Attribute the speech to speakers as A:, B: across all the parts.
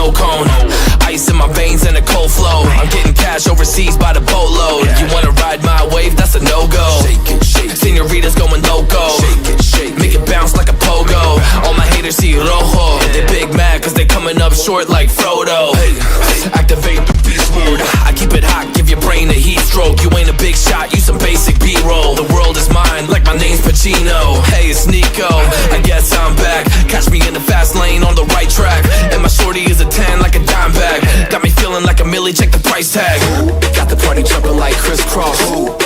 A: snow cone. Ice in my veins and a cold flow. I'm getting cash overseas by the boatload. You wanna ride my wave? That's a no-go. Senoritas going loco. Make it bounce like a pogo. All my haters see rojo. They big mad cause they coming up short like Frodo. Activate the beast mode. I keep it hot, give your brain a heat stroke. You ain't a big shot, you some basic B-roll. The world is mine like my name's Pacino. Hey, it's Nico, I guess I'm back. Catch me in the fast lane on the right track. And my shorty is a 10 like a dime bag. Got me feeling like a millie, check the price tag. Got the party jumping like crisscross.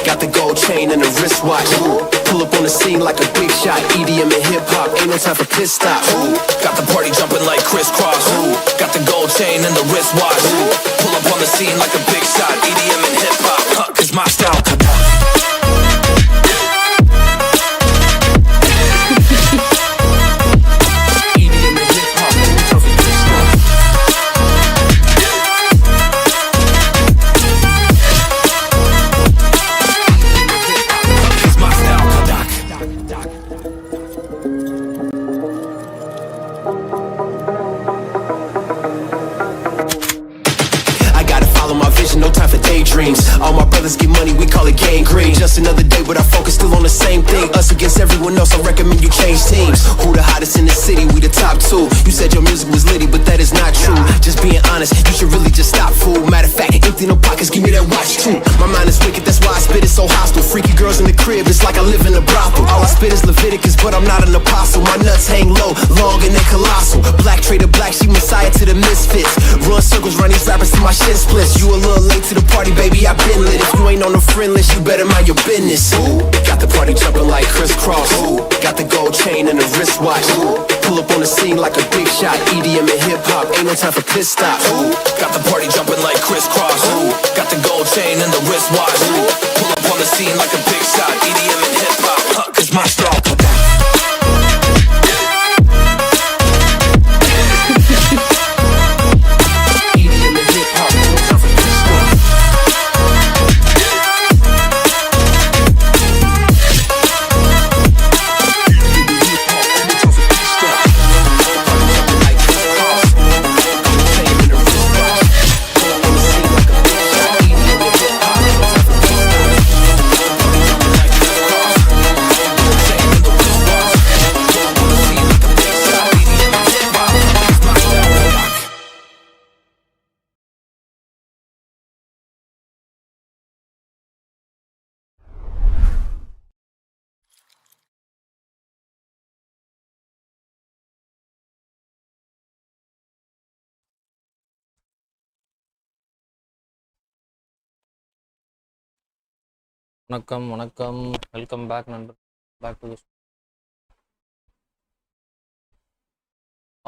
A: Got the gold chain and the wristwatch. Pull up on the scene like a big shot. EDM and hip-hop, ain't no time for pit stops. Got the party jumping like crisscross. Got the gold chain and the wristwatch. Pull up on the scene like a big shot. EDM and hip-hop, cause my style. No time for daydreams. All my brothers get money, we call it gang green. Just another day, but our focus still on the same thing. Us against everyone else, I recommend you change teams. Who the hottest in the city? We the top two. You said your music was litty, but that is not true. Just being honest, you should really just stop, fool. Matter of fact, empty no pockets, give me that watch too. My mind is wicked, that's why I spit it so hostile. Freaky girls in the crib, it's like I live in a brothel. All I spit is Leviticus, but I'm not an apostle. My nuts hang low, long and they colossal. Black trader black, she messiah to the misfits. Run circles, run these rappers to my shin splits. You a little late to the party, baby, I been lit. If you ain't on the friend list, you better mind your business. Got the party jumping like crisscross. Got the gold chain and the wristwatch. Pull up on the scene like a big shot. EDM and hip-hop, ain't no time for pit stops. Got the party jumping like crisscross. Got the gold chain and the wristwatch. Pull up on the scene like a big shot. EDM and hip-hop, cause my style.
B: வணக்கம் வணக்கம் welcome back நண்பர் back to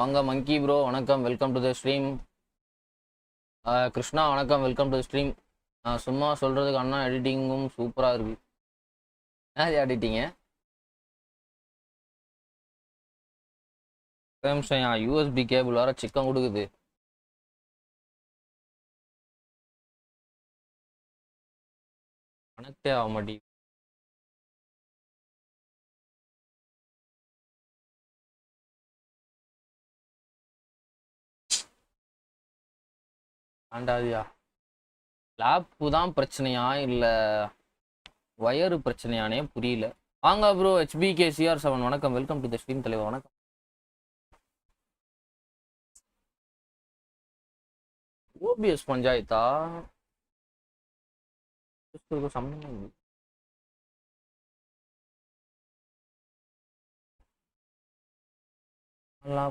B: வாங்க மங்கி bro வணக்கம் welcome to the stream Krishna வணக்கம் welcome to the stream சும்மா சொல்கிறதுக்கு அண்ணா எடிட்டிங்கும் சூப்பராக இருக்குது அது எடிட்டிங்க நிமிஷம் யூஎஸ்பி கேபிள் வேறு சிக்கன் கொடுக்குது கனெக்டே ஆக மாட்டேங்குது ஆண்டாதியா லேப்பு தான் பிரச்சனையா இல்லை வயரு பிரச்சனையானே புரியல வாங்க ப்ரோ HBK CR7 வணக்கம் வெல்கம் டு த ஸ்ட்ரீம் தலைவர் வணக்கம் ஓபிஎஸ் பஞ்சாயத்தா சம்பந்தம்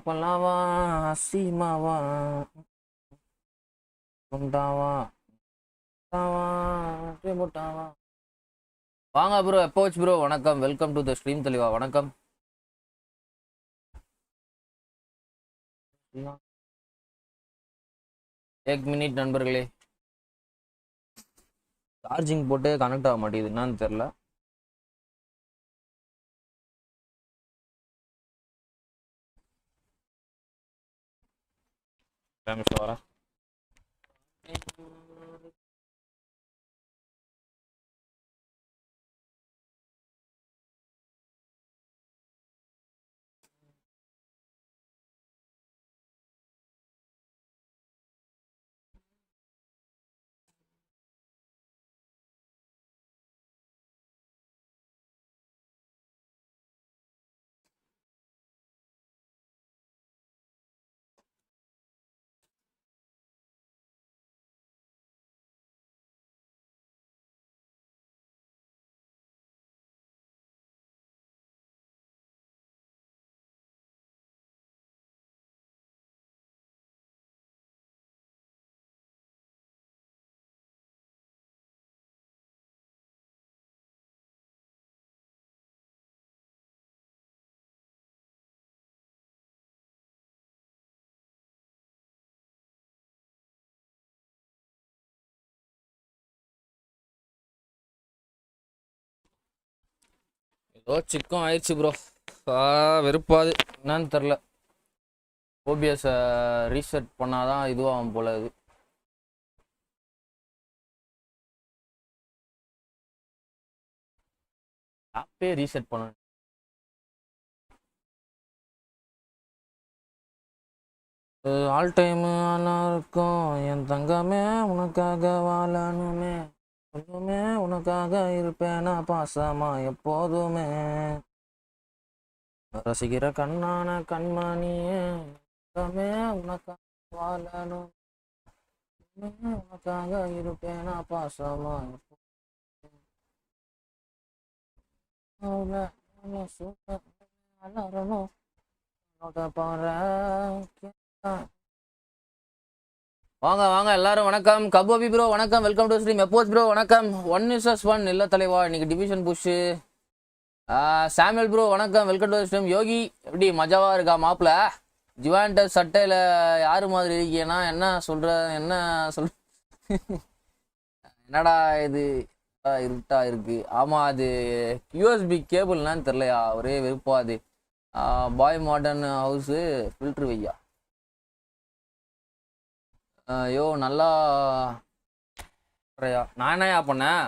B: பல்லாவா அசிமாவா முண்டாவா முட்டாவா வாங்க ப்ரோ எப்போச் ப்ரோ வணக்கம் வெல்கம் டு த ஸ்ட்ரீம் தெளிவா வணக்கம் एक मिनट நண்பர்களே சார்ஜிங் போட்டு கனெக்ட் ஆக மாட்டேங்குது என்னன்னு தெரியல வரேன் ஏதோ சிக்கம் ஆயிடுச்சு ப்ரோ. வெறுப்பாது என்னன்னு தெரில. ஓபிஎஸ் ரீசெட் பண்ணாதான் இதுவாகும் போல. இது ஆப்பே ரீசெட் பண்ண ஆல் டைமு நல்லா இருக்கும். என் தங்கமே உனக்காக வாழணுமே, ஒன்றுமே உனக்காக இருப்பேனா பாசமா எப்போதுமே, ரசிக்கிற கண்ணான கண்மணியே தங்கமே உனக்காக வாழணும், உனக்காக இருப்பேனா பாசமா வாங்க வாங்க எல்லாரும் வணக்கம். கபோபி ப்ரோ வணக்கம், வெல்கம் டு ஸ்ட்ரீம். எப்போஸ் ப்ரோ வணக்கம். 1vs1 இல்ல தலைவா, இன்னைக்கு டிவிஷன் புஷ். சாமுவேல் ப்ரோ வணக்கம், வெல்கம் டு ஸ்ட்ரீம். யோகி எப்படி மஜாவா இருக்கா மாப்பிள? ஜுவாண்டஸ் சட்டையில யாரு மாதிரி இருக்கீங்கன்னா என்ன சொல்ற, என்ன சொல் என்னடா இது இருட்டா இருக்கு. ஆமா அது யூஎஸ்பி கேபிள்னான்னு தெரியலையா, ஒரே வெறுப்பா. அது பாய் மாடர்ன் ஹவுஸு ஃபில்ட்ரு வையா. ஐயோ நல்லா நான் என்னையா பண்ணேன்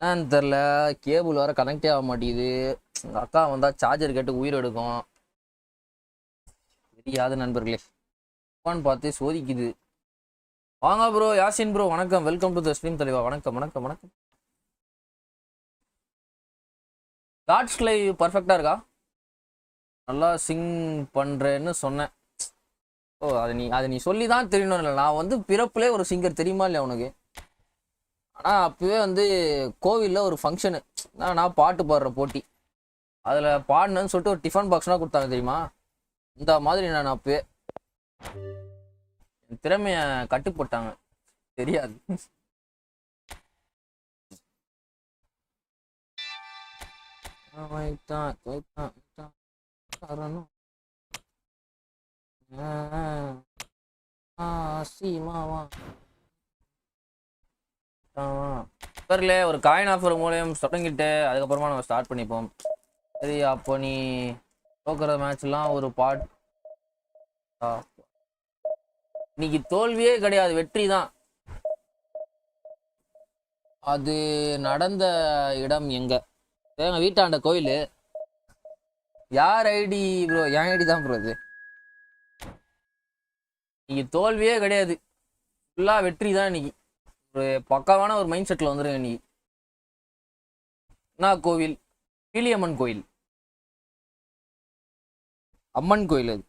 B: என்னன்னு தெரில. கேபிள் வேற கனெக்டே ஆக மாட்டேங்குது. எங்கள் அக்கா வந்தால் சார்ஜர் கேட்டு உயிர் எடுக்கும். தெரியாது நண்பர்களே, ஃபோன் பார்த்து சோதிக்குது. வாங்க ப்ரோ யாசின் ப்ரோ வணக்கம், வெல்கம் டு த ஸ்ட்ரீம் தலைவா. வணக்கம் வணக்கம் வணக்கம். காட்ஸ் லைவ் பர்ஃபெக்டாக இருக்கா? நல்லா சிங் பண்ணுறேன்னு சொன்னேன். ஓ அதை நீ சொல்லி தான் தெரியணும். இல்லை நான் வந்து பிறப்புலே ஒரு சிங்கர் தெரியுமா இல்லையா உனக்கு? ஆனால் அப்போவே வந்து கோவிலில் ஒரு ஃபங்க்ஷனு, நான் பாட்டு பாடுற போட்டி, அதில் பாடினேன்னு சொல்லிட்டு ஒரு டிஃபன் பாக்ஸ்லாம் கொடுத்தாங்க தெரியுமா? இந்த மாதிரி நான் அப்போவே திறமைய கட்டுப்பட்டாங்க. தெரியாது. ஒரு காயின் ஆஃபர் மூலியம் தொடங்கிட்டு அதுக்கப்புறமா நம்ம ஸ்டார்ட் பண்ணிப்போம். சரி, அப்போ நீ தோக்குற மேட்ச்லாம் ஒரு இன்னைக்கு தோல்வியே கிடையாது, வெற்றி தான். அது நடந்த இடம் எங்க? எங்க வீட்டாண்ட கோயில். யார் ஐடி ப்ரோ? என் ஐடி தான் ப்ரோ. அது இன்னைக்கு தோல்வியே கிடையாது, ஃபுல்லா வெற்றி தான். இன்னைக்கு ஒரு பக்காவான ஒரு மைண்ட் செட்ல வந்துருங்க. இன்னைக்கு என்ன கோவில்? பீலியம்மன் கோயில், அம்மன் கோயில். அது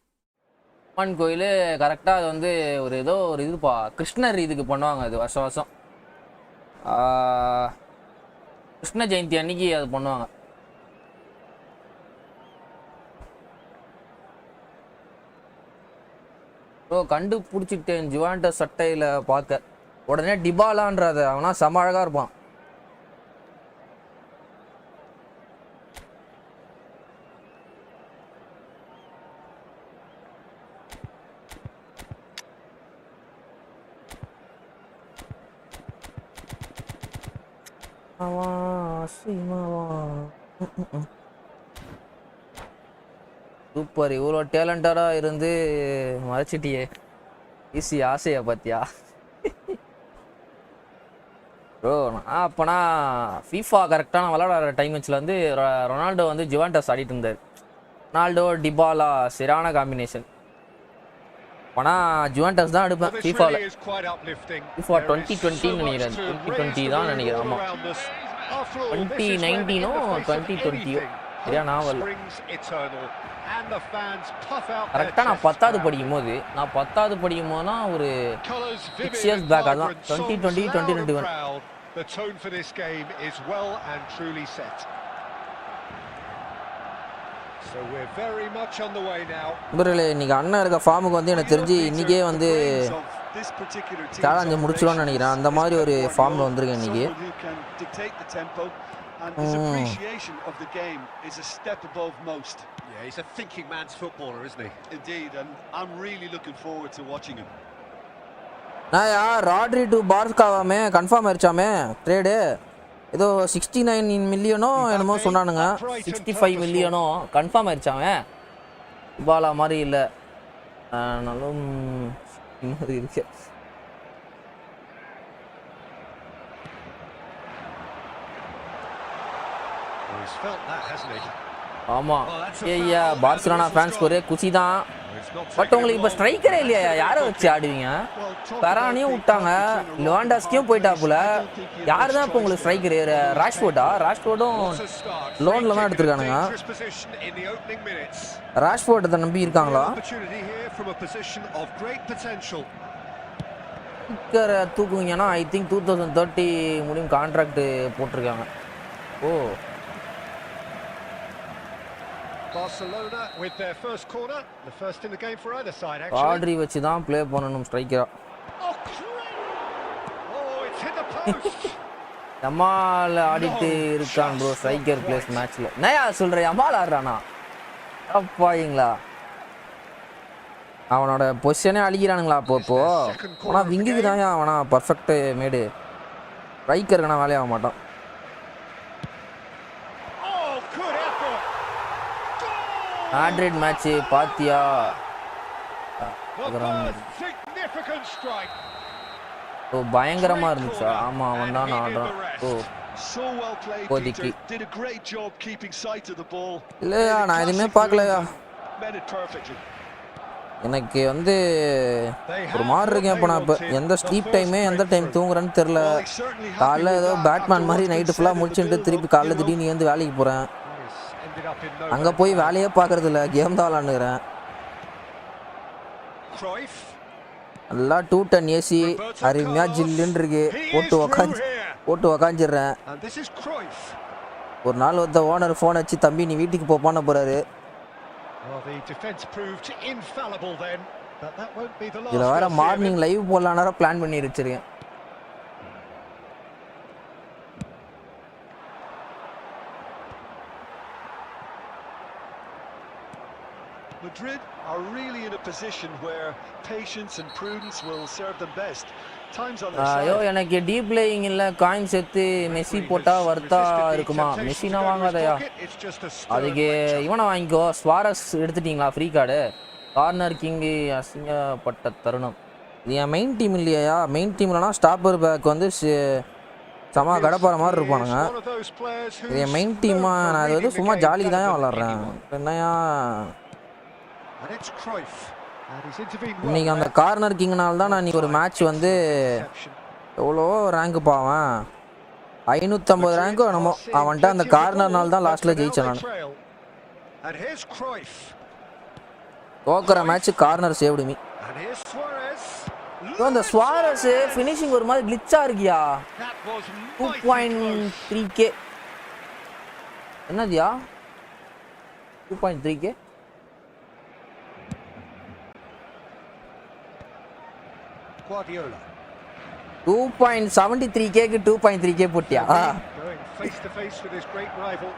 B: அம்மன் கோயில் கரெக்டாக. அது வந்து ஒரு ஏதோ ஒரு இதுப்பா, கிருஷ்ணர் இதுக்கு பண்ணுவாங்க. அது வருஷம் வருஷம் கிருஷ்ண ஜெயந்தி அன்னைக்கு அது பண்ணுவாங்க. ப்ரோ கண்டுபிடிச்சிட்டேன் ஜுவாண்டஸ் சட்டையில் பார்க்க. உடனே டிபாலான்றது அவனா செம அழகாக இருப்பான். சூப்பர், இவ்வளோ டேலண்டடா இருந்து மறைச்சிட்டியே. ஈஸி ஆசையா பார்த்தியா ப்ரோ? நான் அப்போனா ஃபீஃபா கரெக்டான விளையாடுற டைம் வச்சுல வந்து ரொனால்டோ வந்து ஜுவாண்டஸ் ஆடிட்டு இருந்தார். ரொனால்டோ டிபாலா சரியான காம்பினேஷன். ஆனால் ஜுவாண்டஸ் தான் எடுப்பேன் ஃபீஃபாவில். ஃபீஃபா 2020 நினைக்கிறேன், 2020 தான் நினைக்கிறேன். ஆமாம் 2019ஓ 2020ஓ சரியா நாவல். கரெக்டாக நான் 10வது படிக்கும் போதுனா ஒரு 6 years பேக். அதான் 2020 2021. இன்னைக்கு அண்ணன் இருக்க ஃபார்முக்கு வந்து எனக்கு தெரிஞ்சு இன்னைக்கே வந்து சேலஞ்சு முடிச்சிடும்னு நினைக்கிறேன். அந்த மாதிரி ஒரு ஃபார்ம்ல வந்திருக்கேன் இன்னைக்கு. And his appreciation of the game is a step above most. Yeah, he's a thinking man's footballer, isn't he? Indeed, and I'm really looking forward to watching him. நான் யார் ராட்ரி டு பார்ஸ்காவாமே கன்ஃபார்ம் ஆயிடுச்சாமே ட்ரேடு? ஏதோ 69 மில்லியனோ என்னமோ சொன்னானுங்க. 65 மில்லியனோ confirm ஆயிடுச்சாங்க. Bala மாதிரி இல்லை ஆனாலும் இன்னொரு இருக்கு. ஆமாம் ஐயா பார்சிலோனா ஃபேன்ஸ்க்கு ஒரே குஷி தான். பட் உங்களுக்கு இப்போ ஸ்ட்ரைக்கரே இல்லையா? யாரை வச்சு ஆடுவீங்க? பெரானியும் விட்டாங்க, லிவாண்டாஸ்கியும் போயிட்டாப்புல. யார் தான் இப்போ உங்களுக்கு ஸ்ட்ரைக்கரு? ராஷ்ஃபோர்டா? ராஷ்ஃபோர்டும் லோனில் தான் எடுத்துருக்கானுங்க. ராஷ்ஃபோர்ட்டை நம்பி இருக்காங்களா? ஸ்ட்ரைக்கரை தூக்குவீங்கன்னா ஐ திங்க் 2030 முடியும் கான்ட்ராக்ட் போட்டிருக்காங்க. ஓ
C: Barcelona with their first corner, the first in the game for either side actually.
B: Audrey வச்சு தான் ப்ளே பண்ணனும் ஸ்ட்ரைக்கரா.
C: Oh, it's hit the post.
B: Yamal ஆடிட்டு இருக்கான் ப்ரோ ஸ்ட்ரைக்கர் பிளேஸ் மேட்ச்ல. நயா சொல்ற யமால் ஆடுறானா? அப்பாங்களா அவனோட பொசிஷனே அழிக்கிறானுங்களா அப்போ. ஆனா விங்குக்கு தான் அவனா பர்ஃபெக்ட் மேடு. ஸ்ட்ரைக்கர்னா வேலைய ஆக மாட்டான். மேட்ரிட் மேட்ச் பாத்தியா? ஓ பயங்கரமா இருந்துச்சா? ஆமா அவன் தான் ஆடுறான். ஓ போதிக்கு இல்லையா? நான் எதுவுமே பார்க்கலையா. எனக்கு வந்து ஒரு மாதிரி இருக்கேன். இப்போ நான் இப்போ எந்த ஸ்லீப் டைமே எந்த டைம் தூங்குறேன்னு தெரில. காலைல ஏதோ பேட்மேன் மாதிரி நைட்டு ஃபுல்லாக முடிச்சுட்டு திருப்பி காலைல திடீர்னு வந்து வேலைக்கு போகிறேன். அங்கே போய் வேலையே பார்க்கறது இல்லை, கேம் தான் விளாண்டுக்கிறேன். நல்லா 210 ஏசி அருமையாக ஜில்லுன்னு இருக்கு. போட்டு உக்காஞ்சிடுறேன். ஒரு நாள் ஒருத்த ஓனர் ஃபோன் வச்சு தம்பி நீ வீட்டுக்கு போப்பான போகிறாரு. இதில் வேற மார்னிங் லைவ் போடலான்னா பிளான் பண்ணி வச்சிருக்கேன்.
C: Madrid are really in a position where patience and prudence will serve them best. Times on their side.
B: ஐயோ எனக்கு டீப் பிளேயிங் இல்ல காயின் சேர்த்து மெஸ்ஸி போட்டா வர்த்தா இருக்குமா? மெஸ்ஸினா வாங்காதயா, அதுக்கு இவனை வாங்கிக்கோ. ஸ்வாரஸ் எடுத்துட்டீங்களா ஃப்ரீ கார்டு? கார்னர் கிங்கு அசிங்கப்பட்ட தருணம். இது என் மெயின் டீம் இல்லையா? மெயின் டீம்லனா ஸ்டாப்பர் பேக் வந்து சமா கடப்பாற மாதிரி இருப்பானுங்க. இது என் மெயின் டீமா? நான் அது வந்து சும்மா ஜாலிக்கு தான் விளாட்றேன். என்னையா இன்னைக்கு அந்த கார்னர் கிங்னால தான் நான் இன்னைக்கு ஒரு மேட்ச் வந்து எவ்வளோ ரேங்க் பாவன் 550 ரேங்க் என்னமோ அவன்கிட்ட அந்த கார்னர்னால தான் லாஸ்ட்ல ஜெயிச்சேன் நான். தோக்குற மேட்ச் கார்னர் சேவ்டு மீ. அந்த ஸ்வாரஸ் ஃபினிஷிங் ஒரு மாதிரி கிளிச்சா இருக்கியா? 2.3k என்னதியா? 2.3k 2.73k க்கு 2.3k போட்டியா?
C: Face to face with his great rival.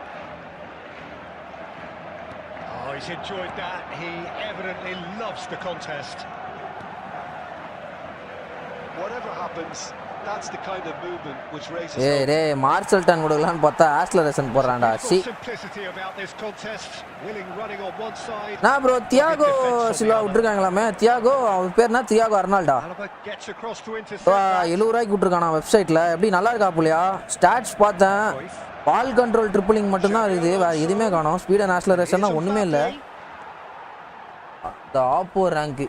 C: Oh, he's enjoyed that. He evidently loves the contest. Whatever happens, that's the kind of movement which raises hope.
B: டேய் marshal ton கொடுக்கலாம்னு பார்த்தா acceleration போறான்டா.
C: Simplicity about this contest. Willing running on one side.
B: நான் bro Tiago Silva விட்டுருக்காங்களாமே. Tiago அவன் பேர் என்ன? தியாகோ அர்னால்டா. 70 ரூபாய்க்கு விட்டுருக்கானா வெப்சைட்ல. எப்படி நல்லா இருக்கா புள்ளையா? ஸ்டாட்ஸ் பார்த்தேன், பால் கண்ட்ரோல் ட்ரிப்பிளிங் மட்டும்தான் இருக்குது, வேற எதுவுமே காணோம். ஸ்பீட் அண்ட் ஆக்ஸலரேஷன் தான் ஒண்ணுமே இல்லை. த ஆப்போ ரேங்க்.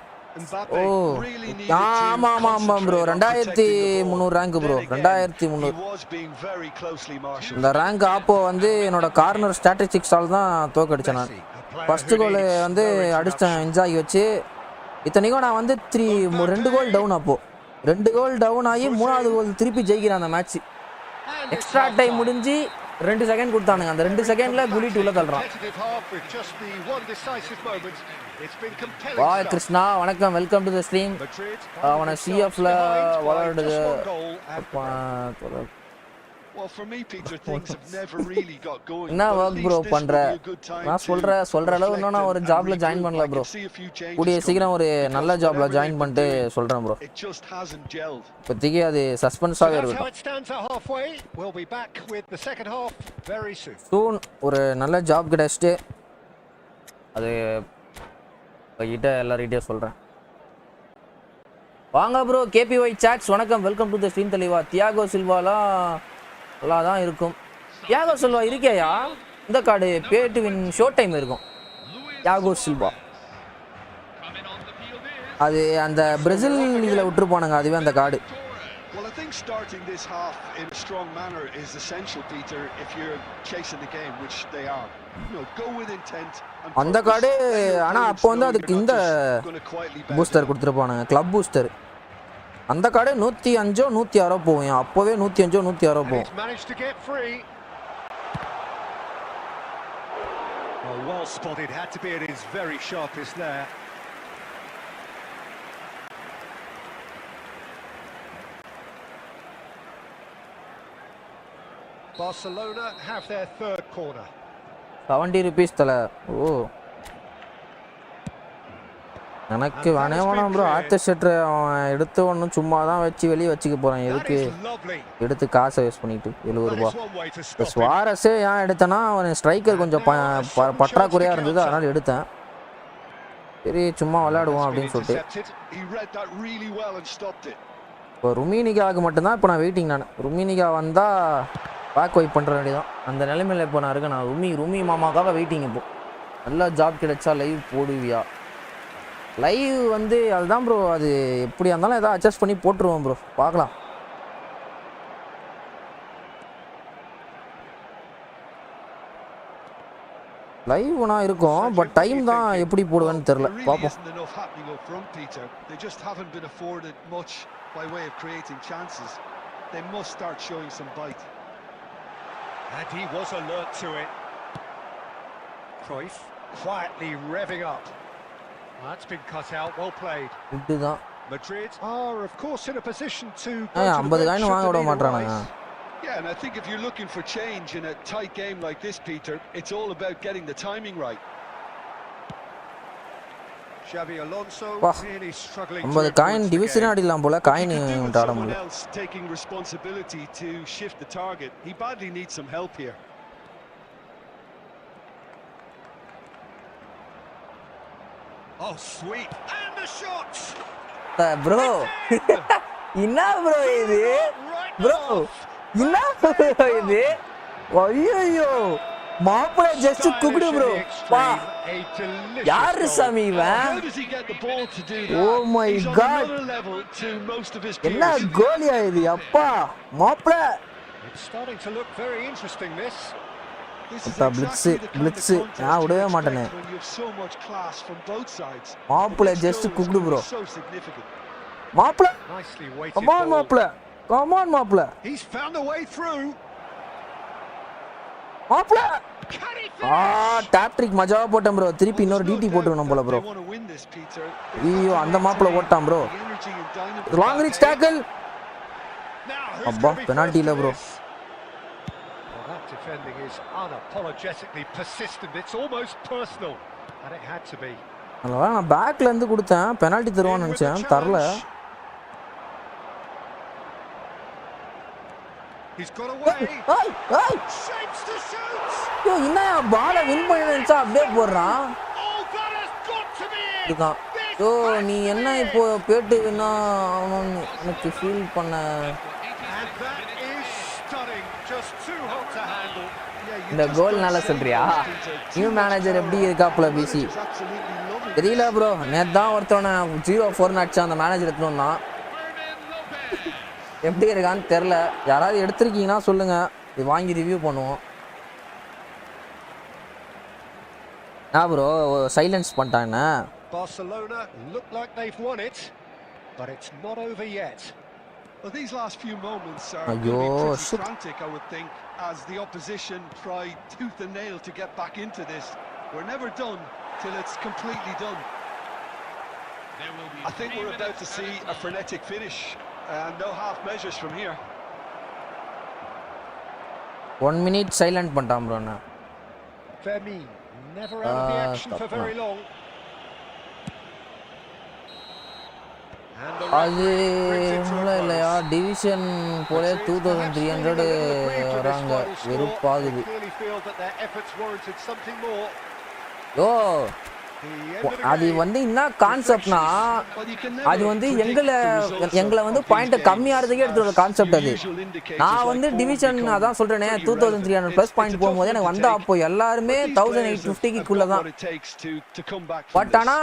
B: ஓ ஆமா ஆமா ஆமா ப்ரோ 2300 ரேங்க் ப்ரோ. 2300 இந்த ரேங்க் ஆப்போ வந்து என்னோட கார்னர் ஸ்டாட்டிஸ்டிக்ஸால் தான் தோக்கடிச்சேன் நான். ஃபர்ஸ்ட் கோல் வந்து அடிச்சிட்டேன் என்ஜாய் வச்சு. இத்தனைக்கும் நான் வந்து 2 கோல் டவுன். அப்போ 2 கோல் டவுன் ஆகி 3வது கோல் திருப்பி ஜெயிக்கிறேன் அந்த மேட்ச். எக்ஸ்ட்ரா டைம் முடிஞ்சு 2 செகண்ட் கொடுத்தானுங்க. அந்த 2 செகண்ட்ல குலிட் உள்ள தள்ளுறான். வாய் கிருஷ்ணா வணக்கம், வெல்கம் டு தி ஸ்ட்ரீம். அவனை சிஎஃப்ல விளையாடுது
C: Well, for me, Peter, things have never really got going.
B: என்ன
C: But at
B: work bro
C: least this
B: பண்ற?
C: will be a good time
B: நான்
C: to
B: சொல்ற அளவு இன்னும் நான் ஒரு
C: reflect
B: ஜாப்ல
C: and
B: ஜாயின்
C: regroup.
B: பண்ணல
C: I
B: bro.
C: can see a few changes
B: கூடிய
C: coming
B: சீக்கிரம் ஒரு நல்ல
C: because
B: ஜாப்ல
C: whatever
B: ஜாயின்
C: they've been
B: பண்ணிட்டு
C: doing,
B: சொல்றேன் bro.
C: it just hasn't gelled.
B: இப்போதைக்கு அது
D: So
B: சஸ்பென்ஸாவே
D: that's how
B: இருக்கட்டும்.
D: it stands at halfway. We'll be back with the second half very soon.
B: சூன் ஒரு நல்ல ஜாப் கிடைச்சிட்டு அது கிட்ட எல்லார்கிட்டயும் சொல்றேன். வாங்க ப்ரோ கேபிஒய் சாட்ஸ் வணக்கம், வெல்கம் டு தி ஸ்ட்ரீம் தெளிவா. தியாகோ சில்வாலாம் நல்லா தான் இருக்கும். தியாகோ சில்வா இருக்கியா? இந்த card pay to win show time இருக்கும். தியாகோ சில்வா அது அந்த பிரேசில் இதில் விட்டுருப்பானுங்க, அதுவே அந்த card.
C: Well, I think starting this half in a strong manner is essential, Peter, if you're chasing the game, which they are. You know, go with intent and
B: அந்த card ஆனால் அப்போ வந்து அதுக்கு இந்த பூஸ்டர் கொடுத்துருப்பானுங்க, கிளப் பூஸ்டர். அந்த card 105 106 போகும், அப்போவே 105 106 போகும்.
D: Oh, well spotted, had to be at his very sharpest there. Barcelona have their third corner.
B: 70 rupees தலை. ஓ எனக்கு வேணாம் ப்ரோ. ஆர்த்தர் ஷெட்டர் அவன் எடுத்து ஒன்றும் சும்மா தான் வச்சு வெளியே வச்சுக்க போகிறான். எதுக்கு எடுத்து காசை வேஸ்ட் பண்ணிட்டு 70 ரூபா. இப்போ சுவாரஸே ஏன் எடுத்தேன்னா அவன் ஸ்ட்ரைக்கர் கொஞ்சம் பற்றாக்குறையாக இருந்தது, அதனால் எடுத்தேன். சரி சும்மா விளையாடுவோம் அப்படின்னு சொல்லிட்டு. இப்போ ருமீனிகாவுக்கு மட்டும்தான் இப்போ நான் வெயிட்டிங். நான் ருமீனிகா வந்தால் பேக் வைப் பண்ணுற வேண்டியதான். அந்த நிலைமையில் இப்போ நான் இருக்கேன். நான் ருமி மாமாக்காக வெயிட்டிங். இப்போ நல்லா ஜாப் கிடைச்சா லைவ் போடுவியா? லைவ் வந்து அதுதான் ப்ரோ, அது எப்படியா இருந்தாலும் எதாவது அட்ஜஸ்ட் பண்ணி போட்டுருவோம் ப்ரோ, பார்க்கலாம். லைவ்னா இருக்கும், பட் டைம் தான் எப்படி போடுவேன்னு தெரியல, பார்ப்போம்.
D: And he was alert to it. Cruyff quietly revving up. That's been cut out, well played.
B: இதுதான்
D: Madrid are of course in a position to
B: go to 50 coin வாங்க விட மாட்டறானுங்க.
C: Yeah, and I think if you're looking for change in a tight game like this, Peter, it's all about getting the timing right.
D: Xabi Alonso really struggling.
B: 50 coin division ஆடிடலாம் போல, coin ஆட முடியல.
C: Taking responsibility to shift the target. He badly needs some help here.
D: Oh, sweep and the shot.
B: Bro. என்ன bro இது? Bro. என்ன bro இது? ஐயோ. மாப்ள ஜஸ்ட் குக்டு bro. வா. யார் சாமி இவன்? Oh my god. என்ன கோலியா இது? அப்பா. மாப்ள.
D: It's starting to look very interesting this.
B: blitz நான் விடவே மாட்டேனே. மாப்ள ஜஸ்ட் குக்டு bro. மாப்ள. Come on மாப்ள. Come on மாப்ள.
D: He's found a way through.
B: மாப்ள. டாப் ட்ரிக் மஜாவா போட்டேன் bro. திருப்பி இன்னொரு டிடி போட்டுறணும் போல bro. ஐயோ அந்த மாப்ள ஓட்டான் bro. Long reach tackle. அப்பா பெனால்டி இல்ல bro.
D: That defending is unapologetically persistent. It's almost personal, and it had to be.
B: நான் பேக்ல இருந்து கொடுத்தேன், பெனால்டி தருவான்னு நினைச்சேன், தரல.
D: He's got away. Shapes to shoot.
B: யோ என்ன பால வின் பண்ணிடுச்சா அப்படியே போறான்.
D: Oh, that has got to be it.
B: இதுதான். யோ நீ என்ன இப்போ பேட்டு வின்னா அவனு எனக்கு ஃபீல் பண்ண. இந்த கோல்னால சொல்றியா? நியூ மேனேஜர் எப்படி இருக்காப்புல பிசி தெரியல ப்ரோ. நேற்று தான் ஒருத்தவனை 0-4 அடிச்சா அந்த மேனேஜர் எடுத்துன்னு தான். எப்படி இருக்கான்னு தெரில. யாராவது எடுத்திருக்கீங்கன்னா சொல்லுங்க, இது வாங்கி ரிவ்யூ பண்ணுவோம். ப்ரோ சைலன்ஸ் பண்ணிட்டான்.
D: Barcelona look like they've won it, but it's not over yet.
C: Well, these last few moments are going to be pretty frantic, I would think, as the opposition try tooth and nail to get back into this. We're never done till it's completely done. I think we're about to see a frenetic finish, and no half measures from here.
B: 1 minute silent பண்ணிட்டான் bro நான்.
D: Femi never out of the action for very long.
B: அது இல்லையா division போல 2300 வராங்க வெறுப்பாகுது. ஓ அது வந்து என்ன கான்செப்ட்னா அது வந்து எங்களை வந்து பாயிண்ட் கம்மியாகிறதுக்கே எடுத்து ஒரு கான்செப்ட். அது நான் வந்து டிவிஷன் அதான் சொல்றேனே 2300 ப்ளஸ் பாயிண்ட் போகும்போது எனக்கு வந்தா அப்போ எல்லாருமே 1850க்குள்ள தான். பட் ஆனா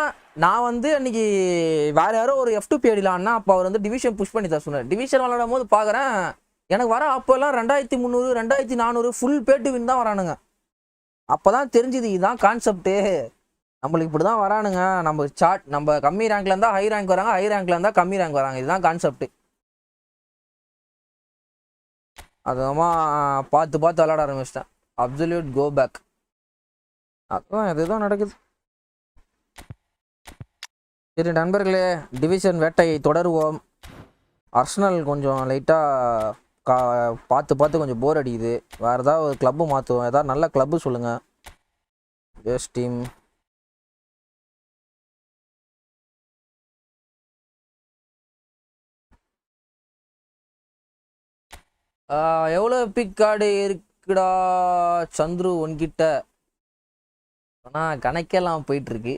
B: நான் வந்து அன்னைக்கு வேற யாரோ ஒரு F2P அடிலான்னா அப்போ அவர் வந்து டிவிஷன் புஷ் பண்ணி தான் சொன்னார். டிவிஷன் விளையாடும் போது பார்க்குறேன் எனக்கு வர அப்போ எல்லாம் 2300 2400 ஃபுல் பேட்டு வின் தான் வரானுங்க. அப்போதான் தெரிஞ்சுது இதுதான் கான்செப்ட்டு, நம்மளுக்கு இப்படி தான் வரானுங்க. நம்ம சார்ட் நம்ம கம்மி ரேங்க்ல இருந்தால் ஹை ரேங்க் வராங்க, ஹை ரேங்க்ல இருந்தால் கம்மி ரேங்க் வராங்க. இதுதான் கான்செப்ட். அதுமா பார்த்து விளையாட ஆரம்பிச்சிட்டேன். Absolute go back. அதுதான் இதுதான் நடக்குது. சரி நண்பர்களே, டிவிஷன் வேட்டையை தொடருவோம். அர்சனல் கொஞ்சம் லைட்டாக பார்த்து கொஞ்சம் போர் அடிக்குது. வேறு ஏதாவது ஒரு கிளப்பு மாற்றுவோம். ஏதாவது நல்ல கிளப்பு சொல்லுங்கள். பெஸ்ட் டீம் எவ்வளோ பிக் கார்டு இருக்குடா சந்துரு உன்கிட்ட? ஆனால் கணக்கெல்லாம் போயிட்டுருக்கு.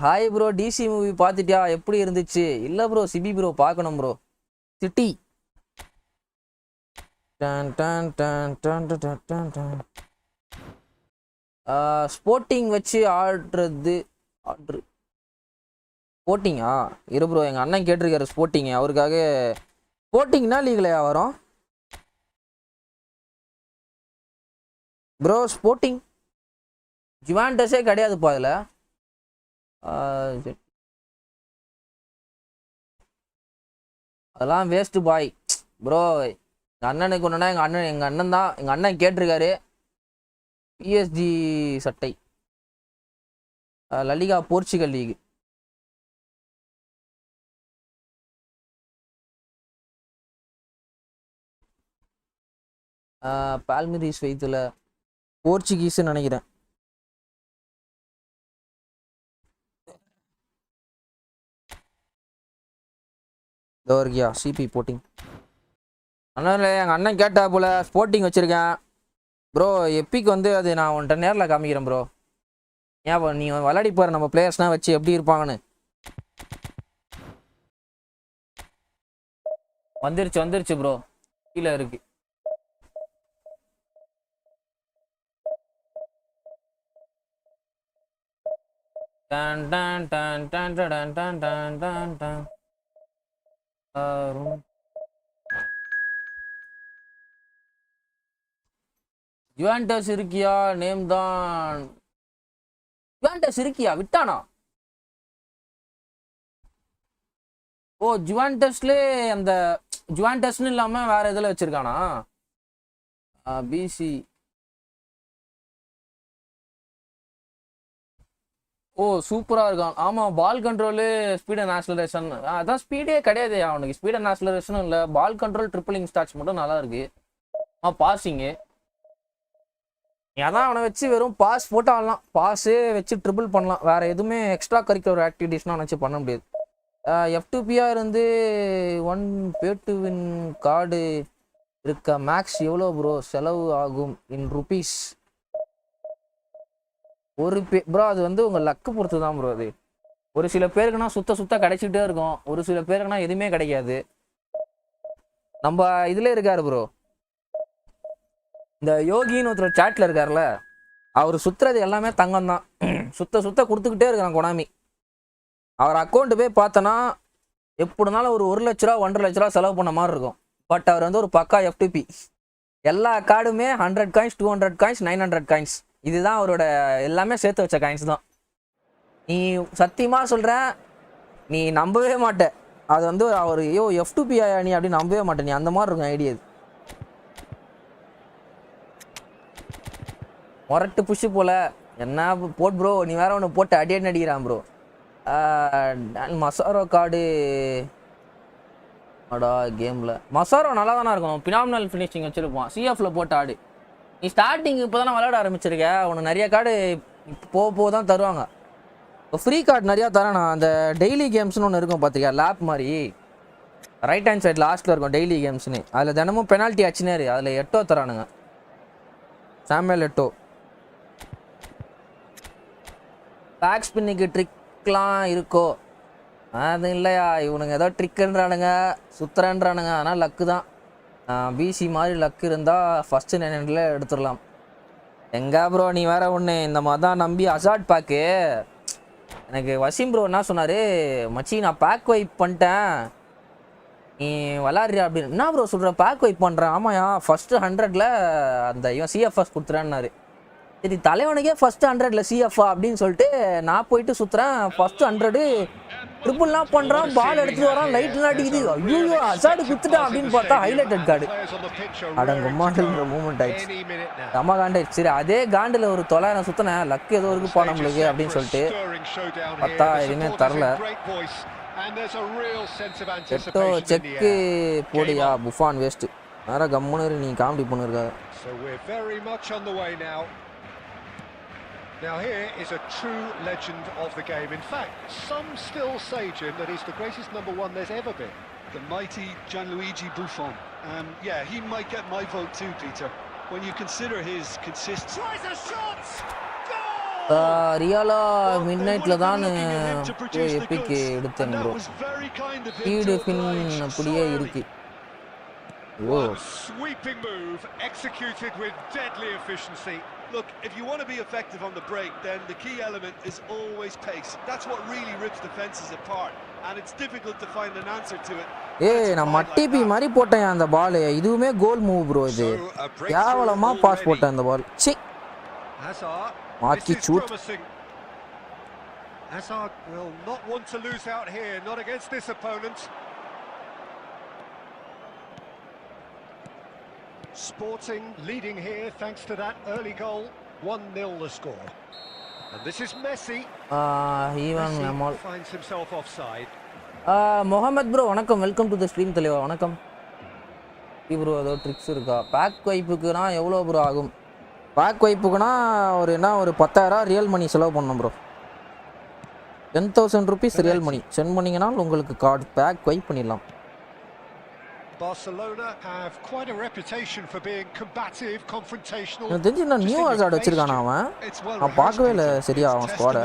B: ஹாய் ப்ரோ, டிசி மூவி பார்த்துட்டியா? எப்படி இருந்துச்சு? இல்லை ப்ரோ, சிபி ப்ரோ பார்க்கணும் ப்ரோ. சிட்டி ஸ்போர்ட்டிங் வச்சு ஆர்ட்ரு ஸ்போர்ட்டிங்கா? இரு ப்ரோ, எங்கள் அண்ணன் கேட்டிருக்காரு ஸ்போர்ட்டிங்க. அவருக்காக ஸ்போர்ட்டிங்னா லீக்லையா வரும் ப்ரோ? ஸ்போர்ட்டிங் ஜுவான்டஸே கிடையாதுப்பா அதில். அதெல்லாம் வேஸ்ட்டு பாய் ப்ரோ. எங்கள் அண்ணனுக்கு ஒன்றுனா எங்கள் அண்ணன் கேட்டிருக்காரு பிஎஸ்ஜி சட்டை, லலிகா போர்ச்சுகல் லீக். பால்மிரிஸ் வைத்துல போர்ச்சுகீஸ்ன்னு நினைக்கிறேன். தோர்கியா சிபி போட்டிங். அண்ணன் எங்கள் அண்ணன் கேட்டா போல ஸ்போர்ட்டிங் வச்சுருக்கேன் ப்ரோ. எப்பிக் வந்து அது நான் உன்ட்ட நேரில் காமிக்கிறேன் ப்ரோ. ஏன் நீ விளையாடி போகிற நம்ம பிளேயர்ஸ்னால் வச்சு எப்படி இருப்பாங்கன்னு. வந்துருச்சு ப்ரோ, கீழே இருக்கு. டன் டன் டன் டன் டன் டன் டன் டன் டன். ஜுவான்டஸ் இருக்கியா? நேம் தான் ஜுவான்டஸ் இருக்கியா? விட்டானா? ஓ ஜுவான்டஸ்லே அந்த ஜுவான்டஸ்ன்னு இல்லாமல் வேற இதில் வச்சிருக்கானா? பிசி. ஓ சூப்பராக இருக்கான். ஆமாம், பால் கண்ட்ரோலு ஸ்பீட் அண்ட் ஆக்ஸலரேஷன். அதான் ஸ்பீடே கிடையாது அவனுக்கு. ஸ்பீட் அண்ட் ஆக்ஸலரேஷனும் இல்லை, பால் கண்ட்ரோல் ட்ரிப்பிளிங் ஸ்டாட்ச் மட்டும் நல்லா இருக்கு. பாஸிங்கு அதான் அவனை வச்சு வெறும் பாஸ் போட்டு ஆடலாம். பாஸே வச்சு ட்ரிபிள் பண்ணலாம். வேறு எதுவுமே எக்ஸ்ட்ரா கரிக்குலர் ஆக்டிவிட்டீஸ்னால் வச்சு பண்ண முடியாது. F2P இருந்து 1 பேட்டுவின் கார்டு இருக்க மேக்ஸ் எவ்வளோ ப்ரோ செலவு ஆகும் இன் ருபீஸ்? ஒரு ப்ரோ அது வந்து உங்கள் லக்கு பொறுத்து தான் ப்ரோ. அது ஒரு சில பேருக்குன்னா சுத்த கிடைச்சிக்கிட்டே இருக்கும், ஒரு சில பேருக்குன்னா எதுவுமே கிடைக்காது. நம்ம இதில் இருக்காரு ப்ரோ, இந்த யோகின்னு ஒருத்தர் சாட்டில் இருக்கார்ல, அவர் சுற்றுறது எல்லாமே தங்கம் தான். சுத்த கொடுத்துக்கிட்டே இருக்கிறான் கொனாமி. அவர் அக்கௌண்ட்டு போய் பார்த்தோன்னா எப்படினாலும் ஒரு 1 லட்ச ரூபா 1.5 லட்ச ரூபா செலவு பண்ண மாதிரி இருக்கும். பட் அவர் வந்து ஒரு பக்கா F2P. எல்லா கார்டுமே 100 காயின்ஸ், 200 காயின்ஸ், 900 காயின்ஸ். இதுதான் அவரோட எல்லாமே சேர்த்து வச்ச காயின்ஸ் தான். நீ சத்தியமாக சொல்கிறேன், நீ நம்பவே மாட்டே. அது வந்து அவர் F2P ஆயா நீ அப்படின்னு நம்பவே மாட்டேன். நீ அந்த மாதிரி இருக்கும் ஐடியா. மொரட்டு புஷு போல என்ன போட் ப்ரோ. நீ வேற ஒன்று போட்டு அடியடி அடிக்கிறான் ப்ரோ. மசாரோ கார்டு அடா கேமில் மசாரோ நல்லா தானே இருக்கும், பினாமினல் ஃபினிஷிங் வச்சுருப்பான். சிஎஃப்ல போட்டு ஆடு. நீ ஸ்டார்டிங் இப்போ தானே விளையாட ஆரம்பிச்சிருக்க, உனக்கு நிறைய கார்டு போக போக தான் தருவாங்க. இப்போ ஃப்ரீ கார்டு நிறையா தரேன் நான். அந்த டெய்லி கேம்ஸ்னு ஒன்று இருக்கும் பார்த்தியா, லேப் மாதிரி ரைட் ஹேண்ட் சைட் லாஸ்ட்டில் இருக்கும் டெய்லி கேம்ஸ்னு. அதில் தினமும் பெனால்ட்டி ஆச்சுனேரு, அதில் 8 தரானுங்க. சாமுவேல் 8 பேக் ஸ்பின்னுக்கு ட்ரிக்லாம் இருக்கோ? அது இல்லையா, இவனுங்க ஏதோ ட்ரிக்குன்றானுங்க, சுத்துறன்றானுங்க. ஆனால் லக்கு தான். பிசி மாதிரி லக்கு இருந்தால் ஃபஸ்ட்டு 900 எடுத்துடலாம். எங்கே ப்ரோ நீ வேற ஒன்று இந்த மாதிரி தான் நம்பி அசாட் பேக்கு. எனக்கு வசீம் ப்ரோ என்ன சொன்னார், மச்சி நான் பேக் வைப் பண்ணிட்டேன் நீ விளாட்றியா அப்படின்னு. என்ன ப்ரோ சொல்கிற, பேக் வைப் பண்ணுறேன்? ஆமாயா, ஃபஸ்ட்டு 100ல் அந்த இவன் சிஎஃப்எஸ் கொடுத்துறான்னாரு. சரி தலைவனுக்கே ஃபஸ்ட்டு 100ல் சிஎஃப்ஆ அப்படின்னு சொல்லிட்டு நான் போயிட்டு சுற்றுறேன். ஃபஸ்ட்டு 100 ட்ரிபிள்லாம் பண்ணுறான், பால் எடுத்துட்டு வரான், லைட்லாம் அடிக்குது. ஐயோ அசாடு குத்துட்டான் அப்படின்னு பார்த்தா ஹைலைட்டட் கார்டு. அடங்கம்மான்ற மூமெண்ட் ஆயிடுச்சு, செம்ம காண்டாயிடுச்சு. சரி அதே காண்டில் ஒரு 900 சுற்றினேன், லக்கு ஏதோ இருக்குப்பா நம்மளுக்கு அப்படின்னு சொல்லிட்டு பார்த்தா எதுவுமே தரல. எட்டோ செக்கு போடியா புஃபான் வேஸ்ட்டு. வேற கம்முன்னு நீ comedy பண்ணிருக்காது.
D: Now here is a true legend of the game. In fact, some still say, Jim, that he's the greatest number 1 there's ever been.
C: The mighty Gianluigi Buffon. Yeah, he might get my vote too, Peter. When you consider his consistency.
D: Tries a shot!
B: ரியலா மிட்நைட்ல தான் Epic எடுத்தேன் bro. Speed பின் அப்படியே இருக்கு.
D: Sweeping move executed with deadly efficiency.
C: Look, if you want to be effective on the break, then the key element is always pace. That's what really rips defenses apart, and it's difficult to find an answer to it.
B: நான் மட்டிபி மாதிரி போட்டேன் அந்த பால். இதுவுமே கோல் move bro. இது கேவலமா pass போட்டேன் அந்த ball. சி மாக்கி shoot.
D: Hazard will not want to lose out here, not against this opponent. Sporting leading here thanks to that early goal. 1-0 the score. And this is Messi.
B: Even
D: Messi finds himself offside.
B: Mohammed bro, வணக்கம், welcome to the stream தலைவா, வணக்கம். Bro ஏதோ tricks இருக்கா? Back வைப்புக்குனா எவ்வளோ bro ஆகும்? Back வைப்புக்குனா ஒரு 10,000 real money செலவு பண்ணணும் bro. 10,000 rupees real money spend பண்ணிங்கன்னா உங்களுக்கு கார்டு பேக் வைப் பண்ணிடலாம்.
D: Barcelona have quite a reputation for being combative, confrontational.
B: தெரிஞ்சு நான் நியூ அசாட் வச்சிருக்கானா அவன்? நான் பார்க்கவே இல்லை சரியா அவன் ஸ்குவாட.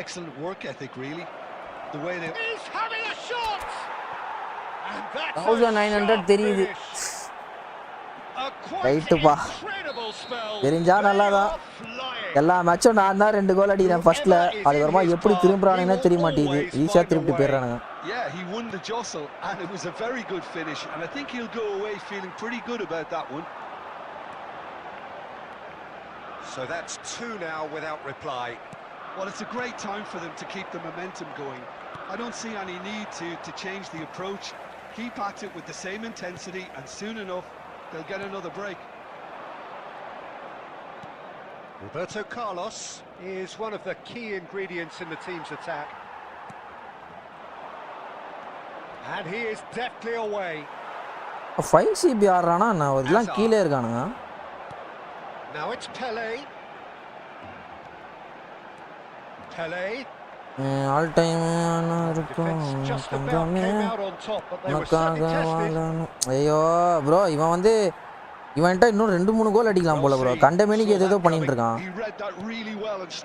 C: Excellent work ethic really. The way they
D: He's having a shot. And that's
B: 1900 தெரியுது. ரைட்டுப்பா, தெரிஞ்சா நல்லாதான். எல்லா மேட்சும் நான் தான் 2 கோல் அடிக்கிறேன் ஃபர்ஸ்ட்ல. அதுக்கப்புறமா எப்படி திரும்புறானுன்னு தெரிய மாட்டேங்குது. ஈஸியாக திருப்பி போயிடுறானுங்க.
C: Yeah, he won the jostle and it was a very good finish, and I think he'll go away feeling pretty good about that one.
D: So that's 2 now without reply.
C: Well, it's a great time for them to keep the momentum going. I don't see any need to change the approach. Keep at it with the same intensity, and soon enough they'll get another break.
D: Roberto Carlos is one of the key ingredients in the team's attack. And he is deftly away.
B: 5CB ஆடுறானா நான் இதெல்லாம் கீழே இருக்கானுங்க.
D: Now it's Pele.
B: All time இருக்கும் கொஞ்சமே உனக்காக வாழணும். ஐயோ bro இவன்ட்ட இன்னும் 2-3 கோல் அடிக்கலாம் போல ப்ரோ. கண்டமேனிக்கு ஏதோ பண்ணிட்டு இருக்கான்.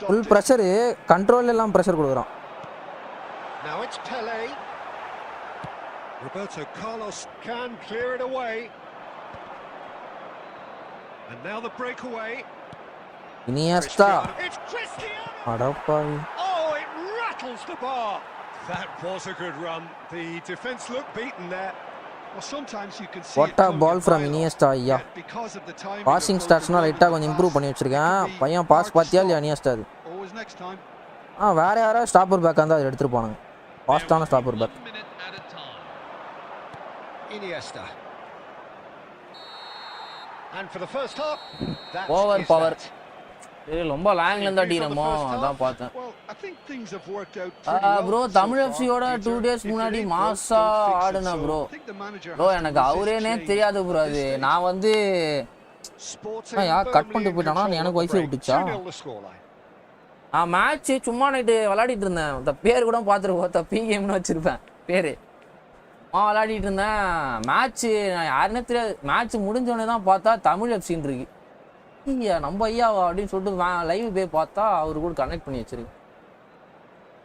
B: ஃபுல் ப்ரெஷரு, கண்ட்ரோல் எல்லாம் ப்ரெஷர் கொடுக்குறான்.
D: Now it's Pele. Roberto Carlos can clear it away. And now the breakaway.
B: Iniesta.
D: It's Cristiano.
B: அடப்பாவி.
D: Oh, it rattles the bar. That was a good run. The defense looked beaten there.
C: Well, sometimes you can see
B: what a ball from Iniesta ஐயா. Passing ஸ்டாட்ஸ்னா லைட்டா கொஞ்சம் improve பண்ணி வச்சிருக்கேன். பையன் pass பாத்தியா இல்லையா Iniesta அது?
C: Always next time.
B: வேற யாரா ஸ்டாப்பர் பேக் இருந்தா அதை எடுத்துட்டு போனாங்க. ஃபாஸ்டான stopper back.
D: Iniesta. And for the first half,
B: over power. ரொம்ப லாங்ல இருந்து அடிக்கிறோமோ அதான் பார்த்தேன்.
C: I think things have worked out pretty well.
B: Bro,
C: so
B: Tamil
C: far,
B: FC ஓட
C: Peter.
B: 2 days
C: If
B: முன்னாடி
C: it ain't
B: மாசா
C: broke, don't fix it.
B: ஆடுனா
C: So
B: bro.
C: I think the manager
B: bro
C: has to
B: எனக்கு
C: resist
B: அவரேனே
C: change
B: தெரியாது bro
C: at
B: அது
C: this stage.
B: நான் வந்து
D: Sporting
B: யா cut
D: firmly
B: பண்ணிட்டு
D: in
B: போயிட்டானா
D: control
B: எனக்கு
D: at the
B: வயசு
D: break.
B: விட்டுச்சா
D: 2-0 the scoreline.
B: மேட்ச் சும்மா நைட்டு விளையாடிட்டு இருந்தேன் அந்த பேர் கூட பார்த்துருப்போம் பி கேம்னு வச்சிருப்பேன் பேரு விளையாடிட்டு இருந்தேன் மேட்ச் நான் யாருன்னே தெரியாது மேட்ச் முடிஞ்சோடனே தான் பார்த்தா தமிழ் எஃப்சின்னு இருக்கு ஐயா நம்ம ஐயாவா அப்படின்னு சொல்லிட்டு லைவ் போய் பார்த்தா அவரு கூட கனெக்ட் பண்ணி வச்சிருக்கு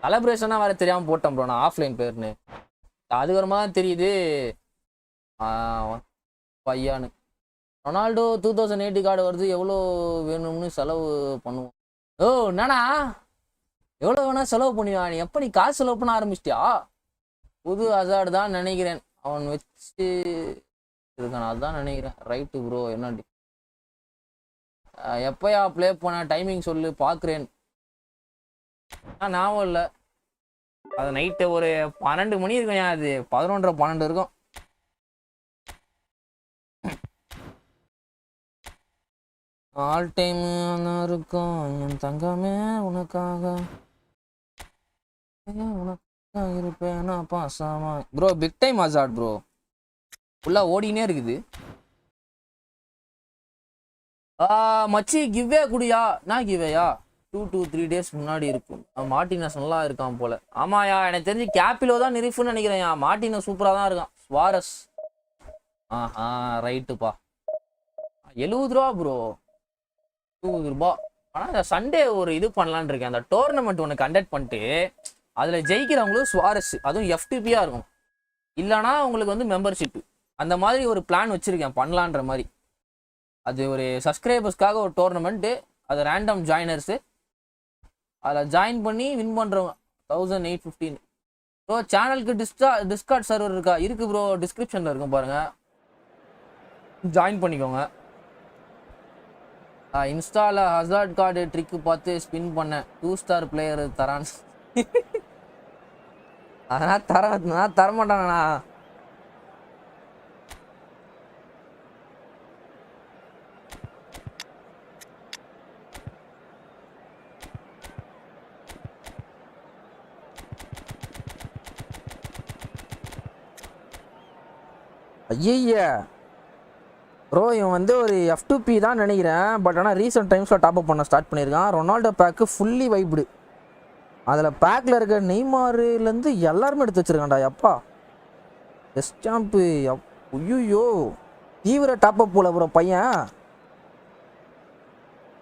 B: செலப்ரேஷனாக வேற தெரியாமல் போட்டேன் ப்ரோ நான் ஆஃப்லைன் பேர்னு அதுக்கப்புறமா தான் தெரியுது ஐயான்னு ரொனால்டோ 2080 கார்டு வருது எவ்வளோ வேணும்னு செலவு பண்ணுவோம் ஓ என்னண்ணா எவ்வளோ வேணா செலவு பண்ணுவான் நீ எப்போ நீ காசு செலவு பண்ண ஆரம்பிச்சிட்டியா புது அசாடு தான் நினைக்கிறேன் அவன் வச்சு இருக்கான் அதுதான் நினைக்கிறேன் ரைட்டு ப்ரோ என்ன எப்பயா ப்ளே பண்ண டைமிங் சொல்லு பார்க்குறேன் ஞாபகம் இல்லை அது நைட்டு ஒரு 12 மணி இருக்கும் ஏன் அது 11:30 12 இருக்கும் ஆல் டைம் இருக்கும் என் தங்கமே உனக்காக உனக்காக இருப்பேனா பாசாமா ப்ரோ பிக் டைம் அசாட் ப்ரோ ஃபுல்லாக ஓடினே இருக்குது மச்சி கிவ்வே குடியா நான் கிவ்வேயா 2 to 3 days முன்னாடி இருக்கும் மார்டினஸ் நல்லா இருக்கான் போல ஆமாயா எனக்கு தெரிஞ்சு கேப்பிலோ தான் நிரிஃப்னு நினைக்கிறேன் மார்டினஸ் சூப்பராக தான் இருக்கான் ஸ்வாரஸ் ஆஹா ரைட்டுப்பா 70 ரூபா ப்ரோ 20 ரூபா ஆனால் இந்த சண்டே ஒரு இது பண்ணலான்னு இருக்கேன் அந்த டோர்னமெண்ட் ஒன்று கண்டக்ட் பண்ணிட்டு அதில் ஜெயிக்கிறவங்களும் ஸ்வாரஸ் அதுவும் எஃப்டிபியாக இருக்கும் இல்லைனா உங்களுக்கு வந்து மெம்பர்ஷிப்பு அந்த மாதிரி ஒரு பிளான் வச்சுருக்கேன் பண்ணலான்ற மாதிரி அது ஒரு சப்ஸ்கிரைபர்ஸ்க்காக ஒரு டோர்னமெண்ட்டு அது ரேண்டம் ஜாயினர்ஸு அதில் ஜாயின் பண்ணி வின் பண்ணுறவங்க 1815 ப்ரோ சேனலுக்கு டிஸ்கார்ட் சர்வர் இருக்கா இருக்குது ப்ரோ டிஸ்கிரிப்ஷனில் இருக்கும் பாருங்கள் ஜாயின் பண்ணிக்கோங்க இன்ஸ்டாவில் ஹசார்ட் கார்டு ட்ரிக்கு பார்த்து ஸ்பின் பண்ணேன் 2 ஸ்டார் பிளேயர் தரான் அதனால் நான் தரமாட்டாங்கண்ணா ஐயா ப்ரோ இவன் வந்து ஒரு F2P தான் நினைக்கிறேன் பட் ஆனால் ரீசெண்ட் டைம்ஸில் டாப்அப் பண்ண ஸ்டார்ட் பண்ணியிருக்கான் ரொனால்டோ பேக்கு ஃபுல்லி வைப்டு அதில் பேக்கில் இருக்க நெய்மாருலேருந்து எல்லாருமே எடுத்து வச்சுருக்கான்டா எப்பா எஸ்டாம்பு ஐயோ தீவிர டாப்அப் போல ப்ரோ பையன்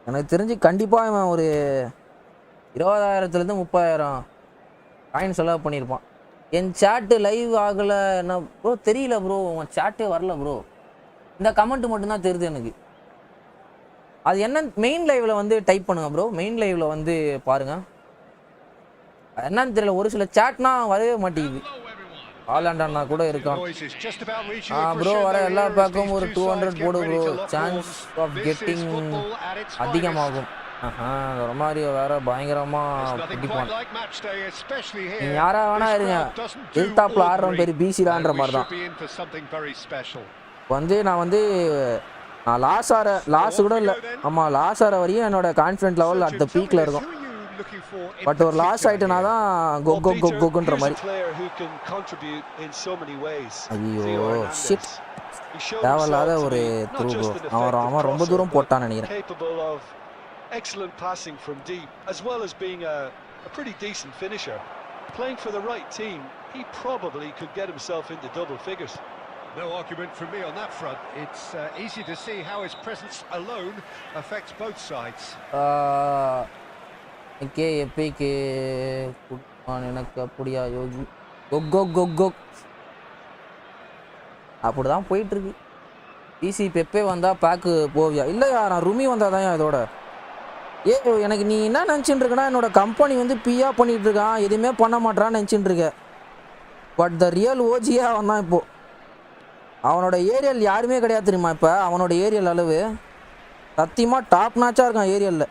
B: எனக்கு தெரிஞ்சு கண்டிப்பாக இவன் ஒரு 20,000 30,000 காயின் செலவு பண்ணியிருப்பான் என் சேட்டு லைவ் ஆகலை என்ன ப்ரோ தெரியல ப்ரோ உன் சேட்டே வரல ப்ரோ இந்த கமெண்ட் மட்டும்தான் தெரியுது எனக்கு அது என்ன மெயின் லைவ்ல வந்து டைப் பண்ணுங்க ப்ரோ மெயின் லைவ்ல வந்து பாருங்க என்னன்னு தெரியல ஒரு சில சேட்னா வரவே மாட்டேங்குது ஆலாண்டா கூட இருக்கான் ப்ரோ வர எல்லா பேக்கும் ஒரு 200 போடு ப்ரோ சான்ஸ் ஆஃப் கெட்டிங் அதிகமாகும் ரொமாரியோ வேற பயங்கரமா பிடிப்பான் நீங்க யாரா வேணா இருங்க எல்டாப்ல ஆடுறோம் பெரிய பிசிலான்ற மாதிரி தான் வந்து நான் லாஸ் கூட இல்லை ஆமாம் லாஸ் ஆகிற வரையும் என்னோட கான்ஃபிடென்ட் லெவல் அட் த பீக்கில் இருக்கும் பட் ஒரு லாஸ் ஆகிட்டேனா தான் கொக்குன்ற மாதிரி ஐயோ ஷிட் தேவையில்லாத ஒரு த்ரூ அவன் ரொம்ப தூரம் போட்டான்னு நினைக்கிறேன்
C: Excellent passing from deep, as well as being a pretty decent finisher. Playing for the right team, he probably could get himself into double figures.
D: No argument from me on that front. It's easy to see how his presence alone affects both sides.
B: Okay, epic. எனக்கு அப்படியா யோகி கொக் அப்படிதான் போயிட்டு இருக்கு PC பெப்பே வந்தா bag போவியா இல்லையா நான் ருமி வந்தாதான் இதோட எனக்கு நீ என்ன நினச்சிட்டு இருக்கனா என்னோட கம்பெனி வந்து பிஆ பண்ணிட்டு இருக்கான் எதுவுமே பண்ண மாட்டான்னு நினச்சிட்டு இருக்க பட் த ரியல் ஓஜியே அவன் தான் இப்போது அவனோட ஏரியல் யாருமே கிடையாது தெரியுமா இப்போ அவனோட ஏரியல் அளவு சத்தியமாக டாப் நாச்சாக இருக்கான் ஏரியலில்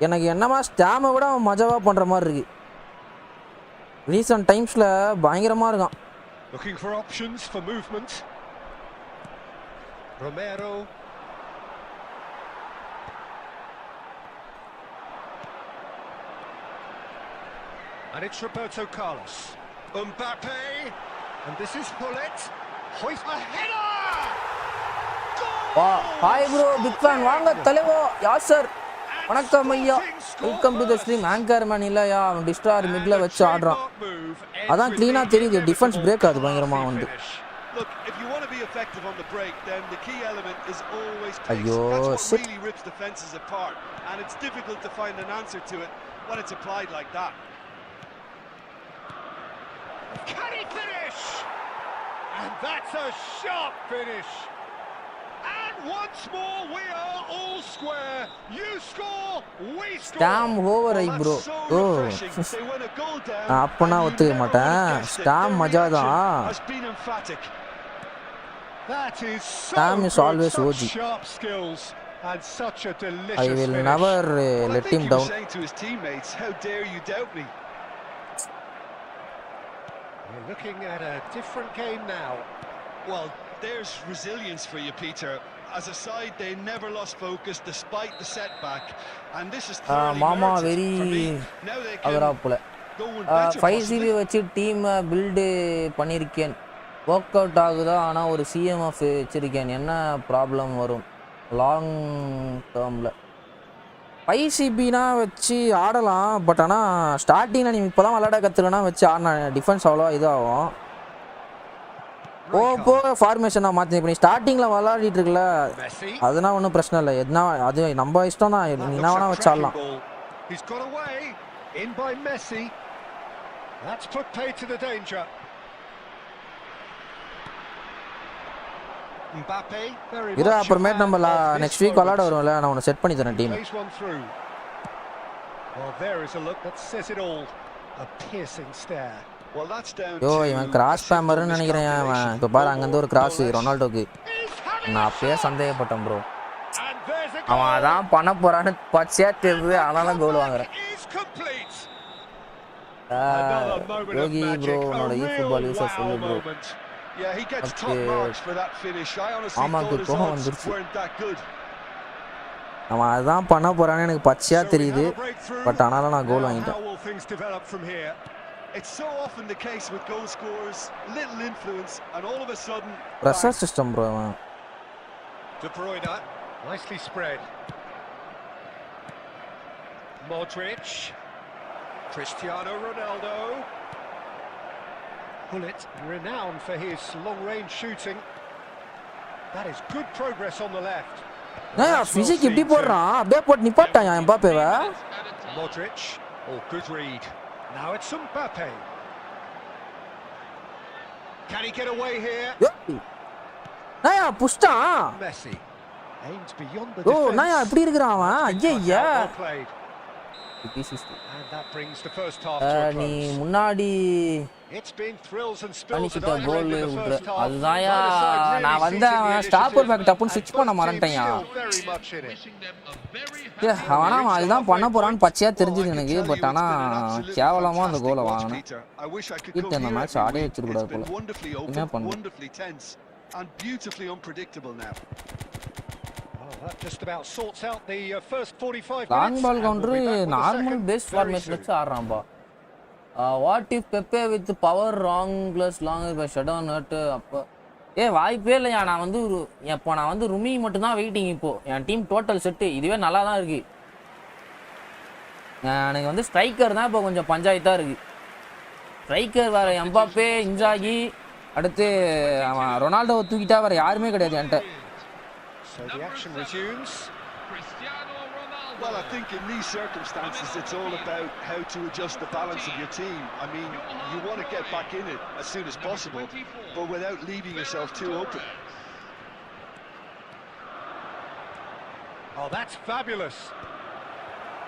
B: எனக்கு என்னமா ஸ்டாமை விட அவன் மஜாவாக பண்ணுற மாதிரி இருக்கு ரீசன்ட் டைம்ஸில் பயங்கரமாக இருக்கான்
D: Looking for options for movement. Romero. And it's Roberto Carlos. Mbappe. And this is Hullet. Hoist a header!
B: Hi bro, big fan. வாங்க தலைவோ யாசர். வணக்கம் ஐயா. Welcome to the stream. Anchor man இல்லையா, அவன் டிஸ்டார் மிட்ல வச்சு ஆடுறான். அதான் க்ளீனா தெரியுது, டிஃபென்ஸ் பிரேக் ஆகுது பயங்கரமா வந்து.
C: Look, if you want to be effective on the break, then the key element is always pace.
B: Ayyo,
C: that's what really rips defenses apart, and it's difficult to find an answer to it when it's applied like that.
D: Can he finish? And that's a sharp finish. And once more we are all square. You score, we score.
B: Damn over I bro.
C: Oh.
B: அப்பனா ஒத்துக்க மாட்டேன். ஸ்டாம் மஜாதான்.
C: Has been emphatic.
D: That is so
B: Damn is always
D: good.
B: OG.
D: Sharp skills and such a delicious
B: I will
D: finish.
B: never let him down.
C: Saying to his teammates, how dare you doubt me?
D: We're looking at a different game now.
C: Well, there's resilience for you, Peter. As a side, they never lost focus despite the setback, and this is thoroughly
B: Mama
C: merited
B: very
C: for me. Now they can
B: agarappula.
C: go and better
B: 5GB வச்சு team build பண்ணிருக்கேன். Work out ஆகுதா, ஆனா ஒரு CMF வச்சிருக்கேன். என்ன problem வரும் long டேர்ம்ல? 5CBனா வச்சு ஆடலாம், பட் ஆனால் ஸ்டார்டிங்கில் நீ இப்போ தான் விளையாட கற்றுக்கனா வச்சு ஆடினா டிஃபென்ஸ் அவ்வளோவா இதாகும். போக ஃபார்மேஷனாக மாற்றி இப்போ நீ ஸ்டார்டிங்கில் விளையாடிட்டு இருக்கல, அதெல்லாம் ஒன்றும் பிரச்சனை இல்லை. எதுனா அது நம்ம இஷ்டம் தான், நீ என்ன வேணா வச்சு ஆடலாம். இரு, அப்புறமேட்டு நம்ம நெக்ஸ்ட் வீக் விளையாட வருவோம்ல, நான் உன்னை செட் பண்ணி தரேன் டீம். யோ, இவன் கிராஸ் ஸ்பேமர்னு நினைக்கிறேன். அவன் இப்போ பாரு, அங்கேருந்து ஒரு கிராஸ் ரொனால்டோக்கு. நான் அப்பயே சந்தேகப்பட்டேன் ப்ரோ, அவன் அதான் பண்ண போறான்னு பச்சையா தெரியுது, அதனால கோல் வாங்குறேன். யோகி ப்ரோ, உன்னோட eFootball யூஸர் சொல்லு bro.
C: Yeah, he gets top marks for that finish. I honestly thought his odds weren't that good.
B: அவன் அதான் பண்ண போறான்னு எனக்கு பச்சையா தெரியுது, பட் ஆனாலும் நான் கோல் வாங்கிட்டேன்.
C: It's so often the case with goal scorers, little influence and all of a sudden
B: pressure system bro.
D: De Bruyne, nicely spread. Modric, Cristiano Ronaldo. Hullet, renowned for his long-range shooting. That is good progress on the left.
B: Yeah, physique இப்படி போறான், அப்படியே போட்டு நிப்பாட்டான் எம்பாப்பேவ.
D: Modric, oh good read. Now it's Mbappe. Can he get away here?
B: Naya புஷ்டா.
D: Messi aims beyond the defense.
B: ஓ நயா இப்படி இருக்கறான் அவன். ஐயா.
D: And that brings the first half to a close.
B: நீ முன்னாடி
D: It's been thrills and spills at
B: goal
D: the first half.
B: அதுதான்யா நான் வந்து stopper back டப்புன்னு ஸ்விட்ச் பண்ண மறந்துட்டேன்யா. அவனா அதுதான் பண்ண போறான்னு பச்சையா தெரிஞ்சது எனக்கு, பட் ஆனா கேவலமா அந்த கோலை வாங்கினேன். கிட்ட இந்த மேட்ச் ஆடே வச்சிருக்க கூடாது போல. என்ன பண்ணு?
C: And beautifully unpredictable now.
D: That just about sorts out the first 45 minutes.
B: Long ball counter normal base formation வச்சு ஆடுறான்பா. What if Pepe with power wrong plus long by shutdown hurt அப்ப வாய்ப்பே இல்லையா. நான் வந்து இப்போ நான் வந்து ருமி மட்டும் தான் வெயிட்டிங். இப்போ என் டீம் டோட்டல் செட்டு இதுவே நல்லா தான் இருக்கு. எனக்கு வந்து ஸ்ட்ரைக்கர் தான் இப்போ கொஞ்சம் பஞ்சாயத்தா இருக்கு. ஸ்ட்ரைக்கர் வேற எம்பாப்பே, இன்சாகி, அடுத்து அவன் ரொனால்டோவை தூக்கிட்டா வேற யாருமே கிடையாது என்கிட்ட.
D: So the action resumes.
C: Well, I think in these circumstances it's all about how to adjust the balance of your team. I mean, you want to get back in it as soon as possible, but without leaving yourself too open.
D: Oh, that's fabulous.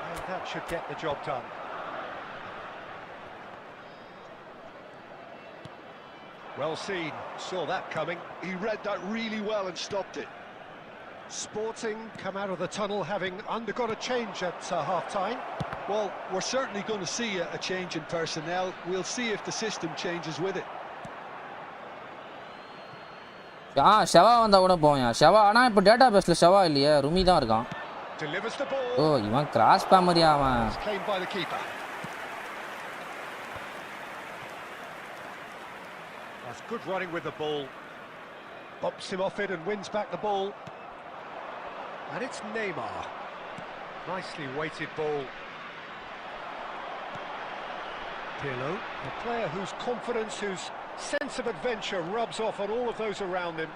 D: And that should get the job done. Well seen, saw that coming.
C: He read that really well and stopped it.
D: Sporting come out of the tunnel having undergone a change at half-time.
C: Well, we're certainly going to see a change in personnel. We'll see if the system changes with it.
B: ஷவா வந்தா கூட போவான். ஷவா ஆனா இப்போ data பேஸ்ல ஷவா இல்லையே, ருமி தான் இருக்கான். ஓ இவன் கிராஸ் பேமரியா அவன்.
D: good running with the ball. Bumps him off it and wins back the ball. And it's Neymar. Nicely weighted ball. Pirlo, a player whose confidence, whose sense of adventure rubs off on all of those around him.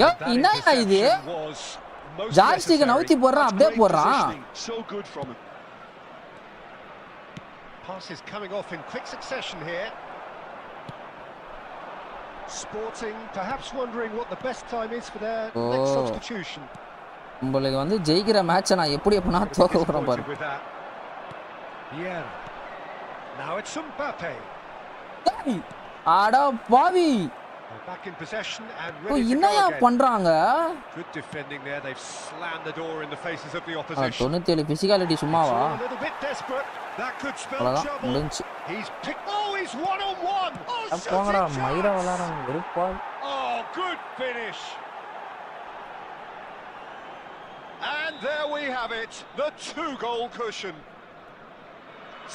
B: That interception
D: was most
B: joystick நவுத்தி போறான் அப்படியே போறான்.
C: So good from him.
D: Passes coming off in quick succession here. Sporting perhaps wondering what the best time is for their next substitution.
B: உங்களுக்கு வந்து ஜெயிக்கிற மேட்சை நான் எப்படி எப்பனா தோக்க விடுறேன் பாரு.
D: Yeah. Now it's Mbappe.
B: ஆடா பாவி.
D: Back in possession and ready to go
B: என்னையா
D: again.
B: பண்றாங்க?
D: Good defending there. They've slammed the door in the faces of the opposition.
B: 97 physicality சும்மாவா?
D: A little bit desperate. That could spell trouble. He's picked. Oh, he's one on one. Oh,
B: போங்கடா மயிரா விளையாடுறாங்க வெறுப்பா.
D: Oh, good finish. And there we have it. The 2-goal cushion.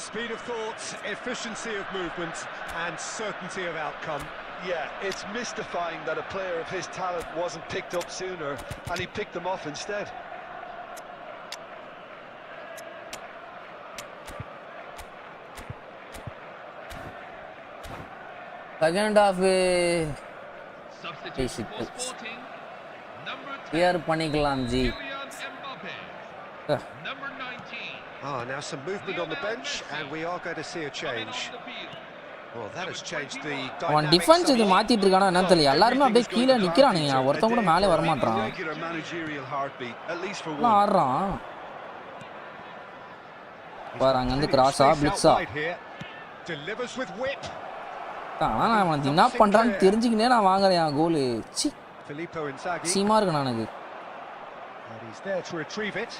D: Speed of thought, efficiency of movement, and certainty of outcome.
C: Yeah, it's mystifying that a player of his talent wasn't picked up sooner, and he picked them off instead.
B: Second half clear பண்ணிக்கலாம் G.
D: Now some movement on the bench, and we are going to see a change. Well, that has changed the dynamics.
B: அவன் defence இது மாத்திட்டு இருக்கானா என்னன்னு தெரியல. எல்லாரும் அப்படியே கீழ நிக்கறானுங்க. ஒருத்தன் கூட மேலே வர மாட்டறான். நான் ஆடுறான். பாருங்க அந்த கிராஸா பிளிக்ஸா.
D: Delivers with whip.
B: ஆனா அவன் என்ன பண்றான்னு தெரிஞ்சுக்கினே நான் வாங்குறேன் கோல். சி.
D: Filippo Inzaghi.
B: சீமா இருக்கு எனக்கு.
D: And he's there to retrieve it.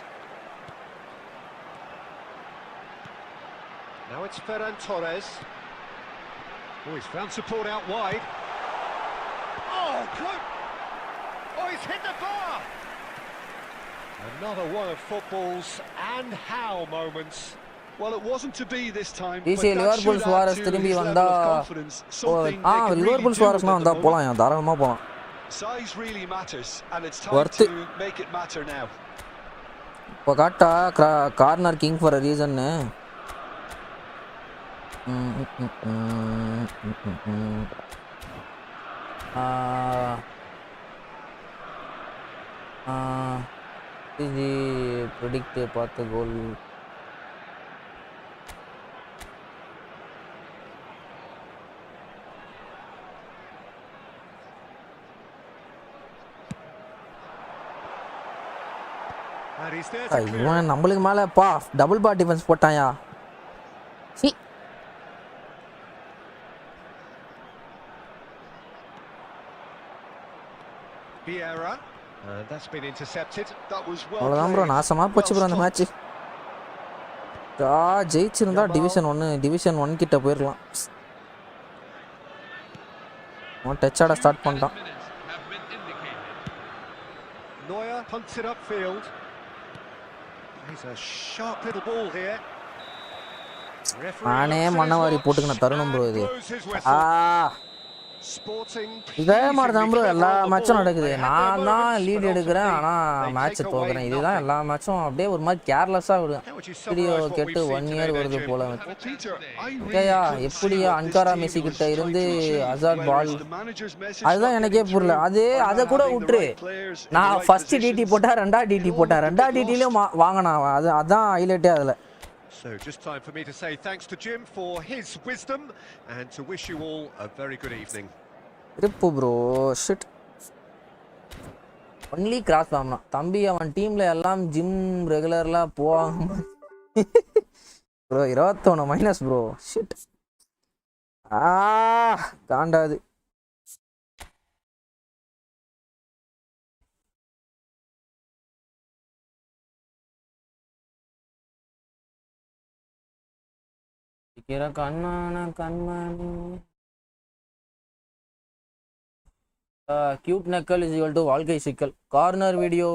D: Now it's Ferran Torres. Oh, he's found support out wide. Oh, good. Oh, he's hit the bar. Another one of football's and how moments.
C: Well, it wasn't to be this time.
B: This Liverpool Suarez திரும்பி வந்தா Liverpool Suarez வந்தா போலாம் தாராளமா போலாம்.
C: Size really matters and it's time to make it matter now.
B: இப்போ காட்டா corner king for a reason. இது predict பார்த்த கோல். இவன் நம்மளுக்கு மேல பா டபுள் பார் டிஃபென்ஸ் போட்டாயா. சி
D: Vieira, that's been intercepted. That was well.
B: அவ்வளவுதான் ப்ரோ நாசமா போச்சு ப்ரோ அந்த மேட்ச். ஜெயிச்சிருந்தா டிவிஷன் 1 கிட்ட போயிரலாம். அவன் டச் ஆட ஸ்டார்ட் பண்ணிட்டான்.
D: Neuer punts it upfield. He's a sharp little ball here.
B: நானே மண்ணவாரி போட்டுக்கின தருணம் ப்ரோ இது. இதே மாதிரி தான் ப்ரோ எல்லா மேட்சும் நடக்குது. நான் தான் லீட் எடுக்கிறேன் ஆனால் மேட்சை தோக்குறேன். இதுதான் எல்லா மேட்சும் அப்படியே ஒரு மாதிரி கேர்லெஸ்ஸாக விடுவேன். வீடியோ கேட்டு 1 இயர் வருது போல. ஓகேயா எப்படியா அன்காரா மெஸ்ஸி கிட்ட இருந்து அசாட் பால் அதுதான் எனக்கே புரியல. அதை கூட விட்டுரு. நான் ஃபர்ஸ்ட் டிடி போட்டேன், 2வது டிடி போட்டேன், 2வது டிடிலையும் வாங்கினான். அதான் ஹைலைட்டே அதில்.
D: So just time for me to say thanks to Jim for his wisdom and to wish you all a very good evening.
B: Rippu bro shit. Only cross பாம்னா தம்பி அவன் டீம்ல எல்லாம் ஜிம் ரெகுலர்லா போவாங்க. bro 21 minus bro shit. காண்டாது. கண்மணி cute நக்கல் is equal to வாழ்க்கை சிக்கல். Corner video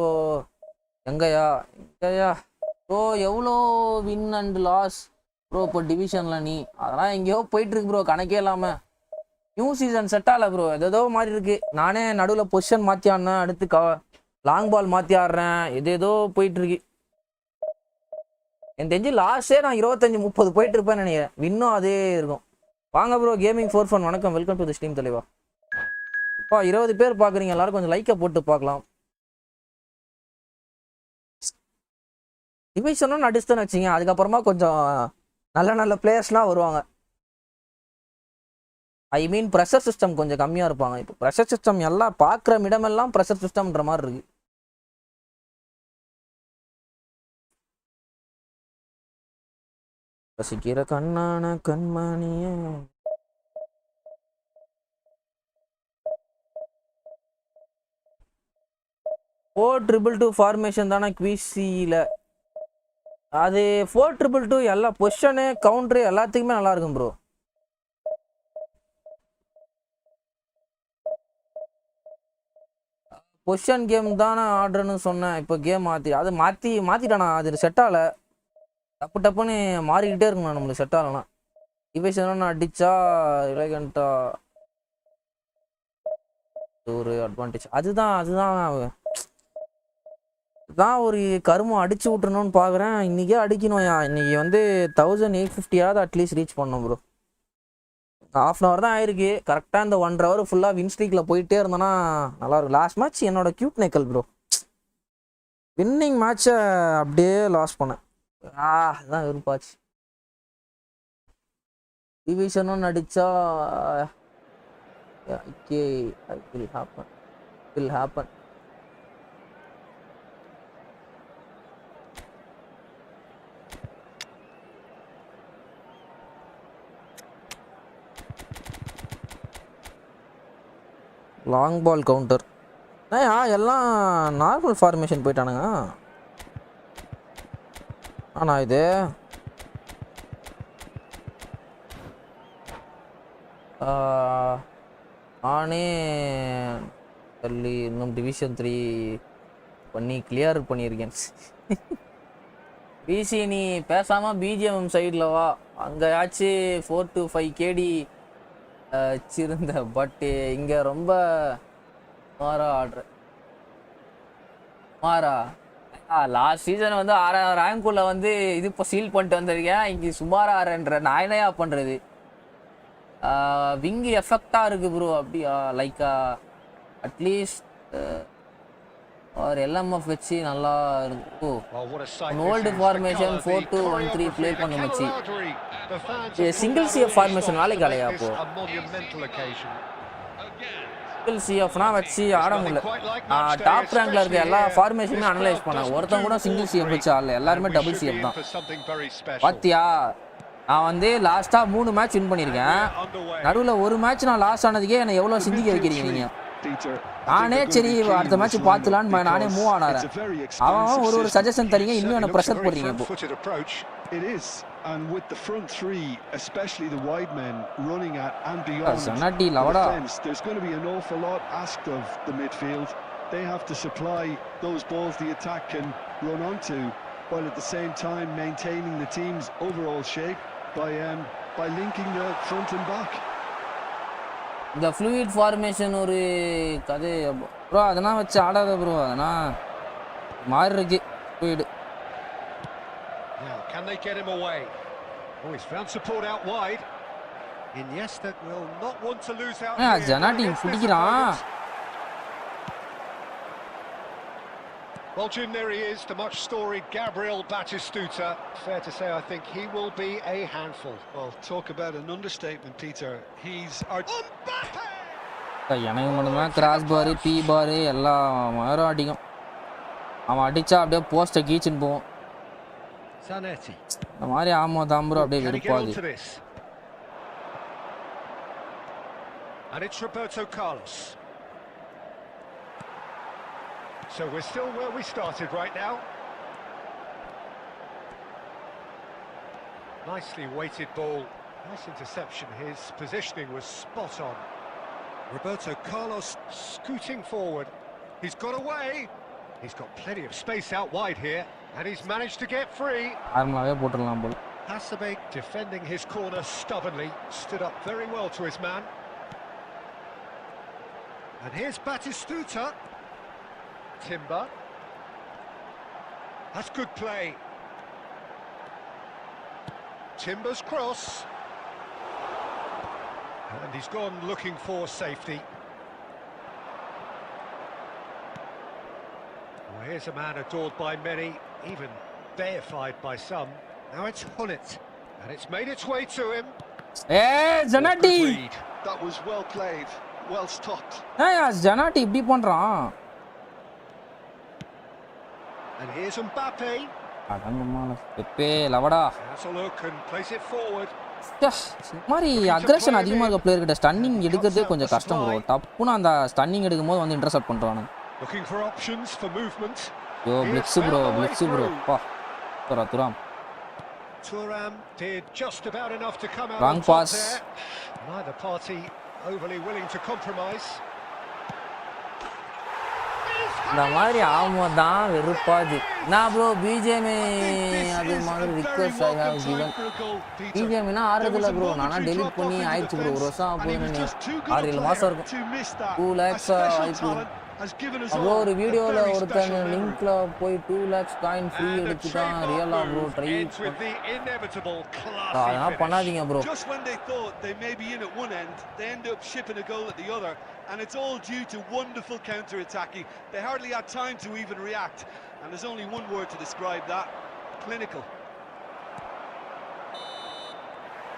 B: எங்கயா bro எவ்வளோ வின் அண்ட் லாஸ் ப்ரோ இப்போ டிவிஷனில் நீ அதெல்லாம் எங்கேயோ போயிட்டுருக்கு ப்ரோ கணக்கே இல்லாமல். நியூ சீசன் செட் ஆகல ப்ரோ. ஏதோ மாதிரி இருக்கு. நானே நடுவில் பொசிஷன் மாற்றி ஆடினேன், அடுத்து லாங் பால் மாற்றி ஆடுறேன், ஏதோ போயிட்டு இருக்கு. எனக்கு தெரிஞ்சு லாஸ்டே நான் 25-30 போயிட்டு இருப்பேன்னு நினைக்கிறேன். இன்னும் அதே இருக்கும். வாங்க ப்ரோ, கேமிங் ஃபோர் ஃபன் வணக்கம், வெல்கம் டு தி ஸ்ட்ரீம் தலைவா. இப்போ 20 பேர் பார்க்குறீங்க, எல்லாரும் கொஞ்சம் லைக்கை போட்டு பார்க்கலாம். டிவிஷனும் நடிச்சுன்னு வச்சிங்க, அதுக்கப்புறமா கொஞ்சம் நல்ல நல்ல பிளேயர்ஸ்லாம் வருவாங்க. ஐ மீன் ப்ரெஷர் சிஸ்டம் கொஞ்சம் கம்மியாக இருப்பாங்க. இப்போ ப்ரெஷர் சிஸ்டம் எல்லாம் பார்க்குற இடமெல்லாம் ப்ரெஷர் சிஸ்டம்ன்ற மாதிரி இருக்கு. ரசிக்கிற கண்ணான கண்மணிய (4-2-2) ஃபார்மேஷன் தானே QC-ல. அது 4-2-2 எல்லா பொசிஷனு கவுண்டரு எல்லாத்துக்குமே நல்லா இருக்கும் ப்ரோ. பொசிஷன் கேம் தானே ஆர்டர்னு சொன்னேன். இப்போ கேம் மாற்றிட்டானா, அது செட் ஆகலை. டப்புன்னு மாறிக்கிட்டே இருக்கணும் நம்மளுக்கு செட் ஆகலைன்னா. டிவைஷன் அடித்தா எலகண்டா ஒரு அட்வான்டேஜ். அதுதான் ஒரு கருமம் அடிச்சு விட்டுறணும்னு பார்க்குறேன். இன்றைக்கே அடிக்கணும். இன்னைக்கு 1850 அட்லீஸ்ட் ரீச் பண்ணோம் ப்ரோ. ½ hour தான் ஆயிருக்கு. கரெக்டாக இந்த 1 hour ஃபுல்லாக வின் ஸ்ட்ரீக்கில் போயிட்டே இருந்தோன்னா நல்லாயிருக்கும். லாஸ்ட் மேட்ச் என்னோட கியூட் நேக்கல் ப்ரோ. வின்னிங் மேட்சை அப்படியே லாஸ் பண்ணேன். அதுதான் விருப்பாச்சு. டிவிஷனும் நடித்தா okay, will happen. Long ball counter எல்லாம் நார்மல் ஃபார்மேஷன் போயிட்டானுங்க. ஆனால் இது நானே தள்ளி இன்னும் டிவிஷன் 3 பண்ணி கிளியர் பண்ணியிருக்கேன். பிசி நீ பேசாமல் BGMI சைடில் வா, அங்கேயாச்சும் 4 to 5 KD வச்சிருந்த. பட்டு இங்கே ரொம்ப ஆர்டர் லாஸ்ட் சீசன் 6வது ரேங்க்குள்ள இது இப்போ சீல் பண்ணிட்டு வந்திருக்கேன். இங்கே சுமார் 6ன்ற நான் என்னையா பண்ணுறது. விங்கு எஃபெக்டாக இருக்குது ப்ரோ. அப்படியா, லைக்கா அட்லீஸ்ட் ஒரு LMF வச்சு நல்லா இருக்கும். ஓல்டு ஃபார்மேஷன் 4-2-1-3 ப்ளே பண்ண வச்சு சிங்கிள் CF ஃபார்மேஷன் வேலைக்கு ஆலையா? அப்போ சிங்கிள் CFனா வச்சு ஆட முடியல. டாப் ரேங்க்ல இருக்க எல்லா ஃபார்மேஷனுமே அனலைஸ் பண்ணேன். ஒருத்தன் கூட சிங்கிள் CF வச்சு ஆடல, எல்லாருமே டபுள் CF தான். பாத்தியா, நான் லாஸ்ட்டாக 3 மேட்ச் வின் பண்ணியிருக்கேன். நடுவில் ஒரு மேட்ச் நான் லாஸ் ஆனதுக்கே என்னை எவ்வளோ சிந்திக்க வைக்கிறீங்க நீங்கள். நானே சரி அடுத்த மேட்ச் பார்த்துலான்னு நானே மூவ் ஆனாரேன். அவன் ஒரு சஜஷன் தரீங்க, இன்னும் என்ன ப்ரெஷர் போடுறீங்க.
C: And with the front three, especially the wide men running at and beyond defense, there's going to be an awful lot asked of the midfield. They have to supply those balls the attack can run onto, while at the same time maintaining the team's overall shape by linking the front and back.
B: The fluid formation ஒரு கதை bro, அதெல்லாம் வச்சு ஆடாத bro. அதெல்லாம் மாறி இருக்கு fluid.
D: Now, can they get him away? Oh, he's found support out wide. Iniesta will not want to lose out here.
B: Janati புடிக்கிறான்.
D: Well, Jim, there he is, the much storied Gabriel Batistuta. Fair to say, I think he will be a handful.
C: Well, talk about an understatement, Peter. He's our
D: Mbappe!
B: எனக்கு மட்டும்தான் cross பாரு B பாரு எல்லாம் மாறும் அடிக்கும். அவன் அடிச்சா அப்படியே போஸ்ட்டை கீச்சுன்னு போவோம். இந்த மாதிரி ஆமா தாம்பரம் அப்படியே வெறுப்பாது.
D: And it's Roberto Carlos. So we're still where we started right now. Nicely weighted ball. Nice interception. His positioning was spot on. Roberto Carlos scooting forward. He's got away. He's got plenty of space out wide here, and he's managed to get free. Hasebe defending his corner stubbornly, stood up very well to his man. And here's Batistuta. Timber. That's good play. Timber's cross. And he's gone looking for safety. Well, here's a man adored by many, even deified by some. Now it's Hullet, and it's made its way to him.
B: Hey, Zanati!
C: That was well played, well stopped.
B: Hey, Zanati, இப்படி பண்றான்.
D: And here's Mbappe.
B: அடங்கமால பெப்பே லவடா.
D: Has a look and plays it forward.
B: மாதிரி aggression அதிகமாக இருக்க player கிட்ட stunning எடுக்கிறதே கொஞ்சம் கஷ்டம் bro. டப்புன்னு அந்த ஸ்டன்னிங் எடுக்கும்போது வந்து intercept பண்றானு.
D: Looking for options for movement.
B: Yo, blitz bro. Pa. Turam.
D: Turam did just about enough to come out.
B: Wrong pass.
D: Neither party overly willing to compromise.
B: இந்த மாதிரி ஆகும் தான் வெறுப்பாது. நான் ப்ரோ BGMI அது மாதிரி request I have given. BGMI னா ஆறதுல bro. நானா delete பண்ணி ஆயிடுச்சு ப்ரோ. ஒரு வருஷம் போயினே 6-7 மாசம் இருக்கும். 2 lakhs ஆயிடுச்சு. ப்ரோ ஒரு வீடியோல ஒருத்தன் லிங்க்ல போய் 2 lakhs காயின் ஃப்ரீ எடுத்துட்டான். ரியலா ப்ரோ ட்ரை அதெல்லாம் பண்ணாதீங்க bro.
C: Just when they thought they may be in at one end, they end up shipping a goal at the other, and it's all due to wonderful counter-attacking. They hardly had time to even react, and there's only one word to describe that: clinical.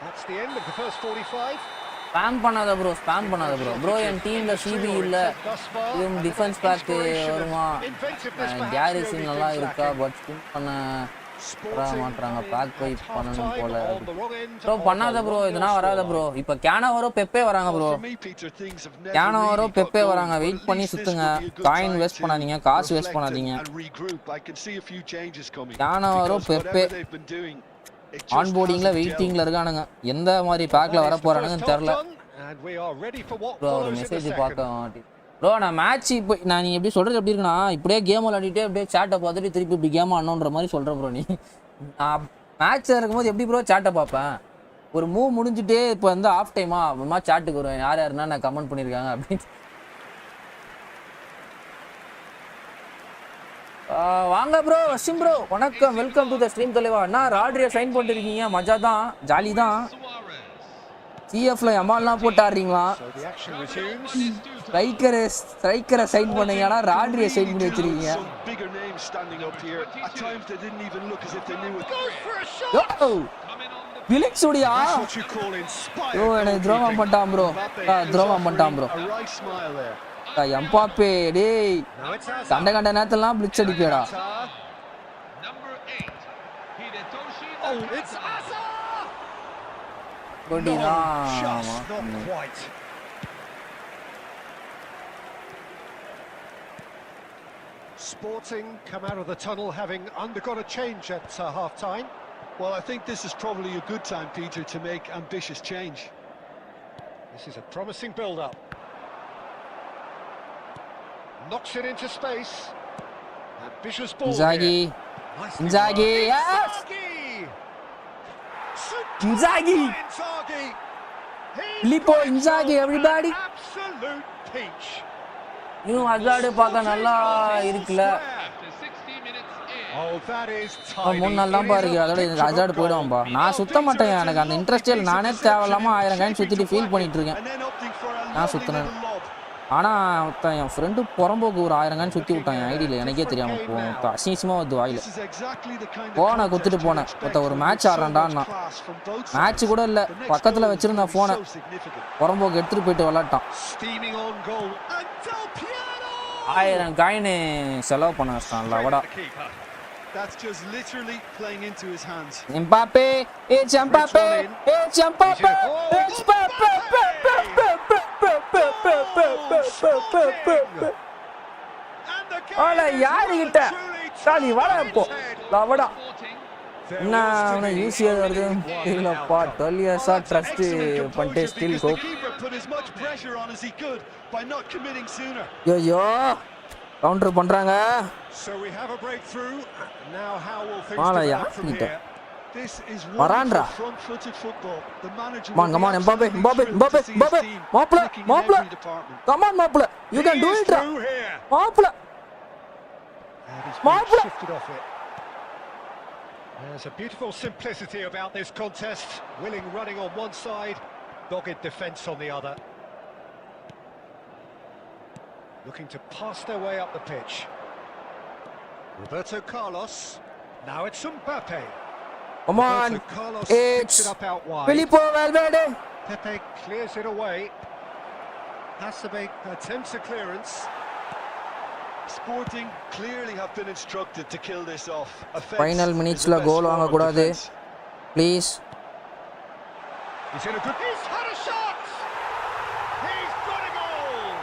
D: That's the end of the first 45.
B: Spam பண்ணாத bro. Bro என் டீம்ல CP இல்ல. இதுவும் defence back வருமா? கேரிசிங் நல்லா இருக்கா? But spin பண்ண மாட்றாங்க. Back போய் பண்ணணும் போல. ப்ரோ பண்ணாத ப்ரோ. இதனா வராத ப்ரோ. இப்போ கேனோவரோ பெப்பே வராங்க ப்ரோ. வெயிட் பண்ணி சுத்துங்க. காயின் வேஸ்ட் பண்ணாதீங்க. காசு வேஸ்ட் பண்ணாதீங்க. கேனோவரோ பெப்பே ஆன்போர்டிங்ல வெயிட்டிங்ல இருக்கானுங்க. எந்த மாதிரி பேக்ல வர போறானுங்கன்னு தெரியல ப்ரோ. ஒரு மெசேஜ் பார்க்க மாட்டேன் ப்ரோ. நான் மேட்ச் இப்போ நீ எப்படி சொல்றது எப்படி இருக்குன்னா, இப்படியே கேம் விளையாடிட்டே அப்படியே சேட்டை பார்த்துட்டு திருப்பி இப்படி கேம் ஆடணுன்ற மாதிரி சொல்ற ப்ரோ. நீ நான் மேட்ச்ல இருக்கும்போது எப்படி ப்ரோ சேட்டை பார்ப்பேன்? ஒரு மூவ் முடிஞ்சுட்டே இப்போ வந்து ஆஃப் டைமா அப்புறமா சேட்டுக்கு வருவேன். யாருன்னா நான் கமெண்ட் பண்ணியிருக்காங்க அப்படின்னு. வாங்க ப்ரோ. வசிம் ப்ரோ வணக்கம். வெல்கம் டு த ஸ்ட்ரீம் தலைவா. அண்ணா ராட்ரியை சைன் பண்ணிருக்கீங்க. மஜா தான், ஜாலி தான். சிஎஃப்ல எம்மால்லாம் போட்டு ஆடுறீங்களா? ஸ்ட்ரைக்கரை சைன் பண்ணீங்கன்னா ராட்ரியை சைன் பண்ணி வச்சிருக்கீங்க. விலிக்ஸுடியா? யோ எனக்கு துரோகம் பண்ணிட்டான் ப்ரோ. எம்பாப்பே டேய் கண்ட நேரத்தெல்லாம் blitz அடிப்பேடா.
D: Sporting come out of the tunnel having undergone a change at half time.
C: Well, I think this is probably a good time, Peter, to make ambitious change.
D: This is a promising build-up. Knocks it into space. Ambitious ball.
B: Inzaghi. Yes! Inzaghi. Filippo Inzaghi, everybody.
D: Absolute peach.
B: இன்னும் hazard பார்க்க நல்லா இருக்குல்ல. மூணு நாள் தான் பாருக்கு. அதோட எனக்கு ஹசார்டு போயிடுவான்பா. நான் சுத்த மாட்டேன். எனக்கு அந்த இன்ட்ரெஸ்டே இல்லை. நானே தேவையில்லாம 1000 காயின் சுத்திட்டு ஃபீல் பண்ணிட்டு இருக்கேன். நான் சுத்தினேன். ஆனால் என் ஃப்ரெண்டு புறம்போக்கு ஒரு 1000 காயின் சுற்றி விட்டான் என் ஐடியில். எனக்கே தெரியாமல் போகும். அசிங்கமாக வந்து வாயில் ஃபோனை குத்துட்டு போனேன். ஒரு மேட்ச் ஆடுறான்டான்னா மேட்ச் கூட இல்லை. பக்கத்தில் வச்சுருந்தேன் ஃபோனை. புறம்போக்கு எடுத்துகிட்டு போயிட்டு விளாட்டான். 1000 காயின் செலவு பண்ண வச்சிட்டான்ல வடா.
C: That's just literally playing into his hands.
B: Mbappe, it's Mbappe. ஆல யாருகிட்ட சாலி வாடா போ லவடா. என்ன அவன ஈஸியா வருது தெரியலப்பா. 12 years ட்ரஸ்ட் பண்ணிட்டு ஸ்டில் கோ. ஐயோ கவுண்டர் பண்றாங்க. ஆல யாருகிட்ட
C: This is
B: Varandra.
C: wonderful front-footed football. The manager
B: Come on, come on, Mbappe, Mbappe, Mbappe, Mbappe. Mapla. Come on, Mapla. You can do it. Mapla.
D: Mapla. Shifted off it. There's a beautiful simplicity about this contest. Willing running on one side, dogged defence on the other. Looking to pass their way up the pitch. Roberto Carlos. Now it's Mbappe.
B: Come on.
D: Carlos
B: It's
D: picks it up out wide.
B: Filippo Valverde.
D: Pepe clears it away. Hasebe attempts a clearance.
C: Sporting clearly have been instructed to kill this off.
B: Final minutes la goal vaanga koodadhu. Please.
D: He's in a good... He's had a shot! He's got a goal!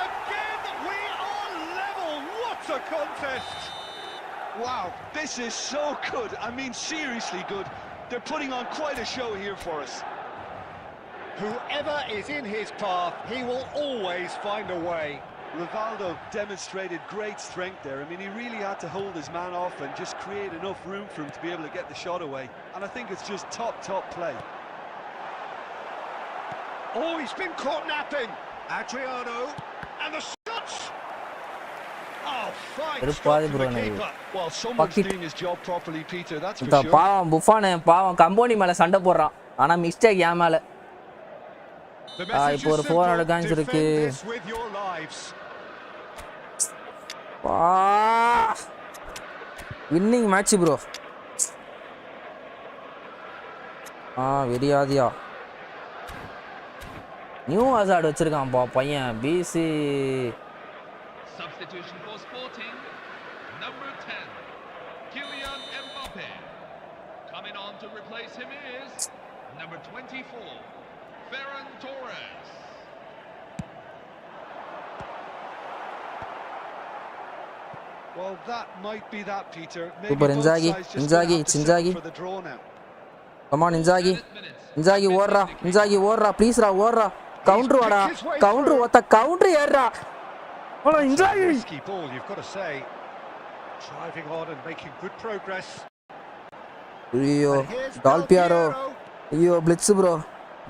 D: Again, we are level. What a contest!
C: Wow, this is so good. I mean, seriously good. They're putting on quite a show here for us.
D: Whoever is in his path, he will always find a way.
C: Rivaldo demonstrated great strength there. I mean, he really had to hold his man off and just create enough room for him to be able to get the shot away. And I think it's just top play.
D: Oh, he's been caught napping. Adriano, and the shots! Oh, fine stop from the keeper.
C: Well, someone's doing his job properly, Peter, that's for sure.
B: பாவம் புஃபான் பாவம் கம்போனி மேல சண்டை போடுறான். ஆனா mistake ஏன் மேல. இப்போ ஒரு 400 காயின்ஸ் இருக்கு. Winning match bro. வெரியாதியா நியூ ஹசார்ட் வச்சிருக்கான் பையன் பிசி.
E: Substitution for Sporting, number 10, Kylian Mbappe. Coming on to replace him is number 24, Ferran Torres.
C: Well, that might be that, Peter.
B: Super Inzaghi, Inzaghi.
C: For the draw now.
B: Come on, Inzaghi. Inzaghi warra, please ra warra. Counter vada. Counter what the counter yarra. Oh, Inzaghi.
D: Risky ball, you've got to say. Driving on and making good progress.
B: Rio, Del Piero. Rio, blitz bro.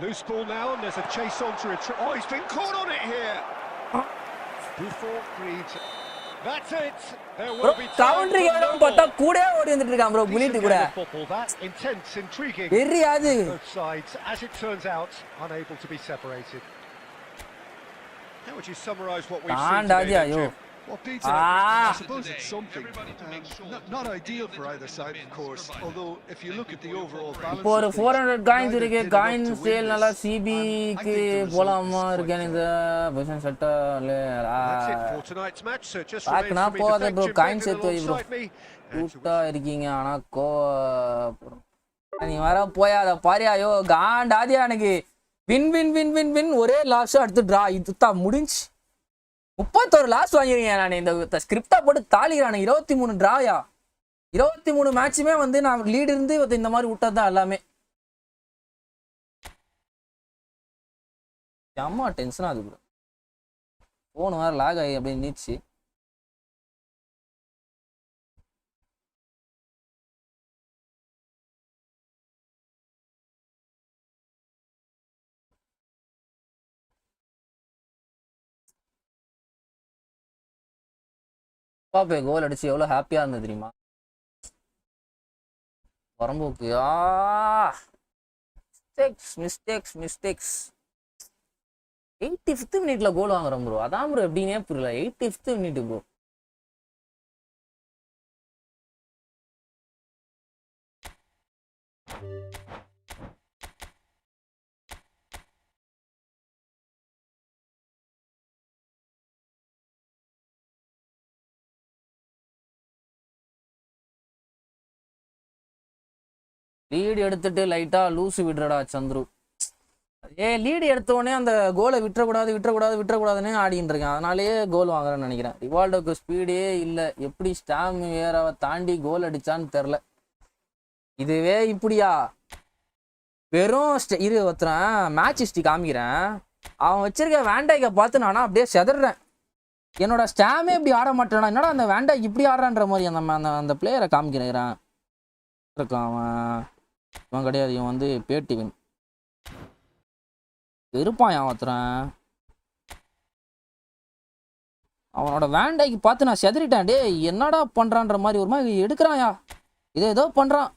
D: Loose ball now, and there's a chase on to retrieve. Oh, he's been caught on it here. Buffon reads. That's it. There will be
B: counter ஏறோம் பார்த்தா கூடவே ஓடி வந்துட்டு இருக்கான் bro bullied கூட.
D: That intense, intriguing.
B: வெறியாது.
D: Both sides, as it turns out, unable to be separated. How would you summarize what we've seen today?
C: Well, Peter, I suppose it's something. Not ideal for either side, of course. Although, if you look at the overall balance,
B: இப்போ ஒரு 400 coins இருக்கு. Coin sale நல்லா CP க்கு போலாமா இருக்கேன் இந்த position செட்டல. பாக்கனா போதே bro coin சேர்த்து வை bro. கூட்டா இருக்கீங்க ஆனா நீ வர போயாத பாரியாயோ காண்டாதியா எனக்கு வின் ஒரே லாஸ் அடுத்து டிரா இதுதான் முடிஞ்சு. 31 லாஸ் வாங்கிருக்கேன் நான். இந்த ஸ்கிரிப்டா போட்டு தாளிக்கிறானு 23 டிராயா. 23 மேட்சுமே வந்து நான் லீடு இருந்து இந்த மாதிரி விட்டதுதான் எல்லாமே. அம்மா டென்ஷன் ஆகுது ப்ரோ. போன் வேற லாக் ஆகி அப்படியே நீச்சு. பாப்பே கோல் அடிச்சு எவ்வளவு ஹாப்பியா இருந்தது தெரியுமா? வரம்போக்கு மிஸ்டேக்ஸ் 85th மினிட்ல கோல் வாங்குறோம் ப்ரோ. அதான் ப்ரோ எப்படின்னே புரியல. 85th minute bro. லீடு எடுத்துட்டு லைட்டா லூசு விடுறடா சந்துரு. லீடு எடுத்த உடனே அந்த கோலை விட்டுறக்கூடாதுன்னு ஆடின்னு இருக்கேன். அதனாலேயே கோல் வாங்குறேன்னு நினைக்கிறேன். ரிவால்டோக்கு ஸ்பீடே இல்லை. எப்படி ஸ்டாம் வேறாவை தாண்டி கோல் அடிச்சான்னு தெரில. இதுவே இப்படியா வெறும் இது ஒருத்தரன் மேட்ச் ஹிஸ்ட்ரி காமிக்கிறேன். அவன் வச்சிருக்க வேண்டைக்கை பார்த்து நானா அப்படியே செதறேன். என்னோட ஸ்டாமே இப்படி ஆட மாட்டேனா. என்னடா அந்த வேண்டாய்க்கு இப்படி ஆடுறான்ற மாதிரி அந்த பிளேயரை காமிக்கிறேன். இருக்கான் அவன் கிடையாது, இவன் வந்து பேட்டிவன் இருப்பான் ஒருத்தரன். அவனோட வேண்டைக்கு பார்த்து நான் செதறிட்டேன். டே என்னடா பண்றான்ற மாதிரி ஒரு மாதிரி எடுக்கிறான்யா, இதை ஏதோ பண்றான்.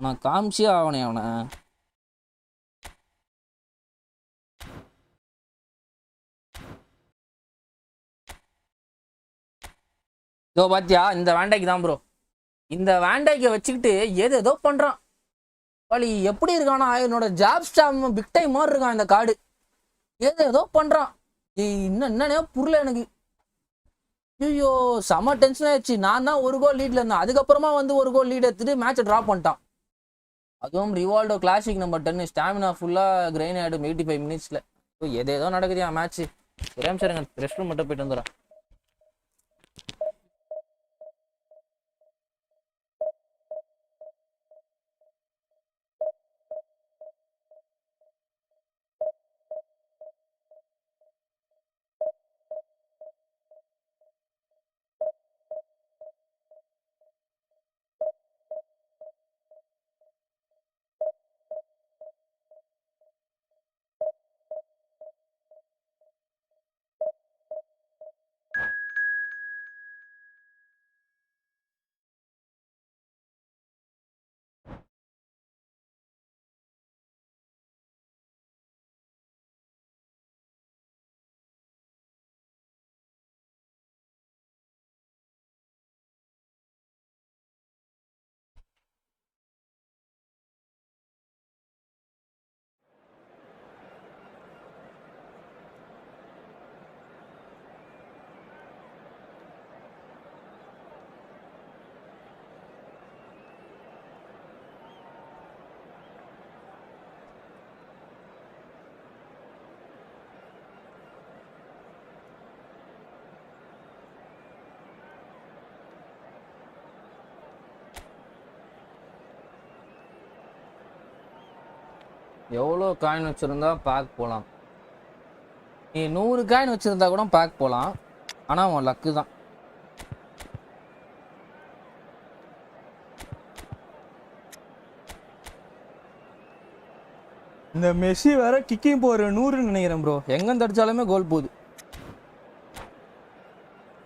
B: நான் காமிச்சியே ஆவனே அவனை. இதோ பாத்தியா, இந்த வேண்டைக்கு தான் ப்ரோ. இந்த வேண்டைக்கு வச்சுக்கிட்டு ஏதோ பண்றான். வழி எப்படி இருக்கானா, என்னோட ஜாப் ஸ்டாம் பிக் டைம் மாதிரி இருக்கான் இந்த கார்டு. ஏதோ பண்றான். என்னன்னே புரியல எனக்கு. ஐயோ செம டென்ஷன் ஆயிடுச்சு. நான் தான் ஒரு கோல் லீட்ல இருந்தேன், அதுக்கப்புறமா வந்து ஒரு கோல் லீட் எடுத்துட்டு மேட்சை ட்ராப் பண்ணிட்டான். அதுவும் ரிவால்டோ கிளாசிக் நம்பர் 10 ஸ்டாமினா ஃபுல்லா கிரெயின் ஆயிடும் 85 மினிட்ஸ்ல. ஏதோ நடக்குதுயா மேட்ச். சரிங்க ரெஸ்ட் ரூம் மட்டும் போயிட்டு வந்துடுறேன். எவ்வளோ காயின் வச்சுருந்தா பேக் போகலாம். நீ 100 காயின் வச்சுருந்தா கூட பேக் போகலாம். ஆனால் உன் லக்கு தான். இந்த மெஸ்ஸி வேற கிக்கிங் போகிற 100ன்னு நினைக்கிறேன் ப்ரோ. எங்கே தடிச்சாலுமே கோல் போகுது.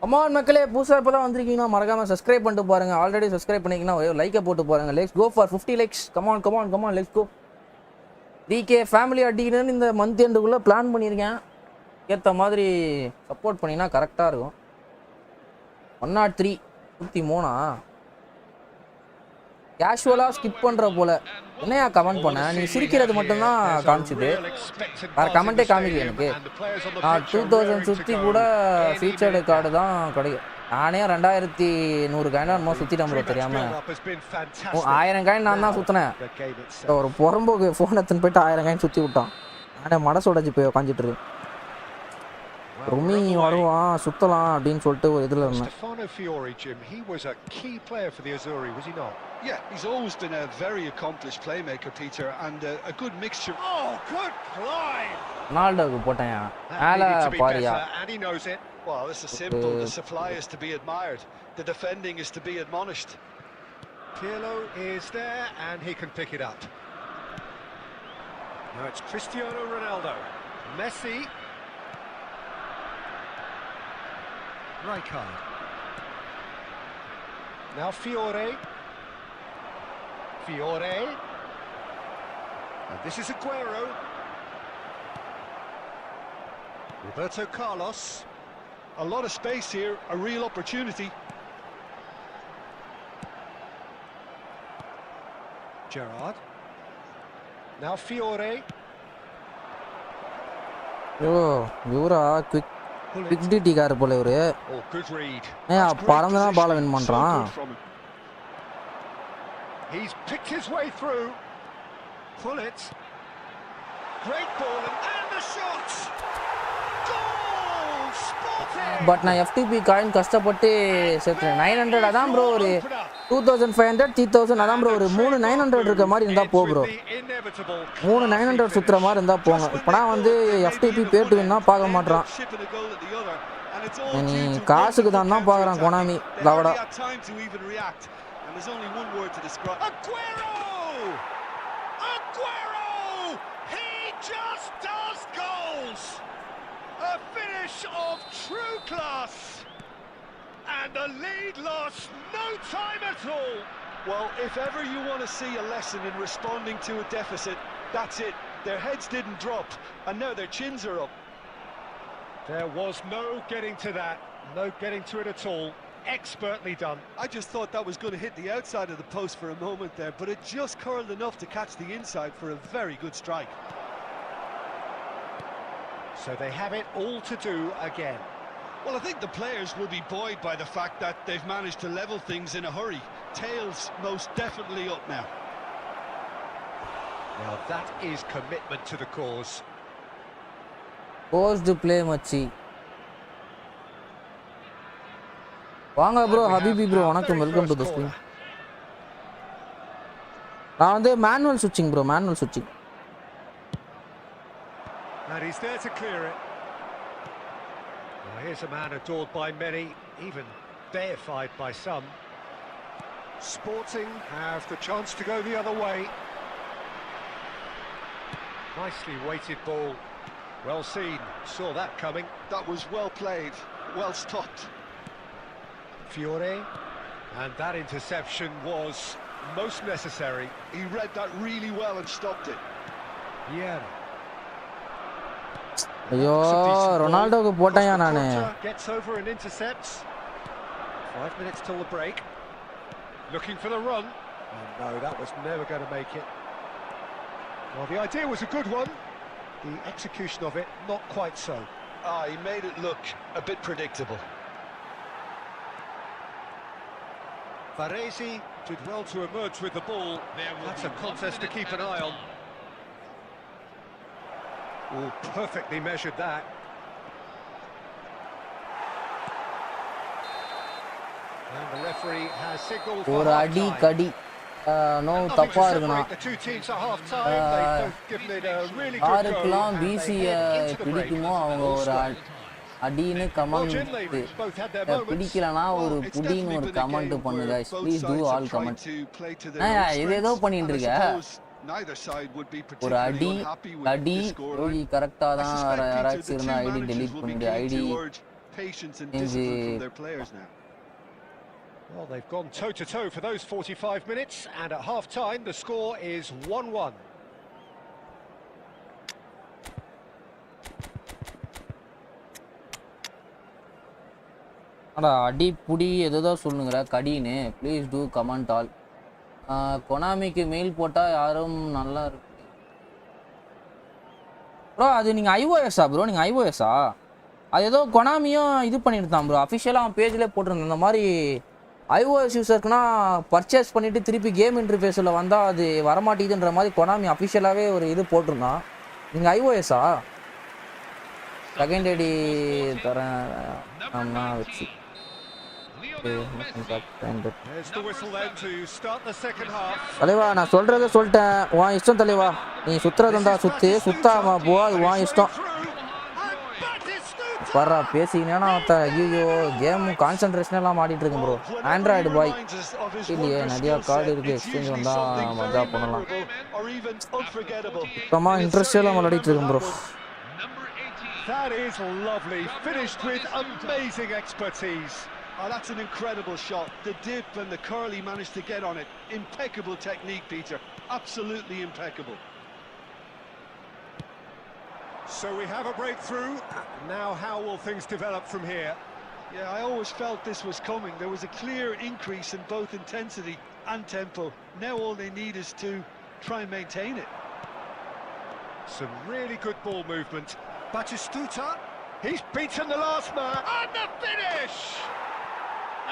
B: அம்மான் மக்களே, புதுசாக இப்போ தான் வந்திருக்கீங்கன்னா மறக்காமல் சப்ஸ்கிரைப் பண்ணிட்டு பாருங்கள். ஆல்ரெடி சப்ஸ்கிரைப் பண்ணிங்கன்னா லைக்கை போட்டு பாருங்கள். Let's go for 50 likes. Come on let's go. DK family அடிக்கணும்னு இந்த மந்த் எண்டுக்குள்ளே பிளான் பண்ணியிருக்கேன். ஏற்ற மாதிரி சப்போர்ட் பண்ணினா கரெக்டாக இருக்கும். 103 103 கேஷுவலாக ஸ்கிப் பண்ணுற போல். என்னையா கமெண்ட் பண்ண, நீ சிரிக்கிறது மட்டும்தான் காமிச்சிது, வேறு கமெண்ட்டே காமிக்கல எனக்கு. நான் 2000 சுற்றி கூட ஃபீச்சர்டு கார்டு தான் கிடைக்கும். நானே 2100 காயின் என்னமோ சுற்றிட்டேன் ப்ரோ தெரியாமல். 1000 காயின் நான் தான் சுற்றினேன். ஒரு புறம்போக்கு ஃபோன் எடுத்துன்னு போயிட்டு 1000 காயின் சுற்றி விட்டான். நானே மனசு உடஞ்சி போய் உட்காந்துட்டு இருக்கேன். ருமி வருவான் சுற்றலாம் அப்படின்னு சொல்லிட்டு ஒரு இதில் இருந்தேன்.
C: Yeah, he's always been a very accomplished playmaker, Peter, and a good mixture.
D: Oh, good line.
B: ரொனால்டோக்கு போட்டேன். மேலே பாரியா.
C: And he knows it. Well, this is simple. The supply is to be admired. The defending is to be admonished.
D: Pirlo is there, and he can pick it up. Now it's Cristiano Ronaldo. Messi. Rijkaard. Now Fiore. And this is Aguero. Roberto Carlos.
C: A lot of space here, a real opportunity.
D: Gerrard. Now Fiore.
B: இவரா quick DD car போல இவரு.
C: Oh, good read.
B: பறந்தனா பால win பண்றான்.
D: He's picked his way through. Pull it. Great ball and the shot. Goal! Spotted.
B: But நான் FTP coin கஷ்டப்பட்டு சேர்த்தேன். 900 அதான் bro. ஒரு 2500 3000 அதான் ப்ரோ. ஒரு 3 900 இருக்க மாதிரி இருந்தா போ ப்ரோ. 3 900 சுத்துற மாதிரி இருந்தா போங்க. இப்பனா வந்து FTP பேட்டு வேணா பார்க்க மாட்டான்.
C: And it's all
B: நீ
C: due to
B: காசுக்கு
C: wonderful
B: தான் பார்க்குறான் Konami
C: counter-attacking. They
B: லவடா.
C: hardly had time to even react. And there's only one word to describe. Aguero! Aguero! He just does goals! A finish of true class! And the lead lost no time at all. Well, if ever you want to see a lesson in responding to a deficit, that's it. Their heads didn't drop, and now their chins are up.
D: There was no getting to that, no getting to it at all. Expertly done.
C: I just thought that was going to hit the outside of the post for a moment there, but it just curled enough to catch the inside for a very good strike.
D: So they have it all to do again.
C: Well, I think the players will be buoyed by the fact that they've managed to level things in a hurry. Tails most definitely up now.
D: Now that is commitment to the cause.
B: Post play மச்சி. வாங்க bro, habibi bro, வணக்கம், welcome to the stream. நான் வந்து manual சுவிட்சிங் bro, manual சுவிட்சிங்.
D: And he's there to clear it. Well, here's a man adored by many, even deified by some. Sporting have the chance to go the other way. Nicely weighted ball. Well seen, saw that coming.
C: That was well played, well stopped.
D: Fiore, and that interception was most necessary.
C: He read that really well and stopped it.
D: Yeah.
B: ஐயோ, ரொனால்டோக்கு போட்டேயா நானு.
D: Gets over and intercepts. 5 minutes till the break. Looking for the run. Oh, no, that was never going to make it. Well, the idea was a good one. The execution of it, not quite so.
C: He made it look a bit predictable.
D: Varese did well to emerge with the ball. That's a contest to keep an eye on. Oh, perfectly measured that. And the referee has signalled for
B: ஒரு அடி
D: half-time.
B: கடி no தப்பா இருக்குனா.
D: The two teams at half-time. They've both given it a really good go.
B: யாருக்கெல்லாம்
D: and they
B: busy
D: head into the break.
B: பிடிக்குமோ அவங்க ஒரு அடின்னு கமெண்ட், பிடிக்கலனா ஒரு புடின்னு ஒரு கமெண்ட் பண்ணு guys. Please do all comment. இது ஏதோ பண்ணிட்டு இருக்க. ஒரு அடி அடி ஓகே, கரெக்டா தான். யாராச்சும் இருந்தா ஐடி டெலீட் பண்ணிடு. ID
D: Well, they've gone toe-to-toe for those 45 minutes, and at half-time the score is 1-1.
B: அடா அடி புடி எதோ சொல்லுங்கற கடின்னு. Please do comment all. கொனாமிக்கு மெயில் போட்டா யாரும் நல்லா இருக்கு ப்ரோ. அது நீங்கள் ஐஓஎஸ்ஸா ப்ரோ? நீங்கள் ஐஓஎஸ்ஸா? அது ஏதோ கொனாமியும் இது பண்ணியிருந்தான் ப்ரோ, அஃபிஷியலாக அவன் பேஜ்லேயே போட்டிருந்தான். இந்த மாதிரி ஐஓஎஸ் யூஸருக்குன்னா பர்ச்சேஸ் பண்ணிவிட்டு திருப்பி கேம் இன்டர்ஃபேஸில் வந்தால் அது வரமாட்டேங்குதுன்ற மாதிரி கொனாமி அஃபிஷியலாகவே ஒரு இது போட்டிருந்தான். நீங்கள் ஐஓஎஸ்ஸா? செகண்ட் ஐடி தரேன் ஆமா வச்சு. தலைவா நான் சொல்கிறத சொல்லிட்டேன், உன் இஷ்டம் தலைவா. நீ சுற்றுறதுண்டா சுத்தாமா போ, அது உன் இஷ்டம். வர்றா பேசிக்கினேன்னா ஐயோ கேம் கான்சன்ட்ரேஷனெல்லாம் ஆடிட்டு இருக்கேன் ப்ரோ. ஆண்ட்ராய்டு பாய் இல்லையே, நிறையா கார்டு இருக்குது, எக்ஸ்சேஞ்ச் வந்தால் மஜா பண்ணலாம். சுத்தமாக இன்ட்ரெஸ்டெல்லாம் விளையாடிட்டு இருக்கேன் bro.
D: That is lovely, finished with amazing expertise.
C: Oh, that's an incredible shot. The dip and the curl he managed to get on it. Impeccable technique, Peter. Absolutely impeccable.
D: So we have a breakthrough. Now how will things develop from here?
C: Yeah, I always felt this was coming. There was a clear increase in both intensity and tempo. Now all they need is to try and maintain it.
D: Some really good ball movement. Batistuta, he's beaten the last man. And the finish!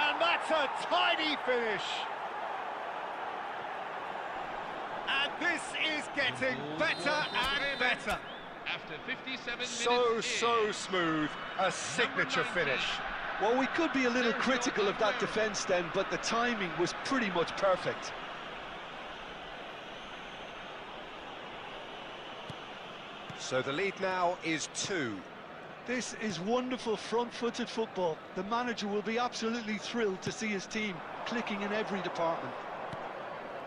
D: And that's a tidy finish. And this is getting better and better.
E: After 57 minutes,
D: So smooth, a signature finish.
C: Well, we could be a little critical of that defence then, but the timing was pretty much perfect.
D: So the lead now is 2.
C: This is wonderful front-footed football. The manager will be absolutely thrilled to see his team clicking in every department.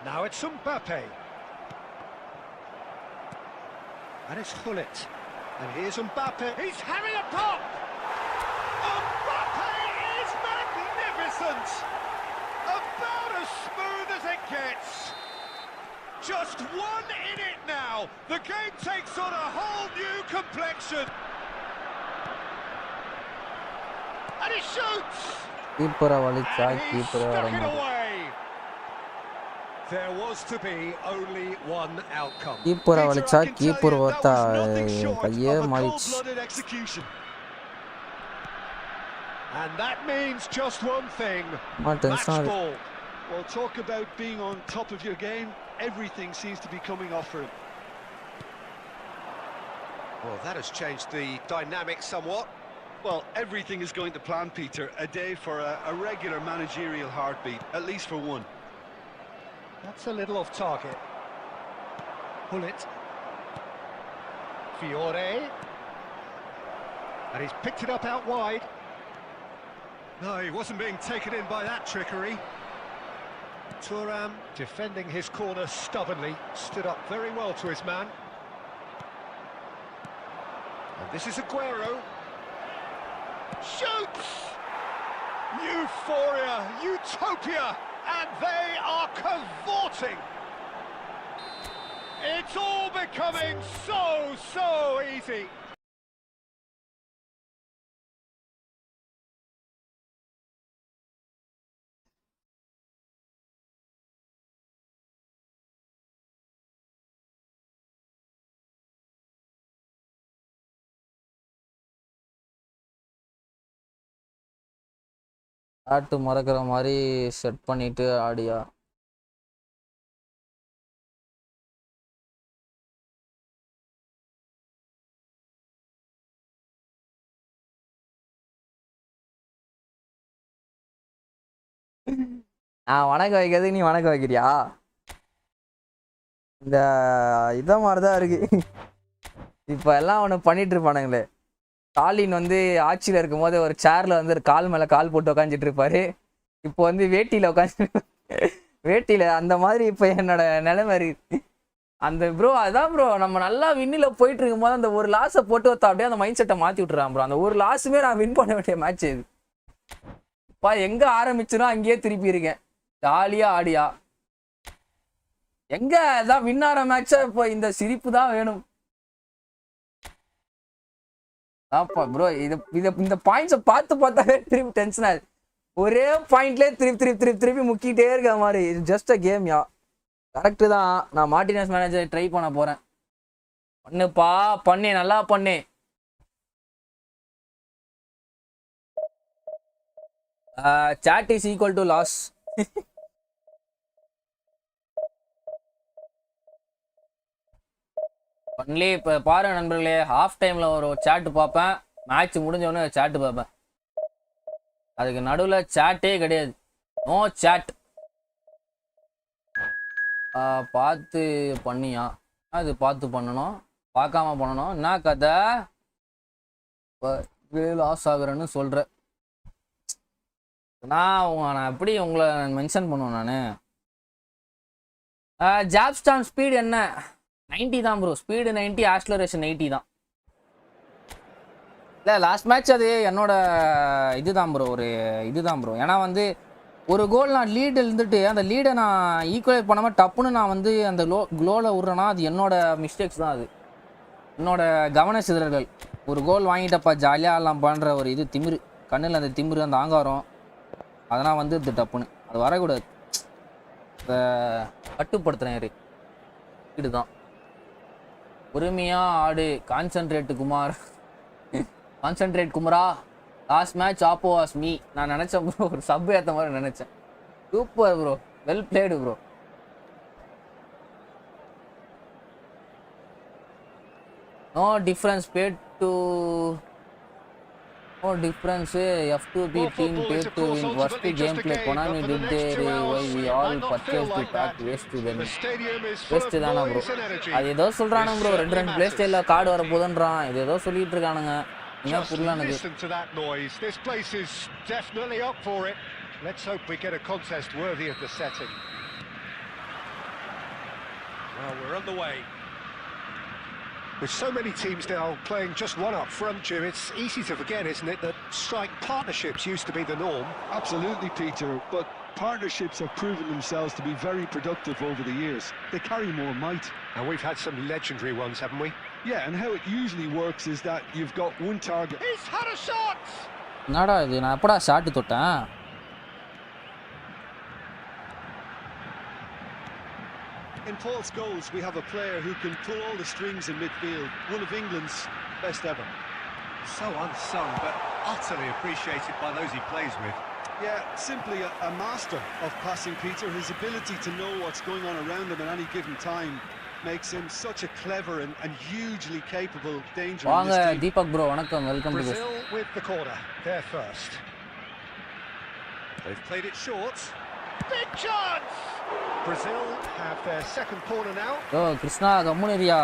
D: Now it's Mbappe. And it's Gullit. And here's Mbappe. He's having a pop! Mbappe is magnificent! About as smooth as it gets. Just one in it now. The game takes on a whole new complexion. And he shoots!
B: கீப்பரை வலிச்சா
D: And he's
B: கீப்பரை
D: stuck it
B: வரமாட்டேன்.
D: away. There was to be only one outcome.
B: கீப்பரை வலிச்சா
C: Peter, I can tell
B: keeper
C: you,
B: ஓத்தா
C: that was nothing short
B: கையே
C: of a
B: மாறிச்சு.
C: cold-blooded execution.
D: And that means just one thing.
B: Not
D: Match
B: tension.
D: ball.
C: Well, talk about being on top of your game. Everything seems to be coming off for him.
D: Well, that has changed the dynamic somewhat.
C: Well, everything is going to plan, Peter. A day for a regular managerial heartbeat, at least for one.
D: That's a little off target. Pull it. Fiore. And he's picked it up out wide. No, he wasn't being taken in by that trickery. Thuram, defending his corner stubbornly, stood up very well to his man. And this is Aguero. Shoots! Euphoria, utopia, and they are cavorting. It's all becoming so easy.
B: ஆட்டு மறக்கிற மாதிரி set பண்ணிட்டு ஆடியா. நான் வணக்கம் வைக்கிறதுக்கு நீ வணக்கம் வைக்கிறியா? இந்த இதை மாதிரிதான் இருக்கு. இப்ப எல்லாம் ஒன்று பண்ணிட்டு இருப்பானுங்களே. ஸ்டாலின் வந்து ஆட்சியில் இருக்கும்போது ஒரு சேர்ல வந்து கால் மேல கால் போட்டு உட்காந்துட்டு இருப்பாரு. இப்போ வந்து வேட்டியில உட்காந்து வேட்டியில அந்த மாதிரி இப்போ என்னோட நிலைமை இருக்கு. அந்த ப்ரோ அதான் ப்ரோ, நம்ம நல்லா வின்னில போயிட்டு இருக்கும்போது அந்த ஒரு லாஸை போட்டு வைத்தா அப்படியே அந்த மைண்ட் செட்டை மாத்தி விட்டுறான் ப்ரோ. அந்த ஒரு லாஸுமே நான் வின் பண்ண வேண்டிய மேட்ச் இது. பா எங்க ஆரம்பிச்சுனோ அங்கேயே திருப்பி இருக்கேன். ஜாலியா ஆடியா எங்க அதான் வின் ஆற மேட்சா இப்போ இந்த சிரிப்பு தான் வேணும். ப்ரோ இந்த பாயிண்ட்ஸை பார்த்தாவே திருப்பி டென்ஷன் ஆகுது. ஒரே பாயிண்ட்லேயே திருப்பி முக்கிட்டே இருக்க மாதிரி. Just a game yeah. Correct தான். நான் மார்டினஸ் மேனேஜரை ட்ரை பண்ண போறேன். பண்ணுப்பா பண்ணு, நல்லா பண்ணு. Chat is equal to loss. Only இப்போ பாருங்க நண்பர்களே, ஹாஃப் டைமில் ஒரு சேட்டு பார்ப்பேன், மேட்ச் முடிஞ்சவொடனே சேட்டு பார்ப்பேன். அதுக்கு நடுவில் சேட்டே கிடையாது, நோ சேட். பார்த்து பண்ணியா? அது பார்த்து பண்ணணும், பார்க்காம பண்ணணும். என்ன கதை லாஸ் ஆகுறேன்னு சொல்கிறேன். நான் எப்படி உங்களை மென்ஷன் பண்ணுவேன் நான். ஜாப்ஸ்டான் ஸ்பீடு என்ன? 90 தான் ப்ரோ. ஸ்பீடு 90, ஆக்ஸலரேஷன் 80 தான். இல்லை லாஸ்ட் மேட்ச் அது என்னோட இதுதான் ப்ரோ, ஒரு இதுதான் ப்ரோ. ஏன்னா வந்து ஒரு கோல் நான் லீடு இருந்துட்டு அந்த லீடை நான் ஈக்குவலைட் பண்ணாமல் டப்புன்னு நான் வந்து அந்த க்ளோவில் விட்றேன்னா அது என்னோட மிஸ்டேக்ஸ் தான். அது என்னோட கவன சிதறல்கள். ஒரு கோல் வாங்கிட்டப்பா ஜாலியாக எல்லாம் பண்ணுற ஒரு இது திமிரு, கண்ணில் அந்த திமிரு, அந்த ஆங்காரம், அதெல்லாம் வந்து இது டப்புன்னு அது வரக்கூடாது. இப்போ கட்டுப்படுத்துகிறேன் இதுதான். பொறுமையாக ஆடு. கான்சன்ட்ரேட் குமார், கான்சன்ட்ரேட் குமரா. Last match oppo was me. நான் நினச்சேன் ப்ரோ, ஒரு சப் ஏற்ற மாதிரி நினச்சேன். Super bro, well played bro. No difference bad to no difference. F2B team paid to win. Worst gameplay Konami did there. Why we all purchased the pack? Waste then. Waste தானா bro? அது ஏதோ சொல்றானுங்க bro, 2 play ஸ்டைலில் card வர போதுன்றான். இது ஏதோ சொல்லிட்டு இருக்கானுங்க.
D: Just listen to that noise. This place is definitely up for it. Let's hope we get a contest worthy of the setting. Well, we're underway. With so many teams now playing just one up front, Jim, it's easy to forget, isn't it, that strike partnerships used to be the norm.
C: Absolutely, Peter, but partnerships have proven themselves to be very productive over the years. They carry more might.
D: And we've had some legendary ones, haven't we?
C: Yeah, and how it usually works is that you've got one target.
D: He's had a shot!
B: என்னடா இது, நான் எப்படா shot தொட்டேன்?
C: In Paul's goals, we have a player who can pull all the strings in midfield. One of England's best ever.
D: So unsung, but utterly appreciated by those he plays with.
C: Yeah, simply a master of passing, Peter. His ability to know what's going on around him at any given time makes him such a clever and hugely capable danger in
B: வாங்க
C: this team.
B: Deepak bro, வணக்கம், welcome to
D: Brazil with the corner. They're first. They've played it short. Big chance! Brazil have their second corner now.
B: ஓ கிருஷ்ணா கம்முனரியா.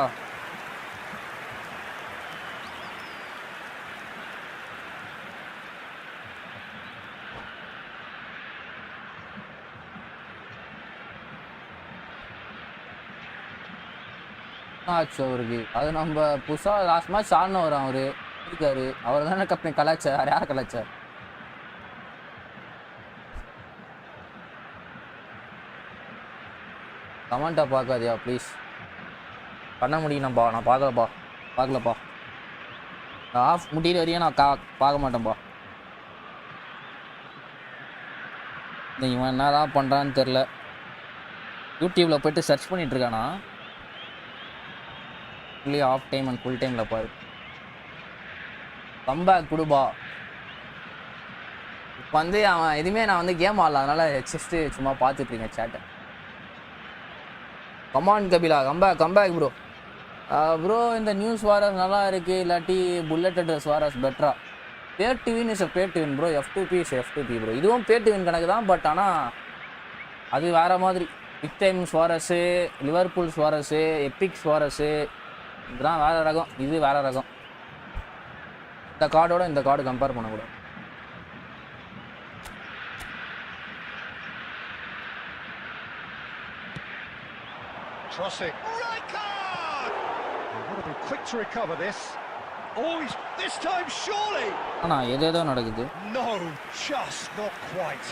B: ஆச்சு அவருக்கு, அது நம்ம புதுசாக last match ஆடினவர் அவரு இருக்காரு, அவர் தானே கப்பனை கலாச்சார், யாரை கலாச்சார்? கமெண்ட்டை பார்க்காதியா ப்ளீஸ், பண்ண முடியணும்பா, நான் பார்க்கலப்பா, நான் ஆஃப் முடிகிற வரையும் நான் பார்க்க மாட்டேன்ப்பா. இவன் என்ன தான் பண்ணுறான்னு தெரில, யூடியூப்பில் போய்ட்டு சர்ச் பண்ணிகிட்ருக்கானா, fully of time and full டைமில் பாரு. கம்பேக் கொடுபா. இப்போ வந்து அவன் எதுவுமே நான் வந்து கேம் ஆடல, அதனால் ஜஸ்ட்டு சும்மா பார்த்துட்ருக்கேன் சேட்டை. Come on Kapila, comeback bro. Bro இந்த நியூஸ் வாரஸ் நல்லா இருக்குது, இல்லாட்டி புல்லட் அட்ரஸ் வாரஸ் பெட்டரா? பேர் டிவின் இஸ் பேர் twin bro, F2P is F2P bro. இதுவும் பேர் டிவின் கணக்கு தான், பட் ஆனால் அது வேறு மாதிரி. பிக் டைம் ஸ்வாரஸு, லிவர்பூல் ஸ்வாரஸு, எப்பிக் ஸ்வாரஸு, இதெல்லாம் வேறு ரகம், இது வேறு ரகம். இந்த கார்டோட இந்த கார்டு கம்பேர் பண்ணக்கூடாது.
D: Crossing. Right card! They want to be quick to recover this. Oh, this time surely!
B: ஆனால் எதேதோ நடக்குது.
D: No, just not quite.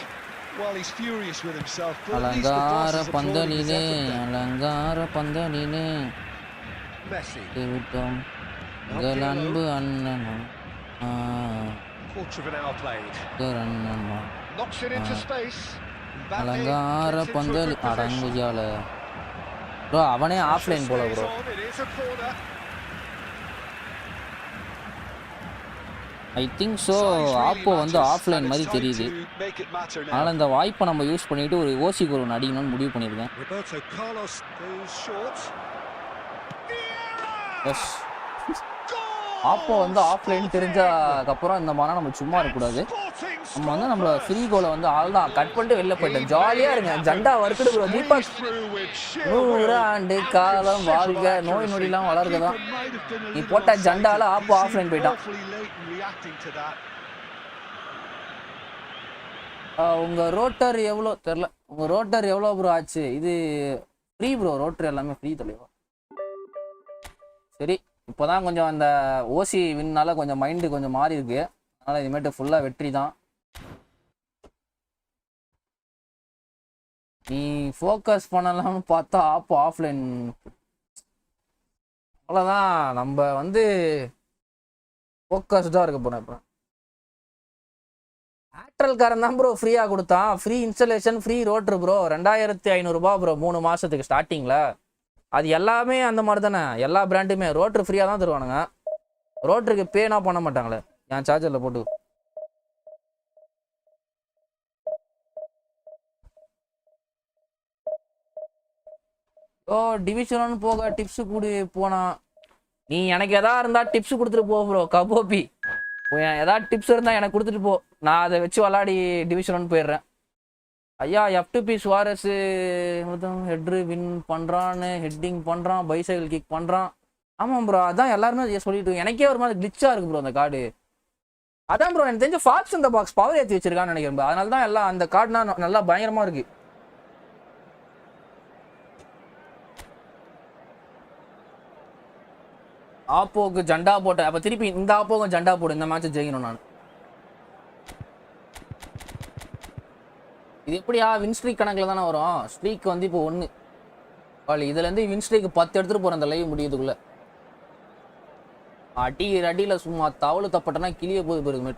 C: Well, he's furious with himself.
B: அலங்கார பந்தலிலே, அலங்கார பந்தலிலே
D: Messi.
B: விட்டோம் உங்கள் அன்பு அண்ணனும்
D: Quarter of an hour played.
B: அண்ணனும்
D: Knocks it into space.
B: அலங்கார பந்தல் அடங்குஜால ப்ரோ. அவனே ஆஃப்லைன் போல bro. I think so. Oppo வந்து ஆஃப்லைன் மாதிரி தெரியுது, அதனால் இந்த வாய்ப்பை நம்ம யூஸ் பண்ணிட்டு ஒரு ஓசி கோல் அடிக்கணும்னு முடிவு பண்ணியிருக்கேன். எஸ், ஆப்போ வந்து ஆஃப்லைன் தெரிஞ்சதுக்கப்புறம் இந்த மாதிரிலாம் நம்ம சும்மா இருக்கக்கூடாது. நம்ம வந்து நம்மள ஃப்ரீ கோலை வந்து ஆள்தான் கட் பண்ணிட்டு வெளில போயிட்டோம். ஜாலியாக இருங்க, ஜெண்டா வறுக்குது ப்ரோ. தீபக் 100 ஆண்டு காலம் வாழ்க, நோய் நொடிலாம் வளர்க்கதான். நீ போட்ட ஜெண்டால ஆப்போ ஆஃப்லைன் போயிட்டான். உங்கள் ரோட்டர் எவ்வளோ தெரில, உங்கள் ரோட்டர் எவ்வளோ ப்ரோ ஆச்சு? இது ஃப்ரீ ப்ரோ, ரோட்டர் எல்லாமே ஃப்ரீ தலைவா. சரி, இப்போ தான் கொஞ்சம் அந்த ஓசி வின்னால கொஞ்சம் மைண்டு கொஞ்சம் மாறி இருக்கு, அதனால் இதுமேட்டு ஃபுல்லாக வெற்றி தான். நீ ஃபோக்கஸ் பண்ணலாம்னு பார்த்தா ஆப்போ ஆஃப்லைன், அவ்வளோதான். நம்ம வந்து ஃபோக்கஸ்டாக இருக்க போகிறோம். இப்போ ஏர்டெல்காரன் தான் ப்ரோ ஃப்ரீயாக கொடுத்தான், ஃப்ரீ இன்ஸ்டலேஷன், ஃப்ரீ ரோட்ரு ப்ரோ. 2500 ப்ரோ 3 மாதத்துக்கு ஸ்டார்டிங்கில். அது எல்லாமே அந்த மாதிரி தானே, எல்லா பிராண்டுமே ரோட்ரு ஃப்ரீயாக தான் தருவானுங்க. ரோட்டருக்கு பேனா பண்ண மாட்டாங்களே, என் சார்ஜரில் போட்டு. ஓ டிவிஷன் போக டிப்ஸு கூடி போனா, நீ எனக்கு எதா இருந்தால் டிப்ஸ் கொடுத்துட்டு போ ப்ரோ. கபோபி எதாவது டிப்ஸ் இருந்தால் எனக்கு கொடுத்துட்டு போ, நான் அதை வச்சு விளாடி டிவிஷன் போயிடுறேன். ஐயா F2P சுவாரஸு ஹெட்ரு வின் பண்ணுறான்னு, ஹெட்டிங் பண்ணுறான், பைசைக்கிள் கிக் பண்ணுறான். ஆமாம் ப்ரோ, அதான் எல்லாருமே சொல்லிட்டு எனக்கே ஒரு மாதிரி கிளிச்சாக இருக்குது ப்ரோ அந்த கார்டு. அதான் ப்ரோ எனக்கு தெரிஞ்ச ஃபாக்ஸ் இந்த பாக்ஸ் பவர் ஏற்றி வச்சிருக்கான்னு நினைக்கிறேன் ப்ரோ. அதனால தான் எல்லாம் அந்த கார்டுனா நல்லா பயங்கரமாக இருக்குது. ஆப்போக்கு ஜண்டா போட்டேன். அப்போ திருப்பி இந்த ஆப்போக்கு ஜண்டா போடு. இந்த மேட்ச் ஜெயிக்கணும் நான். இது எப்படியா வின் ஸ்ட்ரீக் கணக்கில் தானே வரும். ஸ்ட்ரீக் வந்து இப்போ 1 இதுலேருந்து வின் ஸ்ட்ரீக் 10 எடுத்துகிட்டு போகிறேன் அந்த லைவ் முடியுதுக்குள்ளே. அடியில் சும்மா தவளு தப்பட்டனா கிளிய போகுது பிறகு.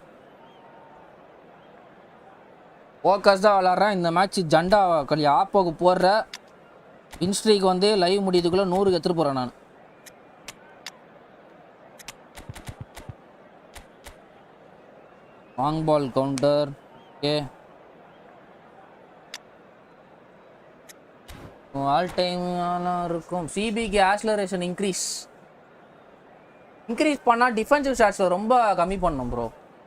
B: ஃபோக்கஸ் தான் விளாட்றேன் இந்த மேட்ச். ஜண்டா களி ஆப்போக்கு போடுற வின் ஸ்ட்ரீக் வந்து லைவ் முடியுதுக்குள்ளே 100 எடுத்துகிட்டு போகிறேன் நான். Long ball counter. Okay, all time இருக்கும். சிபிக்கு ஆக்ஸலரேஷன் இன்க்ரீஸ் பண்ணால் டிஃபென்சிவ் ஷாட்ஸில் ரொம்ப கம்மி பண்ணணும் ப்ரோ.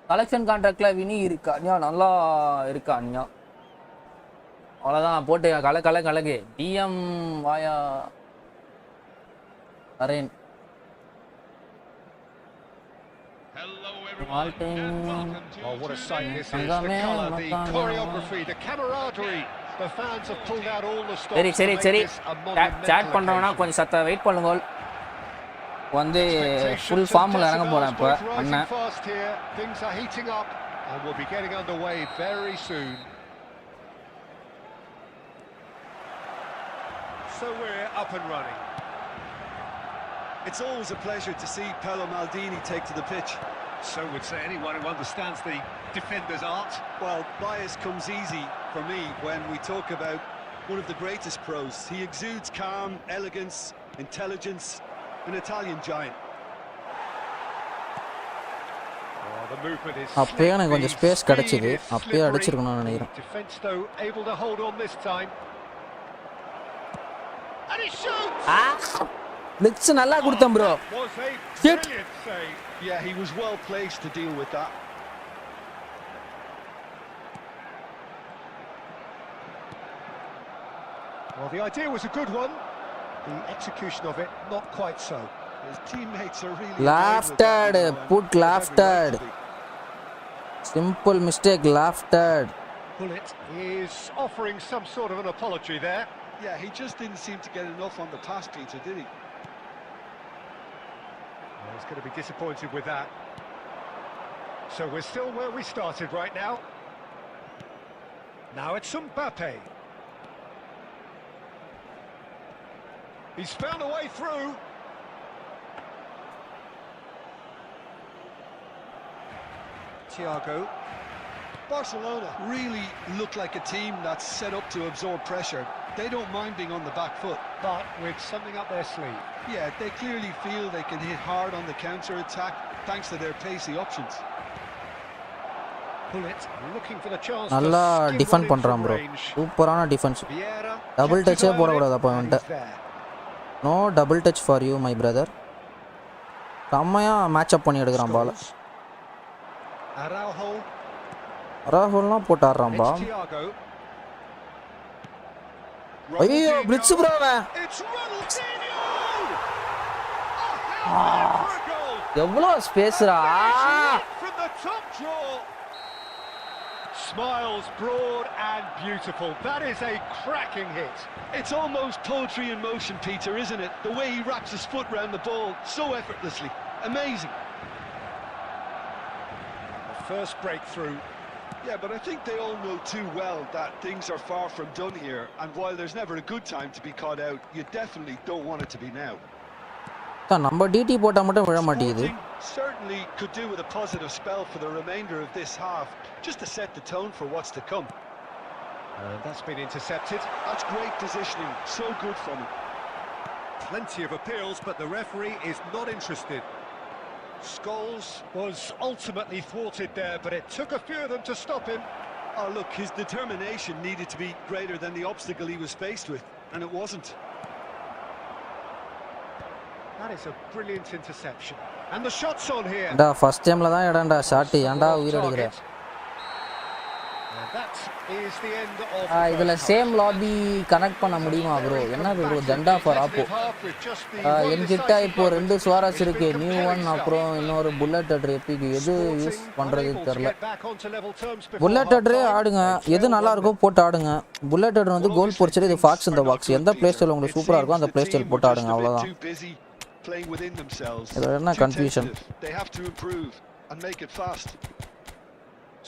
B: கலெக்ஷன் கான்ட்ராக்டில் வினி இருக்கா நீயா நல்லா இருக்கா நீயா? அவ்வளோதான் போட்டு கலக்கு டிஎம் வாயா அரேன்.
D: Oh, what a sight this is. The colour, the choreography, the camaraderie. The fans have pulled out all the stops.
B: சரி chat பண்றவனா கொஞ்சம் சத்த வெயிட் பண்ணுங்க. வந்து full formல இறங்க போறேன் இப்ப அண்ணா.
D: Things are heating up and we'll be getting underway very soon. So we're up and running.
C: It's always a pleasure to see Paolo Maldini take to the pitch.
D: So would say anyone who understands the defender's art.
C: Well, bias comes easy for me when we talk about one of the greatest pros. He exudes calm, elegance, intelligence, an Italian giant.
D: Oh, the movement is
B: அப்பவே எனக்கு கொஞ்சம் space கிடைச்சது. அப்பவே அடிச்சிருக்கணும்னு நினைக்கிறேன்.
D: Defense though able to hold on this time. And he shoots.
B: Licks நல்லா கொடுத்தேன் bro.
D: Shit.
C: Yeah, he was well placed to deal with that.
D: Well, the idea was a good one. The execution of it, not quite so.
C: His teammates are really
B: Lafted, put lafted. Simple mistake, lafted.
D: Bullet is offering some sort of an apology there.
C: Yeah, he just didn't seem to get enough on the pass, Peter, did he?
D: Well, he's going to be disappointed with that. So we're still where we started right now. Now it's Mbappe. He's found a way through. Thiago.
C: Barcelona really look like a team that's set up to absorb pressure. They don't mind being on the back foot.
D: But with something up their sleeve.
C: Yeah, they clearly feel they can hit hard on the counter-attack thanks to their pacey options.
D: Bullet looking for the chance.
B: நல்லா defend பண்றான் bro. சூப்பரான defence. Double டச்சே போட கூடாது அப்ப வந்துட்டு. No double touch for you my brother. செம்மையா match up பண்ணி எடுக்கறான் பால். அரஹோல்லாம் போட்டு ஆடுறான்பா. ஐயோ பிளிட்ஸ் ப்ரோ அவன். எவ்வளவு ஸ்பேஸ்ரா.
D: Smiles broad and beautiful. That is a cracking hit.
C: It's almost poetry in motion, Peter, isn't it? The way he wraps his foot round the ball so effortlessly. Amazing.
D: The first breakthrough.
C: Yeah, but I think they all know too well that things are far from done here, and while there's never a good time to be caught out, you definitely don't want it to be now.
B: நம்ம DD போட்டா மட்டும் விழ மாட்டேங்குது.
C: Certainly could do with a positive spell for the remainder of this half, just to set the tone for what's to come.
D: That's been intercepted.
C: That's great positioning, so good from him.
D: Plenty of appeals, but the referee is not interested. Scholes was ultimately thwarted there, but it took a few of them to stop him.
C: Oh look, his determination needed to be greater than the obstacle he was faced with, and it wasn't.
D: That is a brilliant interception. And the shots on here.
B: டா first டைம்ல தான் இடம்டா shot. ஏன்டா உயிர் எடுக்குற?
D: That's is the end of the
B: இதில்
D: first
B: same
D: half.
B: Lobby connect பண்ண முடியுமா bro? என்ன ப்ரோ ஜண்டா ஃபார் ஆப்போ? என்கிட்ட இப்போ 2 சுவாரஸ் இருக்கு, நியூ ஒன் அப்புறம் இன்னொரு புல்லட் அட்ரு எப்பிக்கு. எது யூஸ் பண்ணுறது தெரில. புல்லட் அட்ரு ஆடுங்க, எது நல்லா இருக்கோ போட்டு ஆடுங்க. புல்லட் அட்ரு வந்து கோல் பொறிச்சது, இது ஃபாக்ஸ் இந்த பாக்ஸ். எந்த பிளே ஸ்டைல் உங்களுக்கு சூப்பராக இருக்கோ அந்த பிளே ஸ்டைல் போட்டு ஆடுங்க, அவ்வளோதான். இதில் என்ன confusion?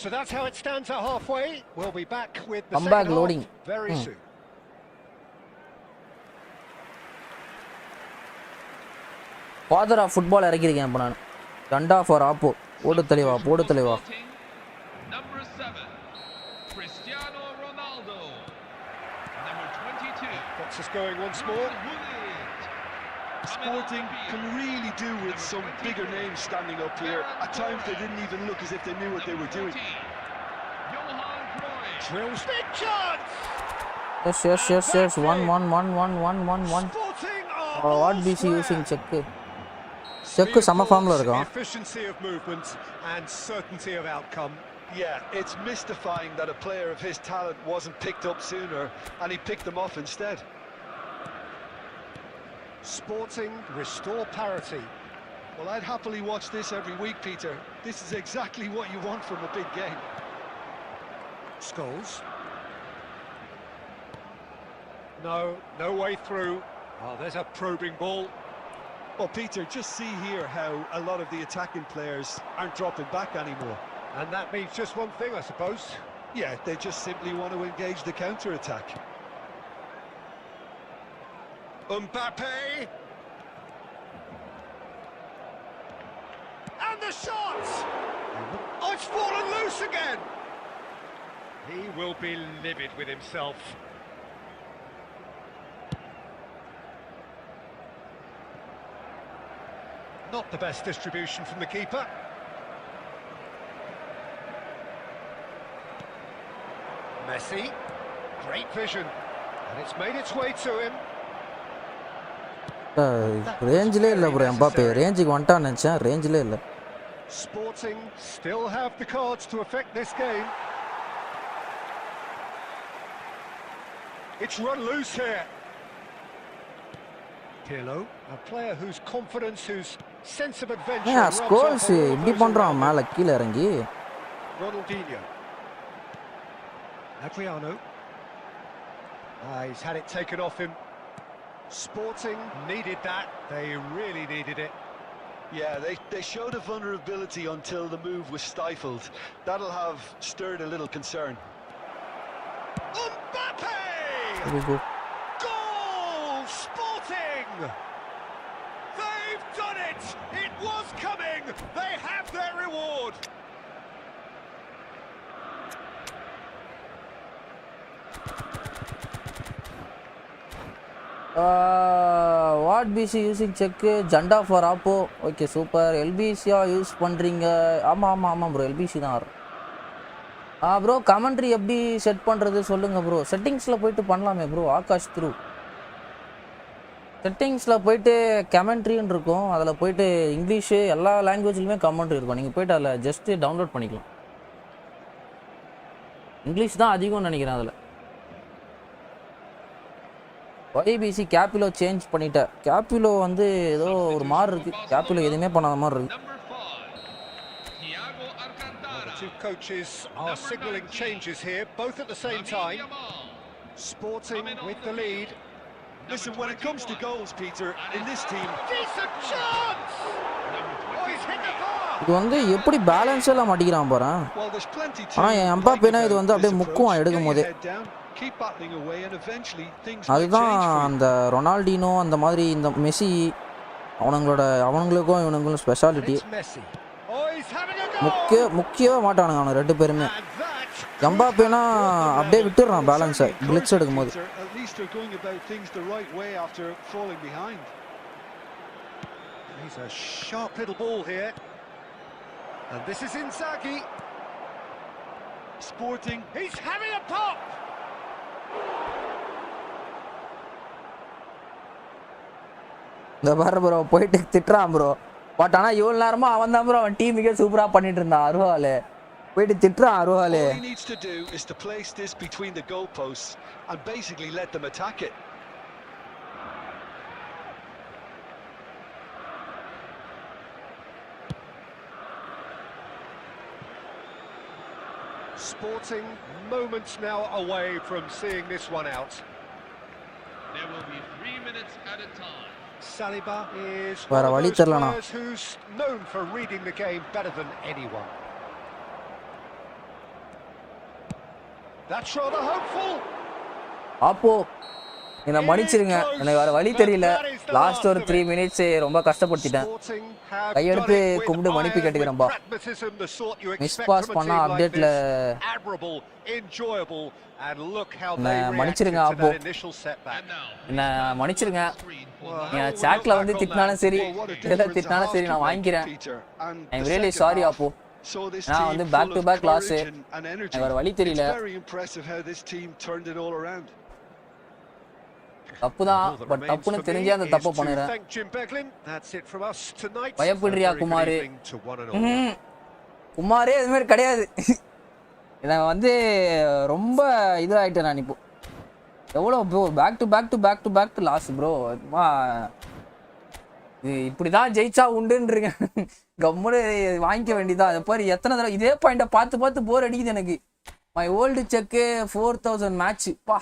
D: So that's how it stands at halfway. We'll be back with the
B: Comeback
D: second
B: loading.
D: half very soon.
B: Father of football இறக்கிருக்கேன் இப்போ நான். ஜண்டா ஃபார் ஆப்போ. போடு தெளிவா, போடு தெளிவா.
E: Number 7, Cristiano Ronaldo. Number 22.
D: Gets us going once more.
C: Sporting can really do with some bigger names standing up here. At times they didn't even look as if they knew what they were doing.
D: Drills big chance.
B: Yes. 1.
D: Sporting
B: What BC using check? Check sama form la irukku.
D: Efficiency of movement and certainty of outcome.
C: Yeah, it's mystifying that a player of his talent wasn't picked up sooner and he picked them off instead.
D: Sporting restore parity.
C: Well, I'd happily watch this every week, Peter. This is exactly what you want from a big game.
D: Scholes. No way through. Oh, there's a probing ball.
C: Well, Peter, just see here how a lot of the attacking players aren't dropping back anymore.
D: And that means just one thing, I suppose.
C: Yeah, they just simply want to engage the counter-attack.
D: Mbappe! And the shot! Oh, it's fallen loose again! He will be livid with himself. Not the best distribution from the keeper. Messi, great vision, and it's made its way to him.
B: ரேஞ்சிலே இல்லை bro. Mbappe ரேஞ்சுக்கு வந்துட்டான்னு நினச்சேன், ரேஞ்சிலே இல்லை.
D: Sporting still have the cards to affect this game. It's run loose here. Pirlo, a player whose confidence, whose sense of adventure rubs off
B: Scholes
D: all of
B: இப்படி
D: those
B: பண்ணுறான்
D: around him.
B: மேலே கீழே இறங்கி.
D: Ronaldinho. Adriano. He's had it taken off him. Sporting needed that. They really needed it.
C: Yeah, they showed a vulnerability until the move was stifled. That'll have stirred a little concern.
D: Mbappe!
B: Very good.
D: Goal! Sporting! They've done it! It was coming! They have their reward!
B: What PC using check ஜண்டா for oppo. Okay super. எல்பிசியா use பண்ணுறீங்க? ஆமாம் bro, LBC தான் வரும். Bro commentary எப்படி set பண்ணுறது சொல்லுங்கள் bro. செட்டிங்ஸில் போயிட்டு பண்ணலாமே ப்ரோ. ஆகாஷ் த்ரூ செட்டிங்ஸில் போயிட்டு கமெண்ட்ரின்னு இருக்கும், அதில் போயிட்டு இங்கிலீஷு எல்லா லாங்குவேஜ்லையுமே கமெண்ட்ரி இருக்கும். நீங்கள் போய்ட்டு அதில் ஜஸ்ட்டு டவுன்லோட் பண்ணிக்கலாம். இங்கிலீஷ் தான் அதிகம்னு நினைக்கிறேன் அதில். ஒய்பிசி கேப்பிலோ சேஞ்ச் பண்ணிட்டேன். கேப்பிலோ வந்து ஏதோ ஒரு மாதிரி இருக்குது. கேப்பிலோ எதுவுமே பண்ணாத மாதிரி இருக்குது.
D: The two coaches are signalling changes here, both at the same time. Sporting with the lead.
C: Listen, when it comes to goals, Peter, in this team...
D: Decent chance! Oh, he's hit the bar!
B: இது வந்து எப்படி balance எல்லாம் மாட்டிக்கிறான் பாரு.
C: Well, there's plenty to...
B: ஆனால் என் எம்பாப்பேனா இது வந்து அப்படியே முக்குவான் எடுக்கும் போதே.
C: Keep battling away and eventually things
B: அதுதான் அந்த ரொனால்டினோ அந்த மாதிரி இந்த மெஸ்ஸி அவனுங்களுக்கும் இவனுங்களும் ஸ்பெஷாலிட்டி. முக்கியமாக மாட்டானுங்க அவனுக்கு ரெண்டு பேருமே. எம்பாப்பேனா அப்படியே விட்டுடுறான் பேலன்ஸை கிளிட்ஸ் எடுக்கும் போது.
D: He's a sharp little ball here. And this is Inzaghi.
C: Sporting.
D: He's having a pop.
B: இந்த பாரு ப்ரோ போயிட்டு திட்டுறான் ப்ரோ. பட் ஆனால் இவ்வளோ நேரமாக அவன் தான் ப்ரோ அவன் டீமுக்கே சூப்பராக பண்ணிட்டு இருந்தான். அருவாள் போயிட்டு திட்டுறா அருவாலே.
C: All he needs to do is to place this between the goalposts and basically let them attack it.
D: Sporting moments now away from seeing this one out.
E: There will be 3 minutes at a time.
D: Saliba is
B: வேற
D: one
B: வழி
D: of those
B: தெரியலண்ணா.
D: players who's known for reading the game better than anyone. That's rather hopeful.
B: ஆப்போ என்னை மன்னிச்சிருங்க, எனக்கு வேற வழி தெரியல. Last ஒரு 3 மினிட்ஸ் ரொம்ப கஷ்டப்படுத்திட்டேன். கையெடுத்து கும்பிட்டு மன்னிப்பு கேட்டுக்கிறேன்பா. மிஸ் பாஸ் பண்ணா அப்டேட்ல என்ன மன்னிச்சிருங்க ஆப்போ, என்ன மன்னிச்சிருங்க. என் சாட்ல வந்து திட்டினாலும் சரி எதில் திட்டினாலும் சரி நான் வாங்கிக்கிறேன். ஐ எம் ரியலி சாரி ஆப்போ. நான் வந்து பேக் டு பேக் லாஸ், எனக்கு வேற வழி தெரியல. தப்புதான், பட் தப்புன்னு தெரிஞ்சே அந்த தப்பை பண்ணுறேன். பயப்படுறியா குமாரு? குமாரே இது மாதிரி கிடையாது. இதை வந்து ரொம்ப இதாகிட்டேன் நான் இப்போ. எவ்வளோ bro back to back to back to back to loss bro. இது இப்படி தான் ஜெயிச்சா உண்டுன்றீங்க. கம்முன்னு வாங்கிக்க வேண்டியதான். அதை பாரு எத்தனை தடவை இதே பாயிண்ட்டை பார்த்து பார்த்து போர் அடிக்குது எனக்கு. மை ஓல்டு செக்கு 4000 மேட்ச்சு பா.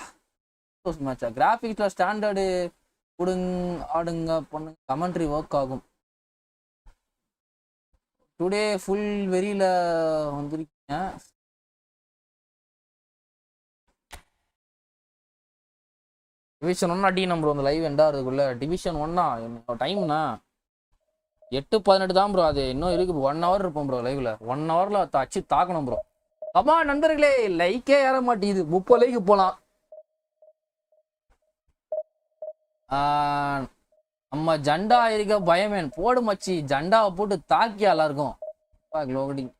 B: மேட்சா கிராஃபிக்ஸ்ல ஸ்டாண்டர்டு ஆடுங்க பண்ணுங்க, கமெண்ட்ரி ஒர்க் ஆகும். டுடே ஃபுல் வெறியில வந்திருக்கீங்க. டிவிஷன் 1 அடி நம்பர் அந்த லைவ் எண்டாகிறதுக்குள்ள டிவிஷன் 1 டைம்னா 8:18 தான் ப்ரோ. அது இன்னும் இருக்கு. 1 hour இருப்போம் ப்ரோ லைவ்ல. 1 hourல அச்சு தாக்கணும் ப்ரோ. அம்மா நண்பர்களே, லைக்கே ஏற மாட்டேங்குது. 30 லைக்கு போலாம். நம்ம ஜண்டா இருக்க பயமேன் போடு மச்சி. ஜண்டாவை போட்டு தாக்கி எல்லாருக்கும் லோடிங்.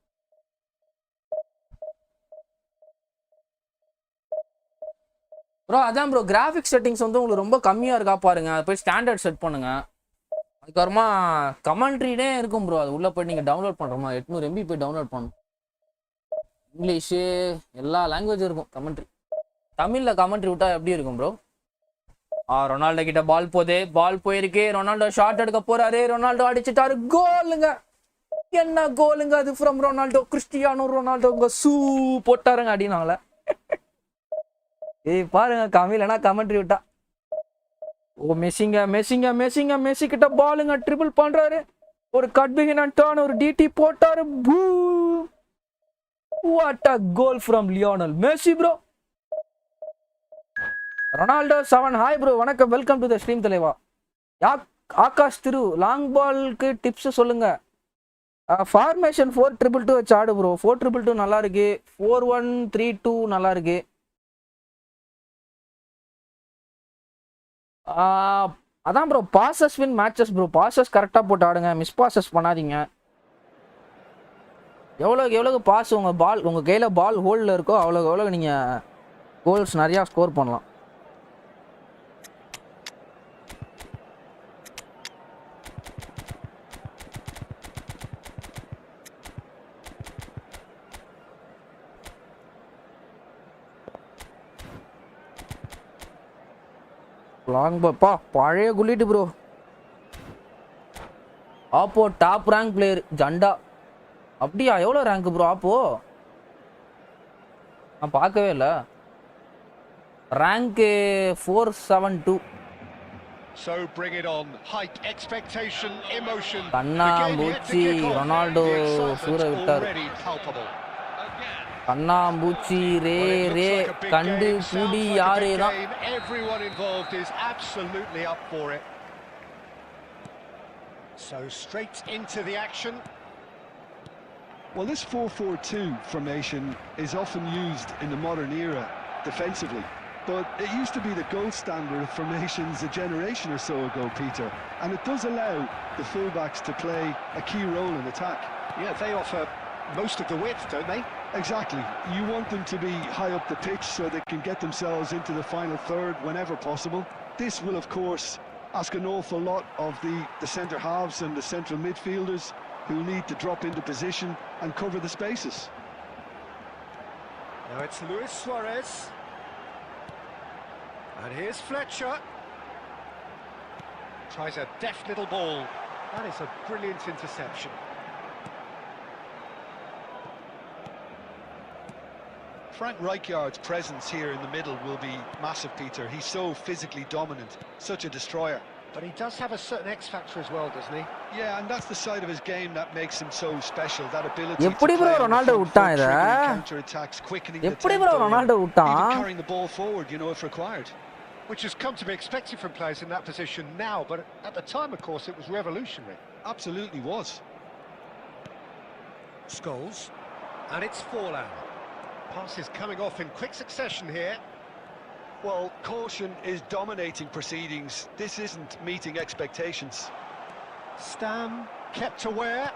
B: ப்ரோ அதான் ப்ரோ கிராஃபிக்ஸ் செட்டிங்ஸ் வந்து உங்களுக்கு ரொம்ப கம்மியாக இருக்கா பாருங்க. அதை போய் ஸ்டாண்டர்ட் செட் பண்ணுங்க. அதுக்கப்புறமா கமெண்ட்ரினே இருக்கும் ப்ரோ. அது உள்ளே போய் நீங்கள் டவுன்லோட் பண்ணுறோமா 800 MB போய் டவுன்லோட் பண்ணணும். இங்கிலீஷு எல்லா லாங்குவேஜும் இருக்கும் கமெண்ட்ரி. தமிழில் கமெண்ட்ரி விட்டால் எப்படி இருக்கும் ப்ரோ? ரொனால்டோ கிட்ட பால் போதே, பால் போயிருக்கு. ரொனால்டோ ஷாட் எடுக்க போறாரு. ரொனால்டோ அடிச்சுட்டாரு. கோலுங்க. என்ன கோலுங்க அது ஃப்ரம் ரொனால்டோ. கிறிஸ்டியானோ ரொனால்டோங்க சூ போட்டாருங்க அடினால. ஏய் பாருங்க கம்மியிலனா கமெண்ட்ரி விட்டா. ஓ மெஸ்ஸிங்க மெஸ்ஸிங்க மெஸ்ஸிங்க மெஸ்ஸி கிட்ட பாலுங்க ட்ரிபிள் பண்றாரு. ஒரு கட் பிகின் அண்ட் டர்ன், ஒரு டிடி போட்டாரு. பூ what a goal from Lionel Messi bro. Ronaldo 7 hi bro, வணக்கம், வெல்கம் டு த ஸ்ட்ரீம் தலைவா. ஆகாஷ் திரு லாங் பால்க்கு டிப்ஸ் சொல்லுங்க. ஃபார்மேஷன் 4-2-2 வச்சு ஆடு ப்ரோ. 4-2-2 நல்லா இருக்கு. 4-1-3-2 நல்லா இருக்கு. அதான் bro bosses win matches bro. Bosses கரெக்டாக போட்டு ஆடுங்க, மிஸ் பாசஸ் பண்ணாதீங்க. எவ்வளோக்கு பாஸ் உங்கள் கையில் பால் ஹோல்டில் இருக்கோ அவ்வளோ நீங்கள் கோல்ஸ் நிறையா ஸ்கோர் பண்ணலாம். லாங் பா பழைய குள்ளிட்டு bro. Oppo top rank player ஜண்டா. அப்படியா? எவ்வளோ ரேங்க் ப்ரோ ஆப்போ? நான் பார்க்கவே இல்லை. Rank 472.
D: So bring it on. Hype, expectation, emotion.
B: கண்ணா பூச்சி ரொனால்டோ சூற விட்டார். கண்ணா பூச்சி ரே ரே கண்டு கூடி யாரே தான்.
D: Everyone involved is absolutely up for it. So straight into the action.
C: Well, this 4-4-2 formation is often used in the modern era defensively, but it used to be the gold standard of formations a generation or so ago, Peter, and it does allow the fullbacks to play a key role in attack.
D: Yeah, they offer most of the width, don't they?
C: Exactly. You want them to be high up the pitch so they can get themselves into the final third whenever possible. This will, of course, ask an awful lot of the centre halves and the central midfielders, who need to drop into position and cover the spaces.
D: Now it's Luis Suarez. And here's Fletcher. Tries a deft little ball. That is a brilliant interception.
C: Frank Rijkaard's presence here in the middle will be massive, Peter. He's so physically dominant, such a destroyer.
D: But he does have a certain X factor as well, doesn't he?
C: Yeah, and that's the side of his game that makes him so special. That ability to
B: எப்படி bro
C: play on the
B: Ronaldo
C: front
B: விட்டான்
C: foot,
B: இத
C: triggering counter-attacks, quickening the
B: எப்படி
C: tempo,
B: bro Ronaldo
C: even
B: விட்டான்
C: carrying the ball forward, you know, if required.
D: Which has come to be expected from players in that position now, but at the time, of course, it was revolutionary.
C: Absolutely was.
D: Scholes. And it's Forlan. Passes coming off in quick succession here.
C: Well, caution is dominating proceedings. This isn't meeting expectations.
D: Stam kept aware,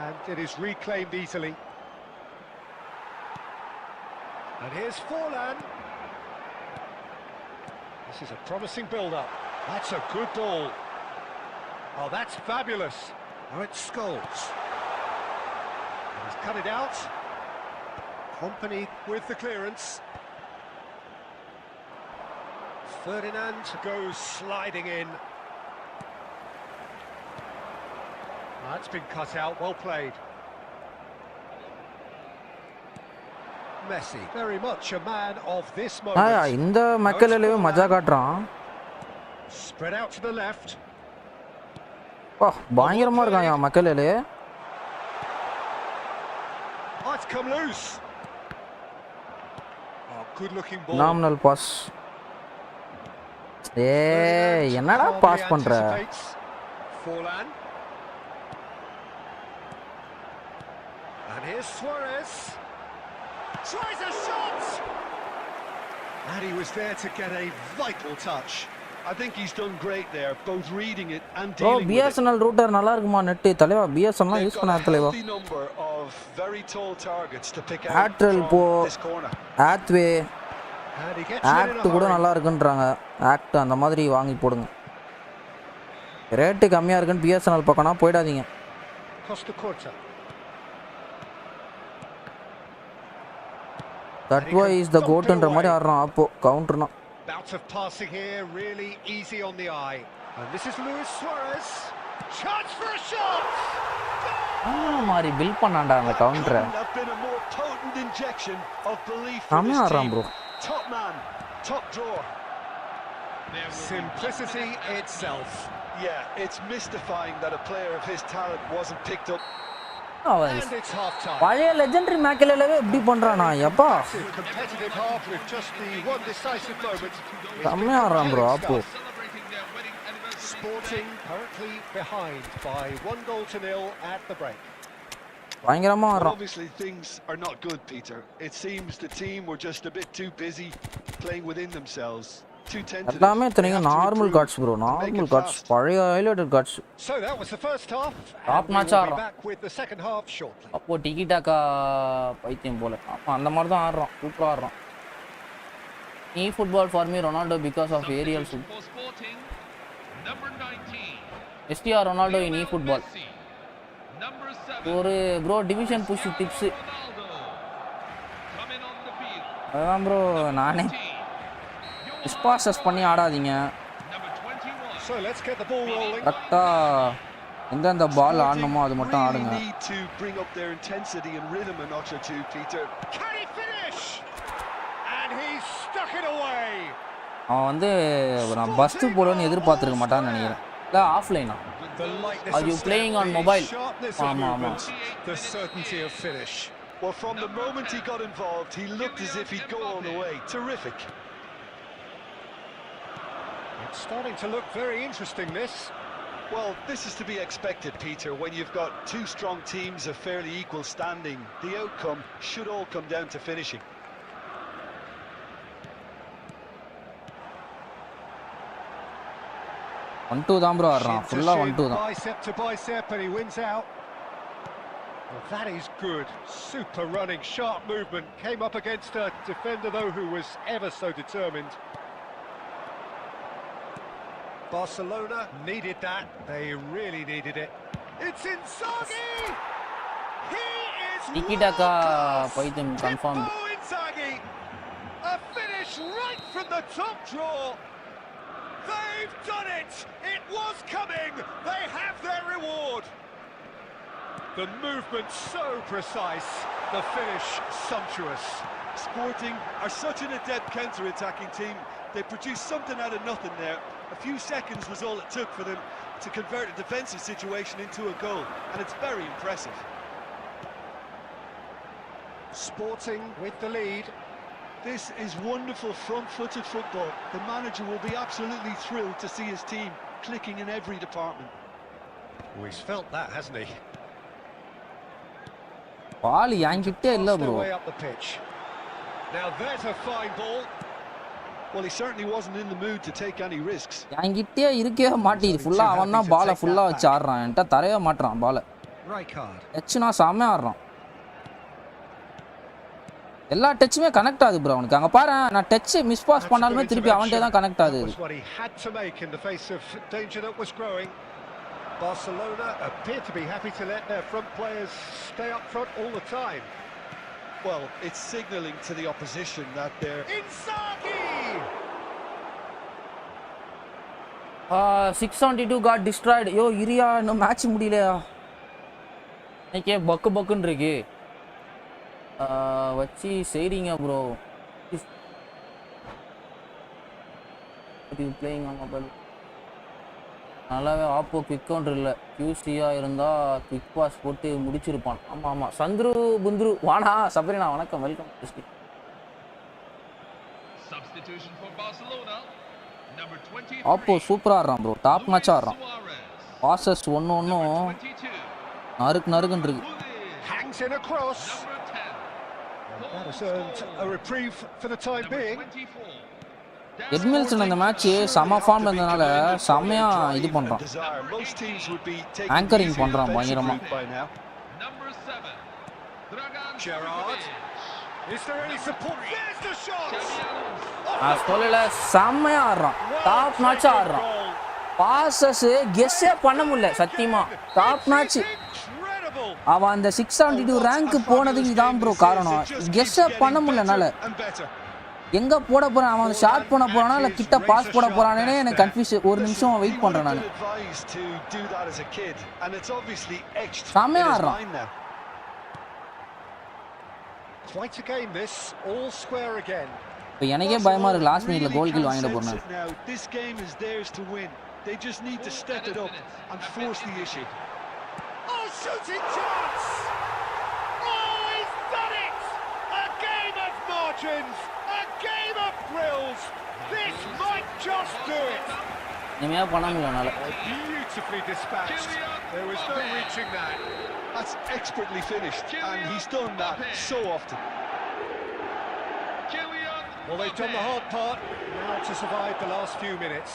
D: and it is reclaimed easily. And here's Forlan. This is a promising build-up. That's a good ball. Oh, that's fabulous. Now it's Scholes. He's cut it out. Company with the clearance. Ferdinand goes sliding in. That's been cut out, well played. Messi, very much a man of this moment.
B: இந்த மக்களேவே மஜா காட்றான்
D: Spread out to the left.
B: வா பயங்கரமா இருக்காங்க மக்களேலே
D: Oh, it's come loose. Oh, good looking ball.
B: Nominal pass ஏய் என்னடா pass பண்ற
D: Forlan. And here's Suarez. Tries a shot! And he was there to get a vital touch.
C: I think he's done great there, both reading it and
B: bro
C: dealing with it.
B: BSNL router நல்லா இருக்குமா net தலைவா BSNL use பண்ண தலைவா
C: They've got a healthy number of very tall targets to pick out
B: Atrial
C: from
B: po
C: this corner.
B: Athway
D: And he gets
B: act கூட நல்லா இருக்குன்றாங்க act அந்த மாதிரி வாங்கி போடுங்க ரேட்டு கம்மியா இருக்குன்னு BSNL பக்கம்னா போய்டாதீங்க
D: Costa Corta.
B: That why is the goatன்ற மாதிரி ஆடுறான் அப்போ கவுண்டர்னா
D: Bout of passing here, really easy on the eye. And this is Luis Suarez. Chance for a shot!
B: மாதிரி பில்ட் பண்ணான்டா அந்த கவுண்டரை
C: Couldn't have been a more potent injection of belief for
B: செம்மையா
C: this
B: ஆடுறான்
C: team.
B: Bro
C: Top man, top drawer.
D: Simplicity itself.
C: Yeah, it's mystifying that a player of his talent wasn't picked up.
D: And it's half time.
B: பழைய legendary மேக்கலேவே எப்படி பண்றானா எப்பா
D: Competitive half with just the one decisive moment.
B: செம்மையா ஆடுறான் bro அப்போ
D: Sporting currently behind by 1-0 at the break.
B: பயங்கரமா
C: Well,
B: ஆடுறான்
C: obviously things are not good, Peter. It seems the team were just a bit too busy playing within themselves. Too tentative.
B: எல்லாமே
C: They
B: தெரியும்
C: have to
B: normal
C: improve
B: cards bro
C: and make
B: normal
C: it
B: cards
C: fast.
B: பழைய highlighted cards
D: So that was the first half.
B: Top
D: And we
B: notch
D: will be
B: ஆடுறான்
D: back with the second half shortly.
B: அப்போ டிகிடாக்கா பைத்தியம் போல அப்போ அந்த மாதிரி தான் ஆடுறான் சூப்பராக ஆடுறான் நீ football for me Ronaldo because of aerial
E: For Sporting, number 19.
B: STR Ronaldo in eFootball
E: Messi, number 7.
B: ஒரு bro division push tips
E: Ronaldo, coming on the field.
B: அதான் ப்ரோ நானே ஸ்பாசஸ் பண்ணி ஆடாதீங்க
E: Number 21.
D: So let's get the ball rolling.
B: கரெக்டாக எந்தெந்த பால்
C: Sporting
B: ஆடணுமோ அது மட்டும்
C: really
B: ஆடுங்க
C: need to bring up their intensity and rhythm a notch or two, Peter.
D: Can he finish? And he's stuck it away.
B: அவன் வந்து நான் பஸ்ட்டு போடுவேன்னு எதிர்பார்த்துருக்க மாட்டான்னு நினைக்கிறேன் இல்லை ஆஃப்லைனா
D: The lightness
B: Are
D: of
B: you
D: step,
B: playing on
D: the
B: mobile?
D: sharpness of
B: Ama.
D: movement, the certainty of finish.
C: Well, from the moment he got involved, he looked as if he'd go all the way. Terrific.
D: It's starting to look very interesting, this.
C: Well, this is to be expected, Peter. When you've got two strong teams of fairly equal standing, the outcome should all come down to finishing.
B: One two தான் bro ஆடுறான்
D: Shin to
B: ஃபுல்லாக one
D: shin,
B: two தான்
D: bicep to bicep, and he wins out. Well, that is good. Super running, sharp movement. Came up against a defender, though, who was ever so determined. Barcelona needed that. They really needed it. It's Inzaghi! He is
B: டிகிடாக்கா
D: world class.
B: பைத்தியம் confirm
D: Pippo Inzaghi! Straight from the top draw. They've done it. It was coming. They have their reward. The movement so precise. The finish sumptuous.
C: Sporting are such an adept counter-attacking team. They produced something out of nothing there. A few seconds was all it took for them to convert a defensive situation into a goal, and it's very impressive.
D: Sporting with the lead.
C: This is wonderful front-footed football. The manager will be absolutely thrilled to see his team clicking in every department.
D: Oh, he's felt that, hasn't he?
B: பால் என்கிட்டே இல்ல
D: Passed
B: bro.
D: their way up the pitch. Now there's a fine ball.
C: Well, he certainly wasn't in the mood to take any risks.
B: என்கிட்டே இருக்கவே மாட்டேங்குது. ஃபுல்லா அவன் தான் பாலை ஃபுல்லா வச்சு ஆடுறான். என்கிட்ட தரையே மாட்றான் பாலை. டச்சுனா செம்மையா ஆடுறான். எல்லா டச்சுமே கனெக்ட் ஆகுது ப்ரோ அவனுக்கு. அங்க பாரு நான் டச் மிஸ் பாஸ் பண்ணாலுமே திருப்பி அவன்கிட்ட தான் கனெக்ட் ஆகுது.
D: Barcelona appear to be happy to let their front players stay up front all the time.
C: Well, it's signalling to the opposition that they're...
D: Inzaghi!
B: 672 got destroyed. யோ இரியா இன்னும் match முடியலையா? இன்னைக்கே பக்குன்னு இருக்கு. வச்சு செய்றீங்க ப்ரோ. இது பிளேயிங் ஆன் மொபைல். நல்லாவே ஆப்போ குவிக் கவுண்டர் இல்லை. QCயா இருந்தா குவிக் பாஸ் போட்டு முடிச்சிருப்பான். ஆமா ஆமா சந்துரு புந்துரு வாடா சபரினா வணக்கம் வெல்கம். ஆப்போ சூப்பரா ஆடுறான் ப்ரோ. டாப் மேட்சா ஆடுறான். பாசஸ் ஒன்னும் நறுக்குன்னு இருக்கு.
D: Hangs in a cross. That has earned a reprieve for the time being.
B: எட்மில்சன் இந்த மேட்ச் செம ஃபார்ம்ல இருந்தனால செமையா இது பண்றான். ஆங்கரிங் பண்றான் பயங்கரமா. செம்மையா ஆடுறான். டாப் மேட்சா ஆடுறான். பாசஸ் கெஸ்ஸே பண்ண முடியல சத்தியமா. Top match. அவன் அந்த 672 ரேங்க் போனதுக்கு இதான் ப்ரோ காரணம். கெஸ்ஸே பண்ண முடியலனால எங்க போட போறான் அவன் ஷாட் பண்ண போறானா இல்ல கிட்ட பாஸ் போட போறானே எனக்கு கன்ஃபியூஸ். ஒரு நிமிஷம் வெயிட் பண்றேன் நான். செமையா ஆடுறான்.
D: Quite a game this, all square again.
B: இப்போ எனக்கே பயமா இருக்கு லாஸ்ட் மினிட்ல கோல் கில் வாங்கிட போறேன்.
C: This game is theirs to win. They just need to step it up and force the issue.
D: Oh, shooting chance! Oh, he's done it! A game of margins, a game of thrills. This might just do it.
B: இனிமே பண்ண முடியலனால.
D: Beautifully dispatched. There was no reaching that.
C: That's expertly finished, and he's done that so often.
D: Well, they've done the hard part. Now to survive the last few minutes.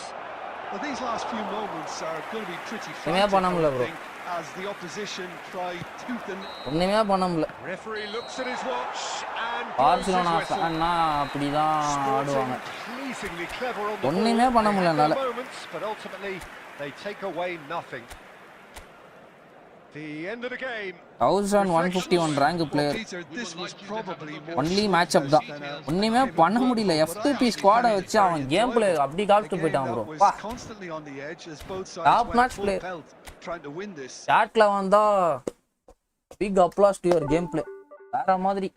C: Well, these last few moments are going to be pretty
B: frantic, I think,
C: as the opposition try tooth and...
D: Referee looks at his watch and
B: Barcelona ஃபேன்னா அப்படி தான் ஆடுவாங்க. ஒண்ணுமே பண்ண முடியல என்னால.
D: But ultimately they take away nothing. The end of the game.
B: 1151 rank player. Only match up தான். ஒண்ணுமே பண்ண முடியல. FTP ஸ்குவாட வச்சு அவன் கேம் பிளே அப்படி கால்ட்டு போய்ட்டான் ப்ரோ. Top match player. சாட்ல வந்தா big applause to your game play. வேற மாதிரி.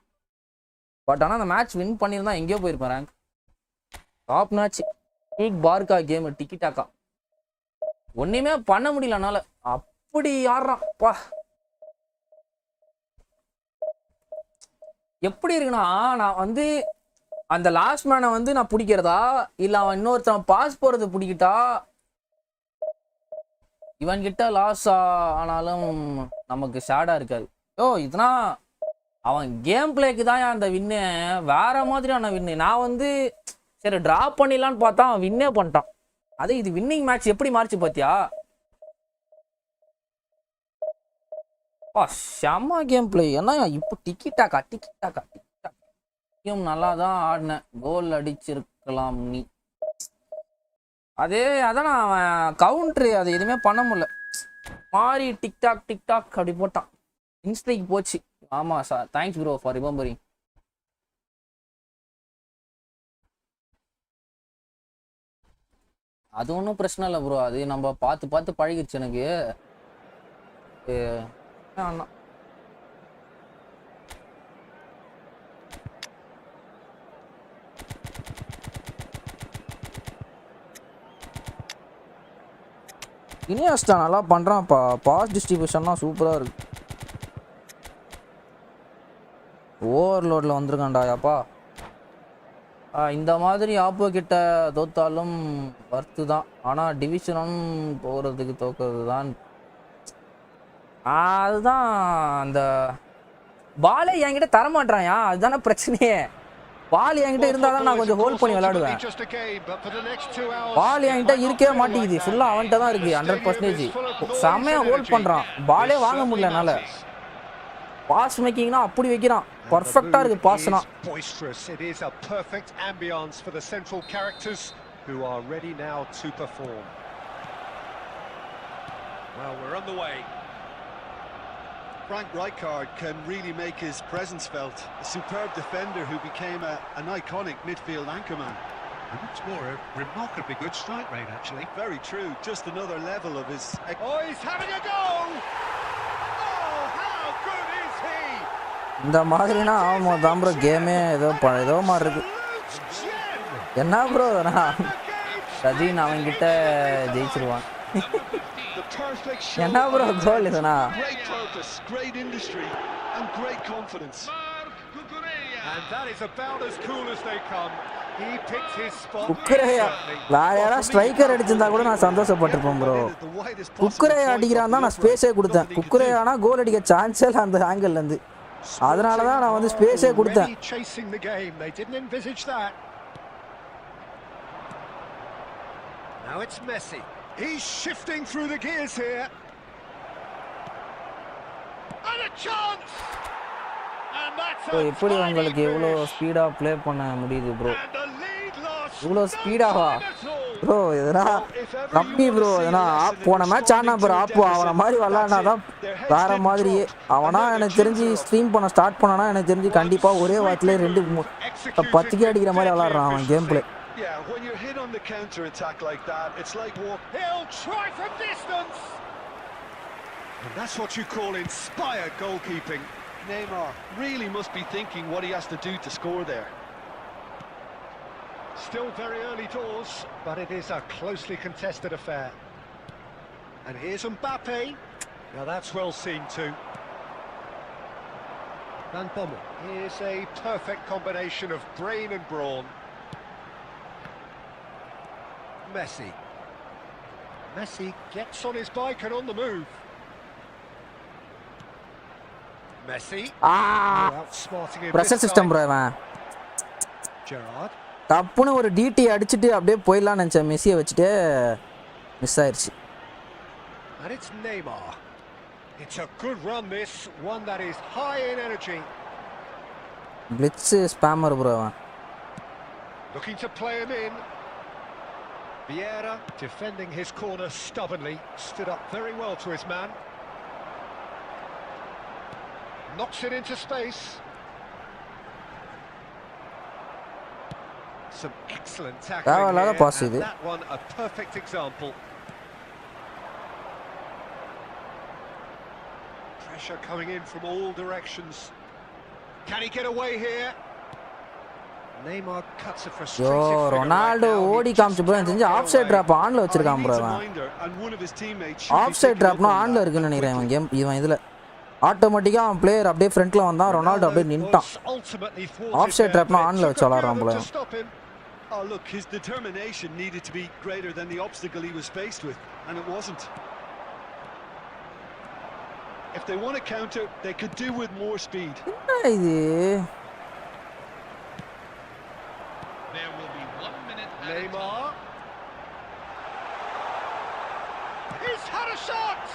B: பட் ஆனா அந்த மேட்ச் வின் பண்ணிருந்தா எங்கேயோ போயிருப்பேன் rank. Top match. Big Barca game tiki taka. ஒண்ணுமே பண்ண முடியலனால அப்படி ஆடுறான் பா. எப்படி இருக்குன்னா நான் வந்து அந்த லாஸ்ட் மேனை வந்து நான் பிடிக்கிறதா இல்ல அவன் இன்னொருத்தன் பாஸ் போறது பிடிக்கிட்டா இவன் கிட்ட லாஸ் ஆனாலும் நமக்கு சேடா இருக்காது. இதுனா அவன் கேம் பிளேக்கு தான் அந்த வின்னு வேற மாதிரியான வின்னு. நான் வந்து சரி டிராப் பண்ணிடலான்னு பார்த்தா அவன் வின்னே பண்ணிட்டான். அதே இது வின்னிங் மேட்ச் எப்படி மாறிச்சு பாத்தியா? செம்ம கேம் பிளே. ஏன்னா இப்போ டிக்கி டாக்கா நல்லா தான் ஆடினேன். கோல் அடிச்சிருக்கலாம் நீ. அதான் அவன் கவுண்ட்ரு அது எதுவுமே பண்ண முடியல. மாறி டிக்டாக் அப்படி போட்டான். இன்ஸ்ட்ரிக் போச்சு. ஆமா sir thanks bro for remembering. அது ஒன்றும் பிரச்சனை இல்லை ப்ரோ. அது நம்ம பார்த்து பார்த்து பழகிடுச்சு எனக்கு. அண்ணா இனியாஸ்டா நல்லா பண்ணுறான்ப்பா. பாஸ் டிஸ்ட்ரிபியூஷன்லாம் சூப்பராக இருக்கு. ஓவர்லோடில் வந்திருக்கான்டா யாப்பா. இந்த மாதிரி ஆப்போ கிட்ட தோத்தாலும் வர்த்து தான். ஆனால் டிவிஷனும் போகிறதுக்கு தோக்கிறது தான். அதுதான் அந்த பாலே என்கிட்ட தரமாட்டான்யா. அதுதானே பிரச்சனையே. பால் என்கிட்ட இருந்தால் தான் நான் கொஞ்சம் ஹோல்ட் பண்ணி விளையாடுவேன். பால் என்கிட்ட இருக்கவே மாட்டேங்குது. ஃபுல்லாக அவன்கிட்ட தான் இருக்குது 100%. செம்மையாக ஹோல்ட் பண்ணுறான். பாலே வாங்க முடியல என்னால். பாஸ் மேக்கிங்னா அப்படி வைக்கிறான். பர்ஃபெக்ட்டா இருக்கு பாஸ்னா.
D: It is a perfect ambience for the central characters who are ready now to perform.
C: Well, we're on the way. Frank Rijkaard can really make his presence felt. A superb defender who became an iconic midfield anchorman.
D: And what's more, a remarkably good strike rate, actually.
C: Very true. Just another level of his...
D: Oh, he's having a go! Oh, how good is he?
B: இந்த மாதிரினா ஆமா தான் bro. கேமே ஏதோ மாதிரி இருக்கு. என்ன bro Rachin அவன்கிட்ட ஜெயிச்சிருவான். என்ன ப்ரோ கோல் இதுனா.
D: And that is about as cool as they come. He picked his spot.
B: குக்கரையா வேற யாராவது ஸ்ட்ரைக்கர் அடிச்சிருந்தா கூட நான் சந்தோஷப்பட்டிருப்பேன் ப்ரோ. குக்கரையா அடிக்கிறான் தான் நான் ஸ்பேஸே கொடுத்தேன். குக்கரையானா கோல் அடிக்க சான்ஸே இல்லை அந்த ஆங்கிள் இருந்து. அதனால தான் நான் வந்து ஸ்பேஸே கொடுத்தேன்.
D: Chasing the game. They didn't envisage that. Now it's Messi. He's shifting through the gears here. And a chance. And that's a
B: எப்படி உங்களுக்கு இவ்வளவு ஸ்பீடா ப்ளே பண்ண முடியுது ப்ரோ? இவ்வளவு ஸ்பீடாவா ப்ரோ? எதனா கம்மி ப்ரோ. எதனா போன மேட்ச் ஆனா ப்ரோ ஆப்போ அவனை மாதிரி விளாட்னாதான் வேற மாதிரியே. அவனா எனக்கு தெரிஞ்சு ஸ்ட்ரீம் பண்ண ஸ்டார்ட் பண்ணானா எனக்கு தெரிஞ்சு கண்டிப்பா ஒரே வாரத்திலே 2-10 அடிக்கிற மாதிரி விளாட்றான் அவன் game play.
C: Yeah, when you're hit on the counter attack like that, it's like walk.
D: He'll try from distance. And that's what you call inspired goalkeeping.
C: Neymar really must be thinking what he has to do to score there.
D: Still very early doors, but it is a closely contested affair. And here's Mbappe. Now that's well seen too. Van Bommel. Here's a perfect combination of brain and brawn. Messi gets on his bike and on the move. Messi. Outsmarting him.
B: Pressure system bro அவன்.
D: Gerrard.
B: தப்புன்னு ஒரு DD அடிச்சிட்டு அப்படியே போயிடலாம்னு நினைச்சேன். மெஸ்ஸியை வச்சுட்டு miss ஆயிடுச்சு.
D: And it's Neymar. It's a good run this, one that is high in energy.
B: Blitz spammer bro அவன்.
D: Looking to play him in. Vieira defending his corner stubbornly, stood up very well to his man. Knocks it into space. Some excellent tackling here, and that one a perfect example. Pressure coming in from all directions. Can he get away here? Neymar cuts a frustrated figure.
B: Ronaldo ஓடி காமிச்சு bro செஞ்சு of side drop ஆன்ல வச்சிருக்கான் bro அவன். Of side டிராப்னா ஆன்ல இருக்குன்னு நினைக்கிறேன் இவன் கேம். இவன் இதுல ஆட்டோமேட்டிக்கா அவன் பிளேயர் அப்படியே ஃப்ரண்ட்ல வந்தான். ரொனால்டோ அப்படியே நின்னுட்டான். ஆஃப் சைட் டிராப்னா ஆன்ல வச்சு விளையாடுறான் bro.
C: Oh look, his determination needed to be greater than the obstacle he was faced with, and it wasn't. If they want to counter, they could do with more speed.
E: There will be 1 minute.
D: Neymar. He's had a shot.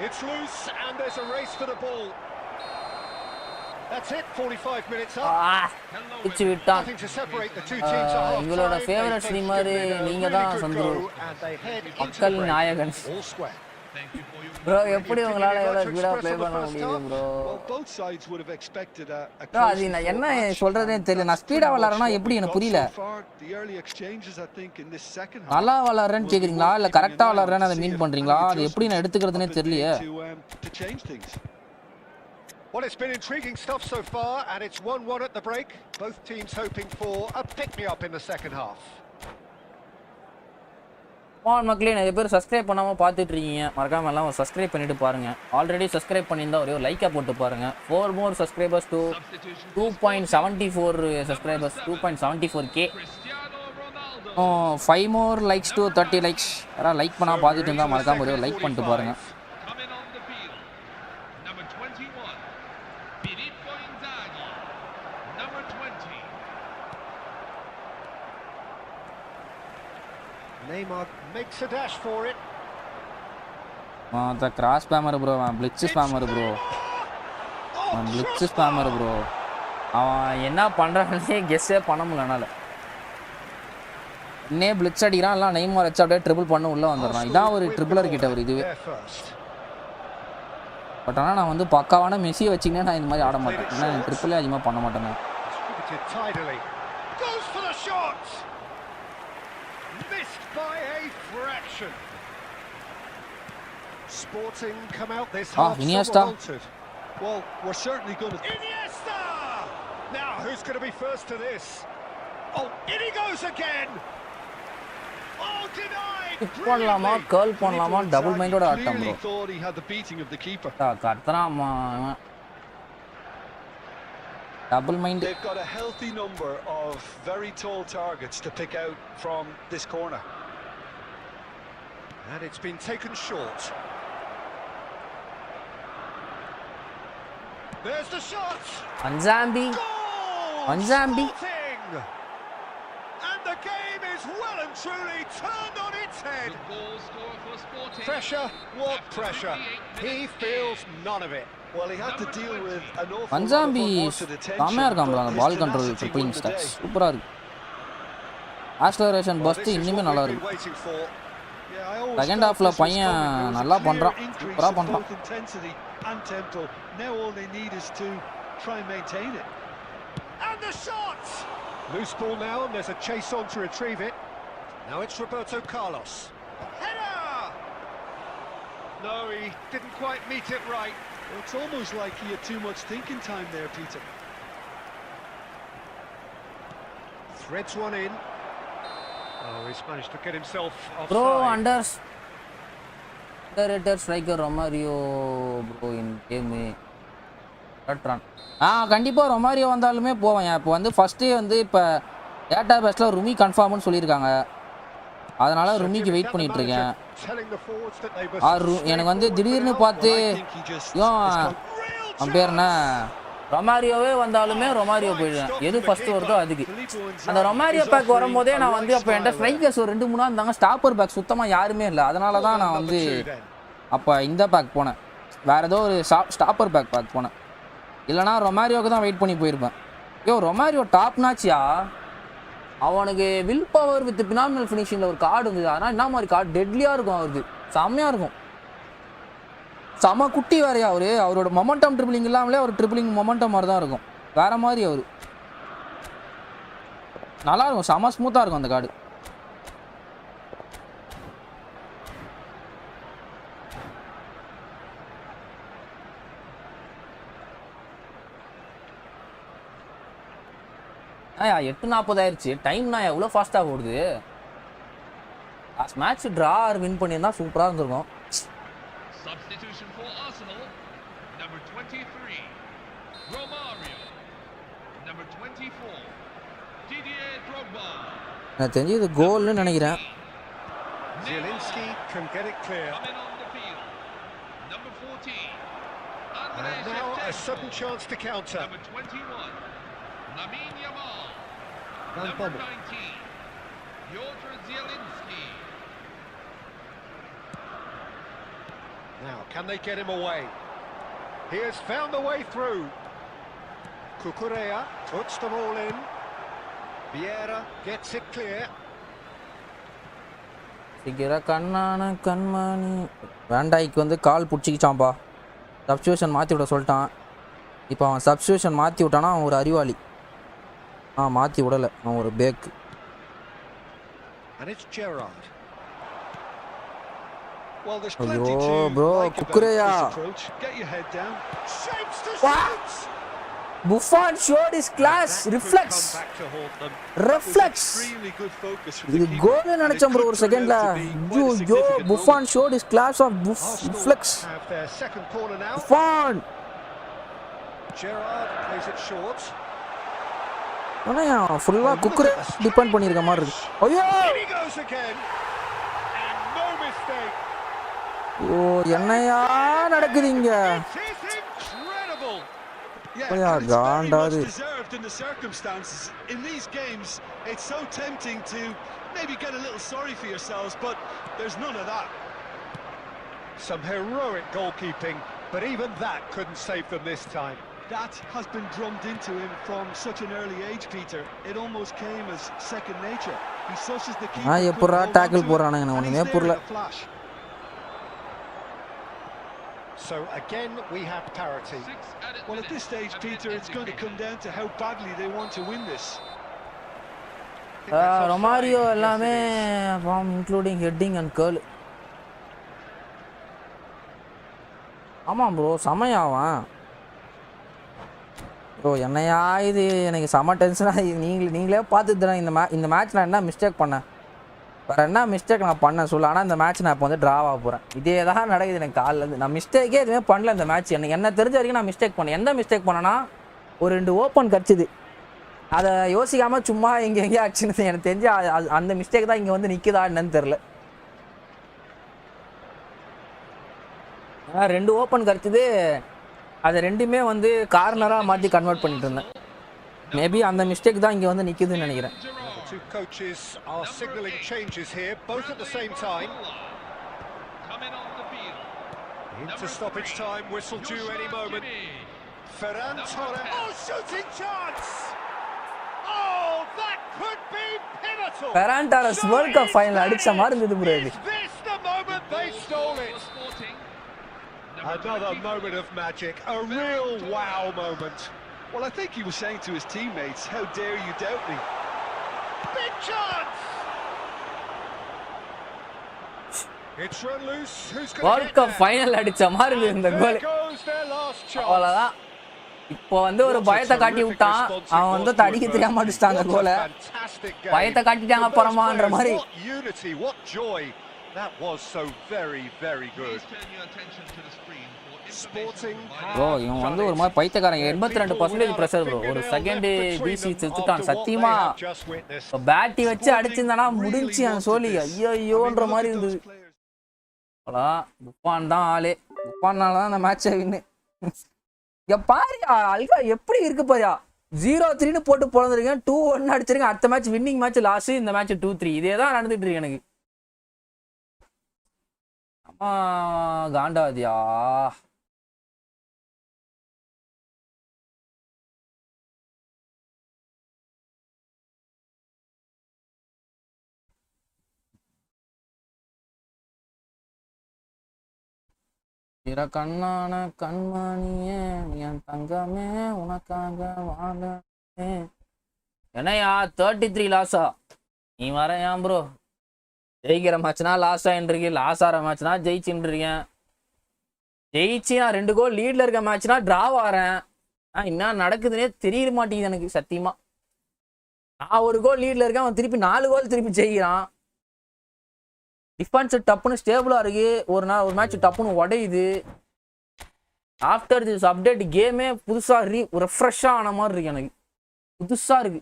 D: It's loose, and there's a race for the ball. That's it. 45 minutes up.
B: பிச்சு விட்டான்.
D: Nothing to separate the two teams at half time.
B: உங்களோட favourite streamer நீங்க தான் சந்துரு. மக்கள் நாயகன்.
D: All square.
E: Thank you for your
B: bro எப்படி உங்களால எவ்வளவு ஸ்பீடா ப்ளே பண்ண முடியுது bro?
C: Well, both sides would have expected a
B: bro அது நான் என்ன சொல்றதே தெரியல. நான் ஸ்பீடா விளையாடுறேனா எப்படி எனக்கு புரியல.
C: The early exchanges I think in this second half.
B: நல்லா விளையாடுறேன்னு கேக்குறீங்களா இல்ல கரெக்ட்டா விளையாடுறேன்னு அதை மீன் பண்றீங்களா? அது எப்படி நான் எடுத்துக்கிறதுனே தெரியலையே.
C: To change things.
D: Well, it's been intriguing stuff so far, and it's 1-1 at the break. Both teams hoping for a pick-me-up in the second half.
B: மக்களே நிறைய பேர் சப்ஸ்கிரைப் பண்ணாம பார்த்துட்டு இருக்கீங்க. மறக்காம எல்லாம் சப்ஸ்கிரைப் பண்ணிட்டு பாருங்க. ஆல்ரெடி சப்ஸ்கிரைப் பண்ணியிருந்தா ஒரே ஒரு லைக்கா போட்டு பாருங்க. 4 more subscribers to 2.74 subscribers, 2.74k. 5 more likes to 30 likes. யாரா லைக் பண்ணா பார்த்துட்டு இருந்தா மறக்காம ஒரே ஒரு லைக் பண்ணிட்டு பாருங்க.
D: Neymar makes a dash for it.
B: The cross spammer bro, blitz spammer bro. Blitz spammer bro. அவன் என்ன பண்றானே கெஸ்ஸே பண்ண முடியலனால. இன்னே blitz அடிக்கிறான் இல்ல நெய்மார் வச்சு அப்படியே ட்ரிபிள் பண்ண உள்ள வந்துறான். இதான் ஒரு ட்ரிபிளர் கிட்ட ஒரு இதுவே. பட் ஆனா நான் வந்து பக்காவான மெஸ்ஸி வச்சிங்கனா நான் இந்த மாதிரி ஆட மாட்டேன். நான் ட்ரிபிளே அதிகமா பண்ண மாட்டேன்.
D: Goes for the shot. Missed by a fraction. Sporting come out this half.
B: Iniesta.
C: Well, we're certainly going to.
D: Iniesta. Now, who's going to be first to this? Oh, in he goes again. Oh, denied.
B: பண்ணலாமா curl பண்ணலாமா double மைண்டோட ஆட்டம் bro.
C: Thought he had the beating of the keeper.
B: கர்த்தராமா double mind.
C: They've got a healthy number of very tall targets to pick out from this corner.
D: And it's been taken short. There's the shot.
B: Anzambi. Anzambi.
D: And the game is well and truly turned on its head. Pressure, what pressure? He feels none of it.
C: Well, he had to deal with an awful
B: Anzambi செமையா இருக்கான் bro. அந்த பால் control dribbling stats சூப்பரா இருக்கு. Acceleration first இன்னுமே நல்லா இருக்கு. Second ஹாஃப்ல பையன் நல்லா பண்றான். சூப்பரா பண்றான்.
C: Now all they need is to try and maintain it.
D: And the shot! Loose ball now, and there's a chase on to retrieve it. Now it's Roberto Carlos. Header! No, he didn't quite meet it right.
C: Well, it's almost like he had too much thinking time there, Peter.
D: Threads one in. Oh, he's managed to get himself offside.
B: Bro, underrated striker Romario bro in game. கண்டிப்பா Romario வந்தாலுமே போவேன். இப்போ வந்து ஃபர்ஸ்டே வந்து இப்போ data பேஸ்ல ருமி கன்ஃபார்ம்னு சொல்லியிருக்காங்க. அதனால ருமிக்கு வெயிட் பண்ணிட்டு இருக்கேன். எனக்கு வந்து திடீர்னு பார்த்து அவன் பேர் என்ன ரொமாரியோவே வந்தாலுமே ரொமாரியோ போயிடுவேன். எது ஃபர்ஸ்ட் வருதோ அதுக்கு. அந்த ரொமாரியோ பேக் வரும்போதே நான் வந்து அப்போ என்கிட்ட ஸ்ட்ரைக்கர்ஸ் ஒரு 2-3 இருந்தாங்க. ஸ்டாப்பர் பேக் சுத்தமாக யாருமே இல்லை. அதனால தான் நான் வந்து அப்போ இந்த பேக் போனேன். வேறு ஏதோ ஒரு ஸ்டாப்பர் பேக் போனேன். இல்லைனா ரொமாரியோவுக்கு தான் வெயிட் பண்ணி போயிருப்பேன். ரொமாரியோ டாப் நாச்சியா. அவனுக்கு வில் பவர் வித் பினாமினல் ஃபினிஷிங்கில் ஒரு கார்டு இருந்தது. ஆனால் என்ன மாதிரி கார்டு டெட்லியாக இருக்கும். அவருக்கு செம்மையாக இருக்கும். செம குட்டி வேறையா அவரோட மொமெண்டம் ட்ரிபிளிங் இல்லாமலே அவர் ட்ரிபிளிங் மொமெண்டம் மாதிரி தான் இருக்கும். வேற மாதிரி அவரு நல்லா இருக்கும். செம ஸ்மூத்தாக இருக்கும் அந்த கார்டு. ஆயா 8:40 ஆயிடுச்சு. டைம்னா எவ்வளோ ஃபாஸ்ட்டாக ஓடுது. மேட்ச் ட்ரா ஆர் வின் பண்ணியிருந்தா சூப்பராக இருந்திருக்கும்.
E: Substitution for Arsenal, number 23, Romario. Number 24, Didier Drogba.
B: எனக்கு தெரிஞ்சு இது கோல்னு நினைக்கிறேன்.
D: Zielinski can get it clear.
E: Coming on the field, number 14,
D: And now a sudden chance to counter.
E: number 21, Lamine Yamal.
D: Van
E: Number
D: Bommel.
E: 19, Piotr Zielinski.
D: Now, can they get him away? He has found the way through. Cucurella puts them all in. Vieira gets it clear.
B: சிக்கிற கண்ணான கண்மணி. வேண்டாய்க்கு வந்து கால் பிடிச்சிக்கிச்சான்பா. Substitution மாற்றி விட சொல்லிட்டான். இப்போ அவன் substitution மாற்றி விட்டானா அவன் ஒரு அறிவாளி. மாற்றி விடலை, அவன் ஒரு பேக்கு. ஐயோ bro குக்குரேயா. Buffon showed his class. Reflex. இது கோல் நினைச்சேன் ப்ரோ ஒரு செகண்ட்ல. ஐயோ Buffon showed his class of reflex. Buffon. ஆனா ஃபுல்லா குக்குரே டிபெண்ட் பண்ணிருக்க மாதிரி இருக்கு. ஐயோ ஓ என்னையா நடக்குதுங்க.
C: Yeah, and it's very much deserved in the circumstances. In these games, it's so tempting to maybe get a little sorry for yourselves, but there's none of that.
D: Some heroic goalkeeping, but even that couldn't save them this time.
C: That has been drummed into him from such an early age, Peter. It almost came as second nature. He's such as the keeper.
B: எப்பறா tackle போறானுங்க ஒண்ணுமே புரியல.
D: So again we have parity.
C: Well, at this stage, Peter, it's going to come down to how badly they want to win this.
B: Romario எல்லாமே from including heading and curl. ஆமா bro சமையாவான். Bro என்னையா இது எனக்கு செம டென்ஷனாக. நீங்களே பார்த்துட்டு இந்த மேட்ச் நான் என்ன மிஸ்டேக் பண்ணேன், வேறு என்ன மிஸ்டேக் நான் பண்ணேன் சொல்ல. ஆனால் இந்த மேட்ச் நான் இப்போ வந்து ட்ராவாக போகிறேன். இதே தான் நடக்குது எனக்கு காலிலேருந்து. நான் மிஸ்டேக்கே எதுவுமே பண்ணல இந்த மேட்ச். என்ன தெரிஞ்ச வரைக்கும் நான் மிஸ்டேக் பண்ணேன். எந்த மிஸ்டேக் பண்ணேன்னா ஒரு 2 ஓப்பன் கிடச்சிது, அதை யோசிக்காமல் சும்மா எங்கேயோ ஆச்சுன்னு எனக்கு தெரிஞ்சு அந்த மிஸ்டேக் தான் இங்கே வந்து நிற்குதா என்னன்னு தெரில. 2 ஓப்பன் கிடச்சிது, அதை 2மே வந்து கார்னராக மாற்றி கன்வெர்ட் பண்ணிட்டு இருந்தேன். மேபி அந்த மிஸ்டேக் தான் இங்கே வந்து நிற்குதுன்னு நினைக்கிறேன்.
D: Two coaches are signalling changes here, both at the same time. Into stoppage time, whistle due any moment. Ferran Torres. Oh, shooting chance! Oh, that could be pivotal.
B: Ferran Torres World Cup final அடிச்ச மாதிரி இருந்தது bro.
D: Is this the moment they stole it? Another moment of magic, a real wow moment.
C: Well, I think he was saying to his teammates, how dare you doubt me?
D: Big chance! It's run loose. Who's going to
B: World Cup final அடிச்ச மாதிரி இருந்தது இந்த கோல். அவ்வளவுதான். இப்போ வந்து ஒரு பயத்தை காட்டி விட்டான். அவன் வந்து தடிக்க தெரியாம அடிச்சிட்டான் அந்த கோலை. பயத்தை காட்டிட்டாங்க பரமான்ற மாதிரி.
D: What joy. That was so very, very good.
B: Bro இவன் வந்து ஒரு மாதிரி பைத்தியக்காரன். 82% ப்ரெஷர் ப்ரோ. ஒரு செகண்ட் பிசி செத்துட்டான் சத்தியமா. பேட்டி வச்சு அடிச்சிருந்தானா முடிஞ்சு அந்த சோலி. ஐயோன்ற மாதிரி இருந்தது. புப்பான் தான் ஆளே. புப்பான்னால தான் அந்த மேட்சை வின்னு. இங்க பாரியா அல்கா எப்படி இருக்கு பாரியா. 0-3 போட்டு பிறந்திருக்கேன். 2-1 அடிச்சிருக்கேன். அடுத்த மேட்ச் வின்னிங் மேட்ச் லாஸ்ட், இந்த மேட்ச் 2-3. இதே தான் நடந்துட்டு இருக்கு எனக்கு. காண்டாதியா கண்ணான கண்மணியே என் தங்கமே உனக்காக வாழ. என்னையா 33 லாஸா? நீ வர ஏன் ப்ரோ? ஜெயிக்கிற மேட்ச்னா லாஸ் ஆகிட்டு லாஸ் ஆகிற மேட்ச்னா ஜெயிச்சுட்டு இருக்கேன். ஜெயிச்சு நான் 2 கோல் லீட்ல இருக்க மேட்ச்னா டிராவ் ஆகிறேன். என்ன நடக்குதுன்னே தெரிய மாட்டேங்குது எனக்கு சத்தியமா. நான் 1 கோல் லீட்ல இருக்கேன், அவன் திருப்பி 4 கோல் திருப்பி ஜெயிக்கிறான். டிஃபென்ஸ் டப்புன்னு ஸ்டேபிளா இருக்கு. ஒரு மேட்ச் டப்புன்னு உடையுது. ஆஃப்டர் திஸ் அப்டேட் கேமே புதுசா ரெஃப்ரெஷ்ஷா ஆன மாதிரி இருக்கு எனக்கு. புதுசா இருக்கு.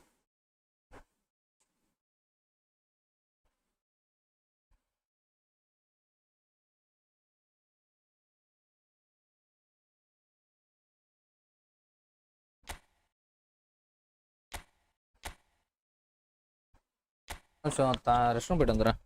B: ரெஸ்ட் ரூம் போயிட்டு வந்துடுறேன்.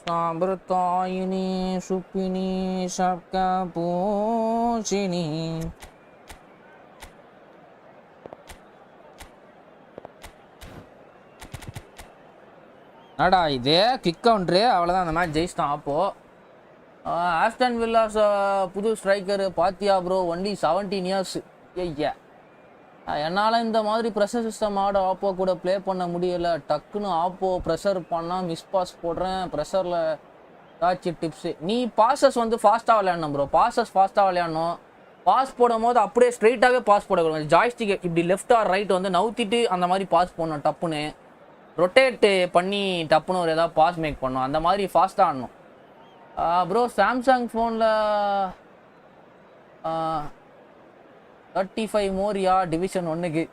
B: சாம்பிரதாயினி சுப்பினி சப்கா பூஷினி. அடா இதே கிக் கவுண்ட்ரு அவ்வளோதான். அந்த மேட்ச் ஜெயிச்சிட்டான். அப்போது ஆஸ்டன் வில்லாஸ் புது ஸ்ட்ரைக்கரு பாத்தியா ப்ரோ, ஒன்லி 17 years. ஐயா என்னால் இந்த மாதிரி ப்ரெஷர் சிஸ்டம் ஆட ஆப்போ கூட ப்ளே பண்ண முடியலை. டக்குன்னு ஆப்போ ப்ரெஷர் பண்ணால் மிஸ் பாஸ் போடுறேன். ப்ரெஷரில் ஏதாச்சும் டிப்ஸு. நீ பாசஸ் வந்து ஃபாஸ்ட்டாக விளையாடணும் ப்ரோ. பாசஸ் ஃபாஸ்ட்டாக விளையாடணும். பாஸ் போடும் போது அப்படியே ஸ்ட்ரைட்டாகவே பாஸ் போடக்கூடாது. ஜாய்ஸ்டிக் இப்படி லெஃப்ட் ஆர் ரைட் வந்து நவுத்திட்டு அந்த மாதிரி பாஸ் பண்ணணும். டப்புன்னு ரொட்டேட்டு பண்ணி டப்புன்னு ஒரு ஏதாவது பாஸ் மேக் பண்ணணும். அந்த மாதிரி ஃபாஸ்ட்டாக ஆடணும் ப்ரோ. சாம்சங் ஃபோனில் 35 மோரியா டிவிஷன் 1க்கு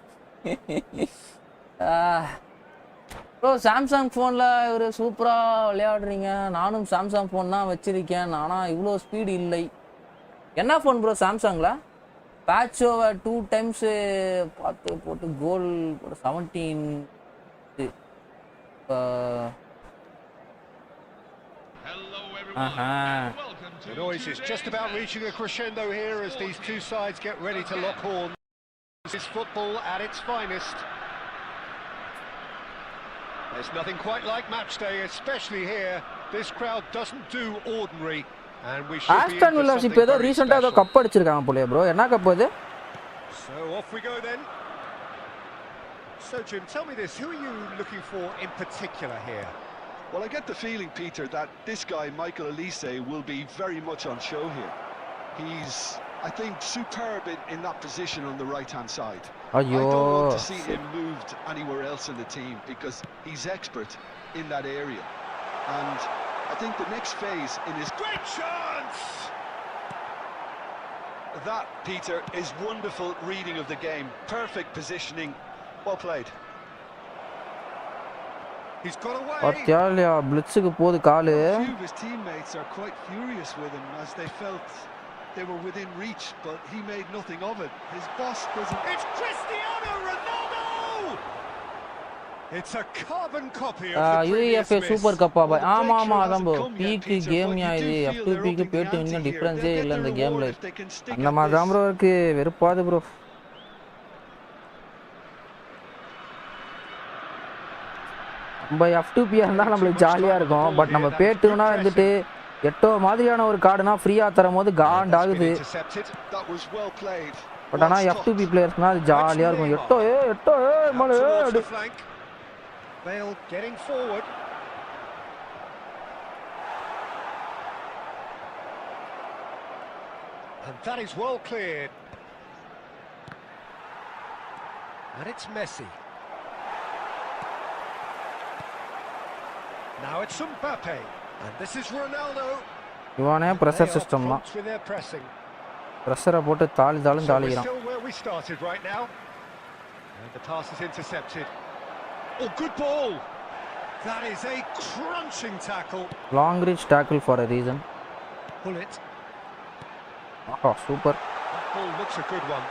B: ப்ரோ. சாம்சங் ஃபோனில் ஒரு சூப்பராக விளையாடுறீங்க. நானும் சாம்சங் ஃபோன் தான் வச்சுருக்கேன். ஆனால் இவ்வளோ ஸ்பீடு இல்லை. என்ன ஃபோன் ப்ரோ சாம்சங்கில்? பேட்ச் ஓவர் 2 times பார்த்து போட்டு கோல் 17.
D: The noise is just about reaching a crescendo here as these two sides get ready to lock horns. This is football at its finest. There's nothing quite like match day, especially here. This crowd doesn't do ordinary, and we should be in for something very special.
B: Cup அடிச்சிருக்காங்க போலயே bro. என்ன cup அது?
D: So off we go then. So Jim, tell me this, who are you looking for in particular here?
C: Well, I get the feeling, Peter, that this guy, Michael Elise, will be very much on show here. He's, I think, superb in that position on the right-hand side. I don't want to see him moved anywhere else in the team because he's expert in that area. And I think the next phase in his...
D: Great chance!
C: That, Peter, is wonderful reading of the game. Perfect positioning. Well played.
D: He's got away.
B: பத்தியாலியா பிளிட்ஸ்க்கு போடு காலு.
C: A few of his teammates are quite furious with him as they felt they were within reach, but he made nothing of it. His boss doesn't...
D: It's Cristiano Ronaldo! It's a carbon copy of the previous
B: UEFA
D: miss.
B: Super கப்பா பாய். ஆமா ஆமா அதான் bro. பீக்கு game இது F2P க்கு bat இன்னும் டிஃபரன்ஸே இல்ல இந்த கேம்ல. அந்த மாதிரி தான் ப்ரோ இருக்கு. வெறுப்பாது ப்ரோ. நம்ம F2P இருந்தால் நம்மளுக்கு ஜாலியாக இருக்கும். பட் நம்ம பேட்டுனா இருந்துட்டு எட்டோ மாதிரியான ஒரு கார்டுனா ஃப்ரீயாக தரும் போது காண்டாகுது. பட் ஆனால் F2P பிளேயர்ஸ்னால் அது ஜாலியாக இருக்கும். எட்டோ எட்டோ மழை.
D: And that is well cleared. And it's Messi. Now it's Mbappe, and this is Ronaldo.
B: இவனே pressure system தான். Pressure போட்டு தாளிறான்.
D: Still where we started right now. And the pass is intercepted. Oh, good ball. That is a crunching tackle.
B: Long reach tackle for a reason.
D: Pull it.
B: Oh, super.
D: That ball looks a good one.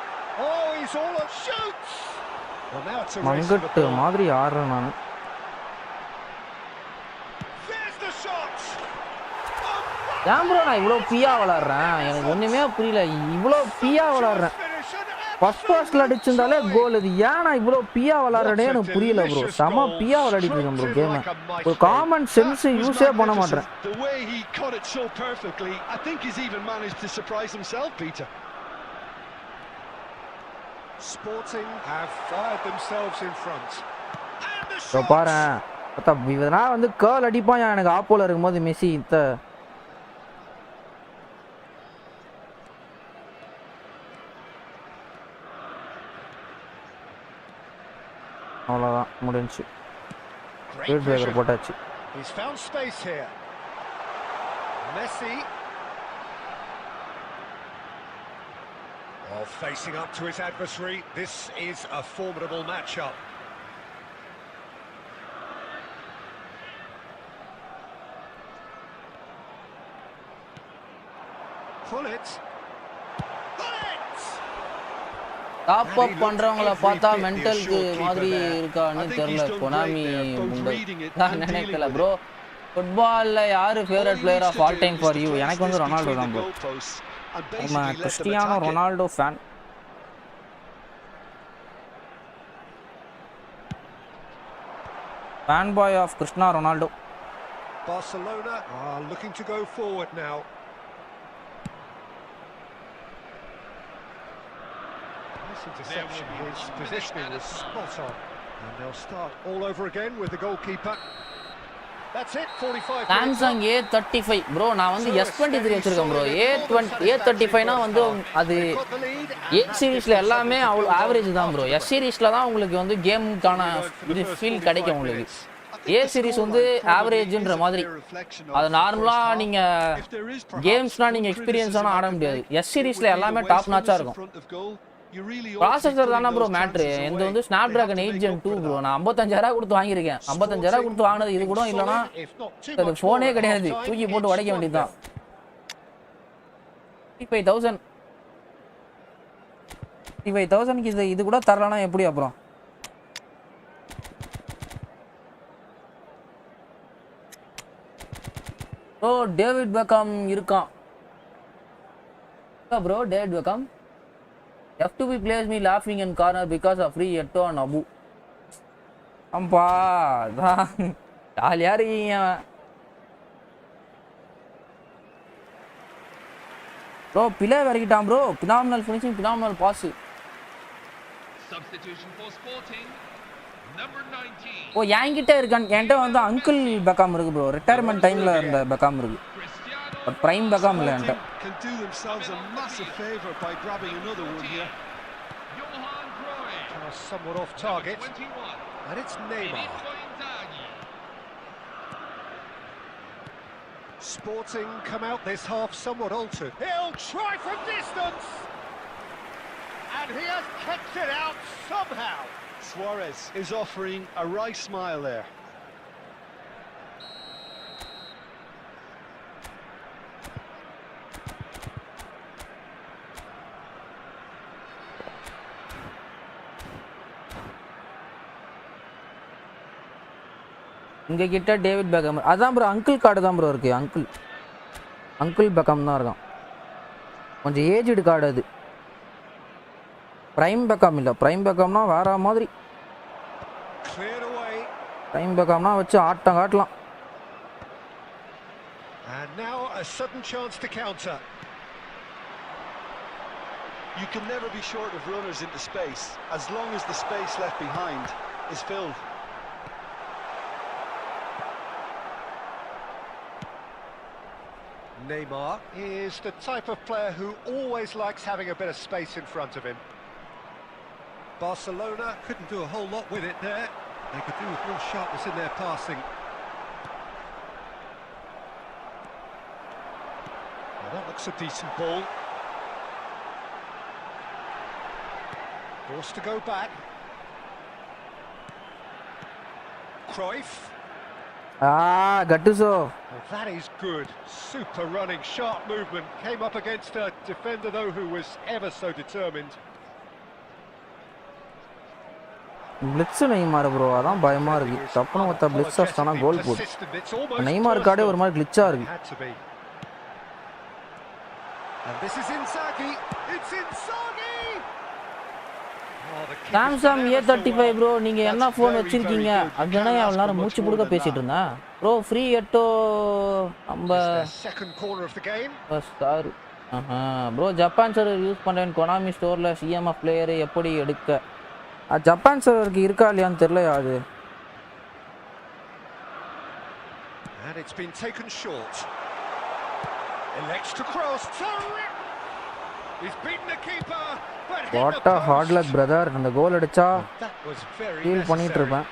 D: Oh, he's all up. Shoots. Well, now it's a race
B: for the ball. மாதிரி ஆடுறேன் நான். ஏன் bro நான் இவ்வளோ பியா விளாட்றேன்? எனக்கு ஒன்றுமே புரியல. இவ்வளோ பியா விளாட்றேன். ஃபர்ஸ்ட்ல அடிச்சிருந்தாலே கோல். இது ஏன் நான் இவ்வளோ பியா விளாட்றேனே எனக்கு புரியல ப்ரோ. செம பியா விளையாடிட்டு இருக்கேன் ப்ரோ கேமை. ஒரு காமன் சென்ஸ் யூஸே பண்ண மாட்டேன். பாரு இதனால் வந்து கேர்ள் அடிப்பான் எனக்கு ஆப்போல இருக்கும்போது மெஸ்ஸி. அவ்வளோதான் முடிஞ்சு. ஸ்பீட் பிரேக்கர் போட்டாச்சு.
D: He's found space here. Messi. Oh, facing up to his adversary. This is a formidable matchup. Pull it.
B: Top up பண்றவங்கள பார்த்தா மென்டலுக்கு மாதிரி இருக்கான்னு தெரியல. கொனாமி நான் நினைக்கல ப்ரோ. ஃபுட்பால்ல யாரு favourite player of all time for you? எனக்கு வந்து ரொனால்டோ தான் bro. I'm a Cristiano Ronaldo fan. Fanboy of Cristiano Ronaldo.
D: Barcelona are looking to go forward now. Nice interception. His positioning was spot on. And they'll start all over again with the goalkeeper. That's it, 45.
B: Samsung A35 bro, நான் வந்து S23 வச்சிருக்கேன் bro. A35 னா வந்து அது A சீரிஸ்ல எல்லாமே average தான் bro. S சீரிஸ்ல தான் உங்களுக்கு வந்து கேமுக்கான இது ஃபீல் கிடைக்கும் உங்களுக்கு. A சீரிஸ் வந்து ஆவரேஜ்ன்ற மாதிரி. அது நார்மலா நீங்க கேம்ஸ்னா நீங்க எக்ஸ்பீரியன்ஸான ஆட முடியாது. S சீரிஸ்ல எல்லாமே டாப் நாச்சா இருக்கும். ப்ராசஸர் தானே ப்ரோ மேட்ரு. எந்த வந்து ஸ்னாப்டிராகன் 8 Gen 2 ப்ரோ. நான் 55000 கொடுத்து வாங்கியிருக்கேன். 55000 கொடுத்து வாங்கினது இது கூட இல்லைனா அது ஃபோனே கிடையாது. தூக்கி போட்டு உடைக்க வேண்டியதுதான். 55,000 இது கூட தரலனா எப்படி அப்புறம்? ப்ரோ டேவிட் பெக்காம் இருக்கான் bro. David Beckham F2B plays me laughing in corner because of free Eto and Abu. அம்பா ஜாலியாக இருக்கீங்க ப்ரோ. பிளே வரைக்கிட்டான் bro. Phenomenal finishing, phenomenal pass. ஓ என்கிட்ட இருக்கான். என்கிட்ட வந்து அங்கிள் பெக்காம் இருக்கு ப்ரோ. ரிட்டையர்மெண்ட் டைமில் இருந்த பெக்காம் இருக்கு. பட் பிரைம் பெக்காம் இல்லை என்கிட்ட.
D: Somewhat off target, and it's Neymar. Sporting come out this half somewhat altered. He'll try from distance, and he has kicked it out somehow.
C: Suarez is offering a wry smile there.
B: இங்கே கிட்ட David Beckham அதான் bro. Uncle card தான் bro இருக்குது. Uncle Beckham தான் இருக்கான். கொஞ்சம் aged card அது. Prime Beckham இல்லை. பிரைம் பெக்காம்னா வேற மாதிரி. பிரைம் பெக்காம்னா வச்சு ஆட்டம் காட்டலாம்.
D: And now a sudden chance to counter.
C: You can never be short of runners into space as long as the space left behind is filled.
D: Neymar is the type of player who always likes having a bit of space in front of him. Barcelona couldn't do a whole lot with it there. They could do with more sharpness in their passing. Well, that looks a decent ball. Forced to go back. Cruyff.
B: Gattuso.
D: Well, that is good. Super running, sharp movement. Came up against a defender, though, who was ever so determined.
B: Blitz Neymar bro. அதான் பயமா இருக்கு. தப்புன ஒத்த blitz ஆஸ்தானா கோல் boat. Neymar கார்டே ஒரு மாதிரி glitch-ஆ இருக்கு.
D: And this is Inzaghi. It's Inzaghi.
B: Samsung A35 bro. நீங்க என்ன phone வச்சிருக்கீங்க? அப்படினா அவ்வளவு நேரம் மூச்சு புடுக்க பேசிட்டு இருந்தேன் ப்ரோ. ஃப்ரீ எட்டோ நம்ம
D: second corner of the game.
B: Sir bro Japan server use பண்றேன். கொனாமி ஸ்டோர்ல CMF பிளேயர் எப்படி எடுக்க? ஜப்பான் சர்வருக்கு இருக்கா இல்லையான்னு தெரியல அது.
D: And it's been taken short. Elects to cross. He's beaten the keeper.
B: What a hard luck brother. அந்த கோல் அடிச்சா ஃபீல் பண்ணிட்டு இருப்பேன்.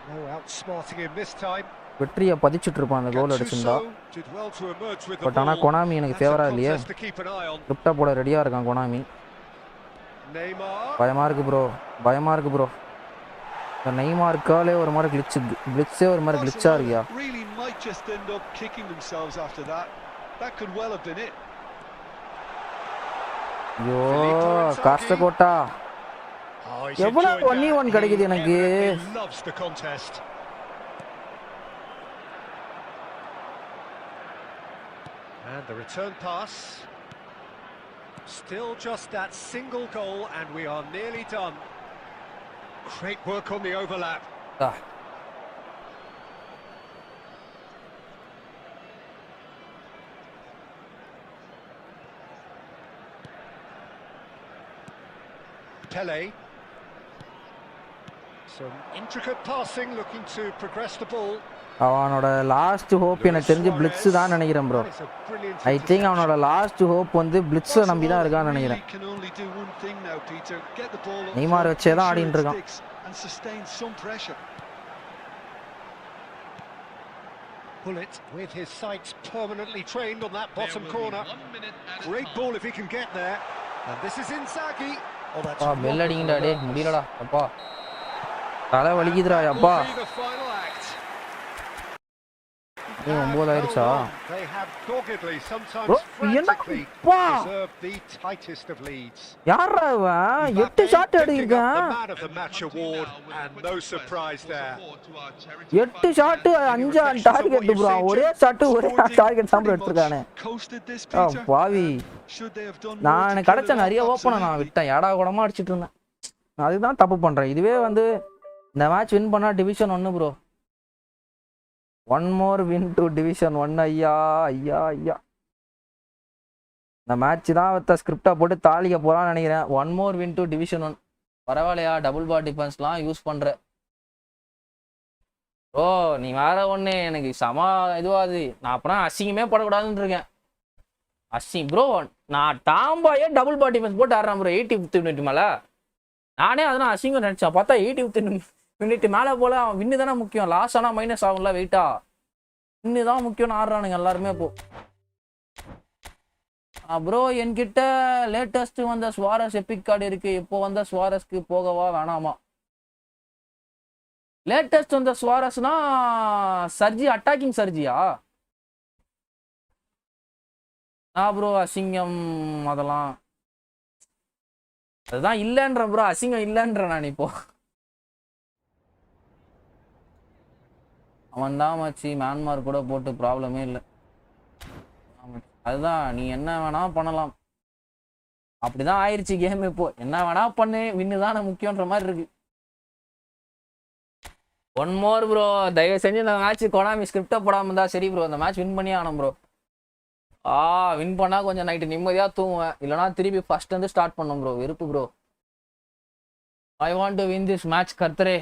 D: No outsmarting him this time.
B: வெற்றியை பதிச்சிட்டு இருப்பான் அந்த கோல் அடிச்சிருந்தா. பட் ஆனா கொனாமி எனக்கு ஃபேவரா இல்லையே. கிரிப்டா போட ரெடியா இருக்கான் கொனாமி. பயமா இருக்கு ப்ரோ. பயமா இருக்கு ப்ரோ. இந்த நெய்மார் காலே ஒரு மாதிரி கிளிட்ஸே ஒரு மாதிரி கிளிட்சா இருக்கியா?
C: Really might just end up kicking themselves after that. That could well have been it.
B: ஐயோ காஸ்டகோட்டா எவ்வளவு 1v1 கிடைக்குது எனக்கு.
D: And the return pass. Still just that single goal and we are nearly done. Great work on the overlap. Pele. Some intricate passing, looking to progress the ball.
B: அவனோட last hope எனக்கு தெரிஞ்சு blitz தான் நினைக்கிறேன் bro. I think அவனோட last hope வந்து பிளிட்ஸை நம்பி தான் இருக்கான்னு நினைக்கிறேன். நெய்மார் வச்சே தான் ஆடிட்டு இருக்கான்.
D: Bullet with his sights permanently trained on that bottom corner. Great ball if he can get there. And this is Inzaghi. Oh, that's
B: bell அடிங்கடா டேய், முடியலடா அப்பா. தலை வலிக்குதுடா அப்பா. ஒன்பது ஆயிடுச்சா? யாரா இவன் 8 ஷாட் அடிச்சிருக்கான். 8 ஷாட் 5 டார்கெட் ப்ரோ. ஒரே ஷாட் ஒரே டார்கெட் சாம்பிள் எடுத்துட்டானே. பாவி. நான் கிடைச்ச நிறைய ஓப்பனை நான் விட்டேன். ஏடா கூடமா அடிச்சிட்டு இருந்தேன். அதுதான் தப்பு பண்றேன். இதுவே வந்து இந்த மேட்ச் வின் பண்ணா division 1 bro. 1 more win to division 1. ஐயா ஐயா ஐயா, இந்த மேட்ச் தான் அவத்த ஸ்கிரிப்டா போட்டு தாளிக்க போறான்னு நினைக்கிறேன். 1 more win to division 1. பரவாயில்லையா, டபுள் பார் டிஃபென்ஸ்லாம் யூஸ் பண்ற. ஓ நீ வேற ஒண்ணு எனக்கு சம இதுவாது. நான் அப்புறம் அசிங்கமே போடக்கூடாதுன்னு இருக்கேன். அசிங் ப்ரோ, நான் டாம்பாயே டபுள் பார் டிஃபென்ஸ் போட்டு ஆடுறேன் ப்ரோ. 80th மினிட் மேல நானே அதெல்லாம் அசிங்கம் நினைச்சேன். பார்த்தா 80th மினிட் மேலே போல. அவன் வின்னு தானே முக்கியம். லாஸ் ஆனால் மைனஸ் ஆகும்ல வெயிட்டா. வின்னு தான் முக்கியம்னு ஆடுறானுங்க எல்லாருமே. இப்போ ப்ரோ என்கிட்ட லேட்டஸ்ட் வந்த சுவாரஸ் எபிக் கார்டு இருக்கு. இப்போ வந்த சுவாரஸ்க்கு போகவா வேணாமா? லேட்டஸ்ட் வந்த சுவாரஸ்னா சர்ஜி, அட்டாக்கிங் சர்ஜியா? ப்ரோ அசிங்கம் அதெல்லாம் அதுதான் இல்லைன்ற ப்ரோ. அசிங்கம் இல்லைன்ற நான் இப்போ. அவன் தான் மச்சி மியான்மார் கூட போட்டு ப்ராப்ளமே இல்லை. அதுதான் நீ என்ன வேணா பண்ணலாம். அப்படிதான் ஆயிடுச்சு கேம். இப்போ என்ன வேணா பண்ணு, வின்னு தான் முக்கியன்ற மாதிரி இருக்கு. 1 more ப்ரோ. தயவு செஞ்சு இந்த மேட்ச் கொனாமி ஸ்கிரிப்டை போடாம இருந்தா சரி ப்ரோ. இந்த மேட்ச் வின் பண்ணி ஆனோம் ப்ரோ. வின் பண்ணா கொஞ்சம் நைட்டு நிம்மதியா தூங்குவேன். இல்லைனா திருப்பி ஃபர்ஸ்ட் வந்து ஸ்டார்ட் பண்ணும் ப்ரோ. வெறுப்பு bro. I want to win this match கர்த்தரே.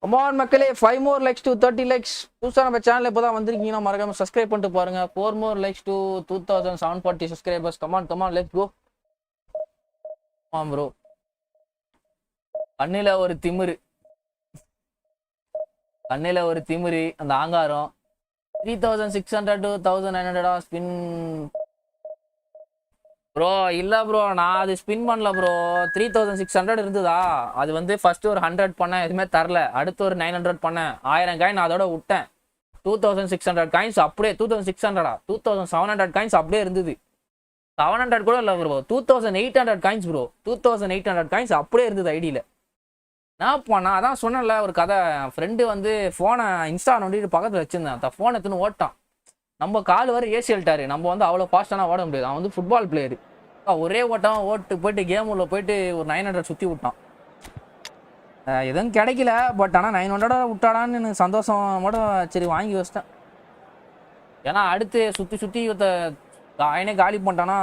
B: கமான் மக்களே, 5 more likes to 30 likes. புதுசாக நம்ம சேனல் இப்போ தான் வந்திருக்கீங்கன்னா மறக்காம சப்ஸ்கிரைப் பண்ணிட்டு பாருங்க. 4 more likes to 2740 subscribers. Come on come on let's go. ஆமாம் ப்ரோ, கண்ணில ஒரு திமிரு, கண்ணில ஒரு திமிரு. அந்த ஆங்காரம் 3600 to 1900 ஸ்பின் ப்ரோ. இல்லை ப்ரோ, நான் அது ஸ்பின் பண்ணல ப்ரோ. 3600 இருந்ததா, அது வந்து ஃபர்ஸ்ட் ஒரு 100 பண்ணேன், எதுவுமே தரல. அடுத்து ஒரு 900 பண்ணேன், 1000 காயின் அதோட விட்டேன். 2600 காயின்ஸ் அப்படியே 2700 காயின்ஸ் அப்படியே இருந்தது. 700 கூட இல்லை ப்ரோ, 2800 காயின்ஸ் ப்ரோ. 2800 காயின்ஸ் அப்படியே இருந்தது ஐடியில். நான் பண்ணா அதான் சொன்னேன்ல ஒரு கதை. ஃப்ரெண்டு வந்து ஃபோனை இன்ஸ்டா நோண்டிட்டு பக்கத்தில் வச்சுருந்தேன். அந்த ஃபோனை எடுத்துன்னு ஓட்டான். நம்ம கால் வர ஏசி எழுட்டாரு. நம்ம வந்து அவ்வளோ ஃபாஸ்ட்டான ஓட முடியாது. அவன் வந்து ஃபுட்பால் பிளேயரு. ஒரே ஓட்டம் ஓட்டு போயிட்டு கேம் உள்ள போயிட்டு ஒரு 900 சுற்றி விட்டான். எதுவும் கிடைக்கல. பட் ஆனால் 900 விட்டாடான்னு எனக்கு சந்தோஷம் மட்டும். சரி வாங்கி வச்சிட்டேன். ஏன்னா அடுத்து சுற்றி சுற்றி அவனே காலி பண்ணிட்டானா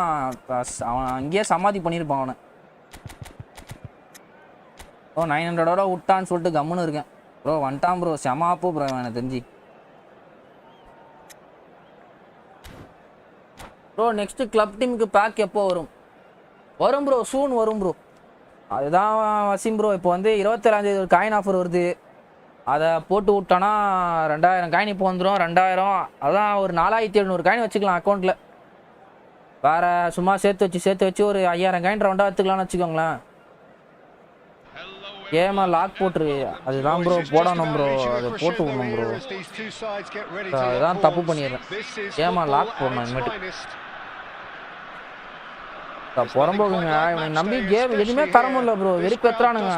B: அவன் அங்கேயே சமாதி பண்ணியிருப்பான் அவனை. 900 விட்டான்னு சொல்லிட்டு கம்முன்னு இருக்கேன் ப்ரோ. வந்துட்டான் ப்ரோ, செமாப்போ ப்ரோ எனக்கு தெரிஞ்சு. ப்ரோ நெக்ஸ்ட் கிளப் டீமுக்கு பேக் எப்போ வரும்? வரும் ப்ரோ, சூன் வரும் ப்ரோ. அதுதான் வசிம் ப்ரோ. இப்போ வந்து 27ஆம் தேதி ஒரு காயின் ஆஃபர் வருது. அதை போட்டு விட்டோன்னா 2000 காயின் இப்போ வந்துடும். 2000 அதான் ஒரு 4700 காயின் வச்சுக்கலாம் அக்கௌண்ட்டில். வேறு சும்மா சேர்த்து வச்சு ஒரு 5000 காயின் ரவுண்டாக எடுத்துக்கலாம்னு வச்சுக்கோங்களேன். கேமை லாக் போட்டுரு. அதுதான் ப்ரோ போடணும் ப்ரோ. அதை போட்டு விடணும் ப்ரோ. அதுதான் தப்பு பண்ணிடுறேன். கேமை லாக் போடணும் இனிமேட்டு. புறம்போக்குங்க இவனை நம்பி கேம் எதுவுமே தர முடியல ப்ரோ, வெறுப்பேத்துறானுங்க.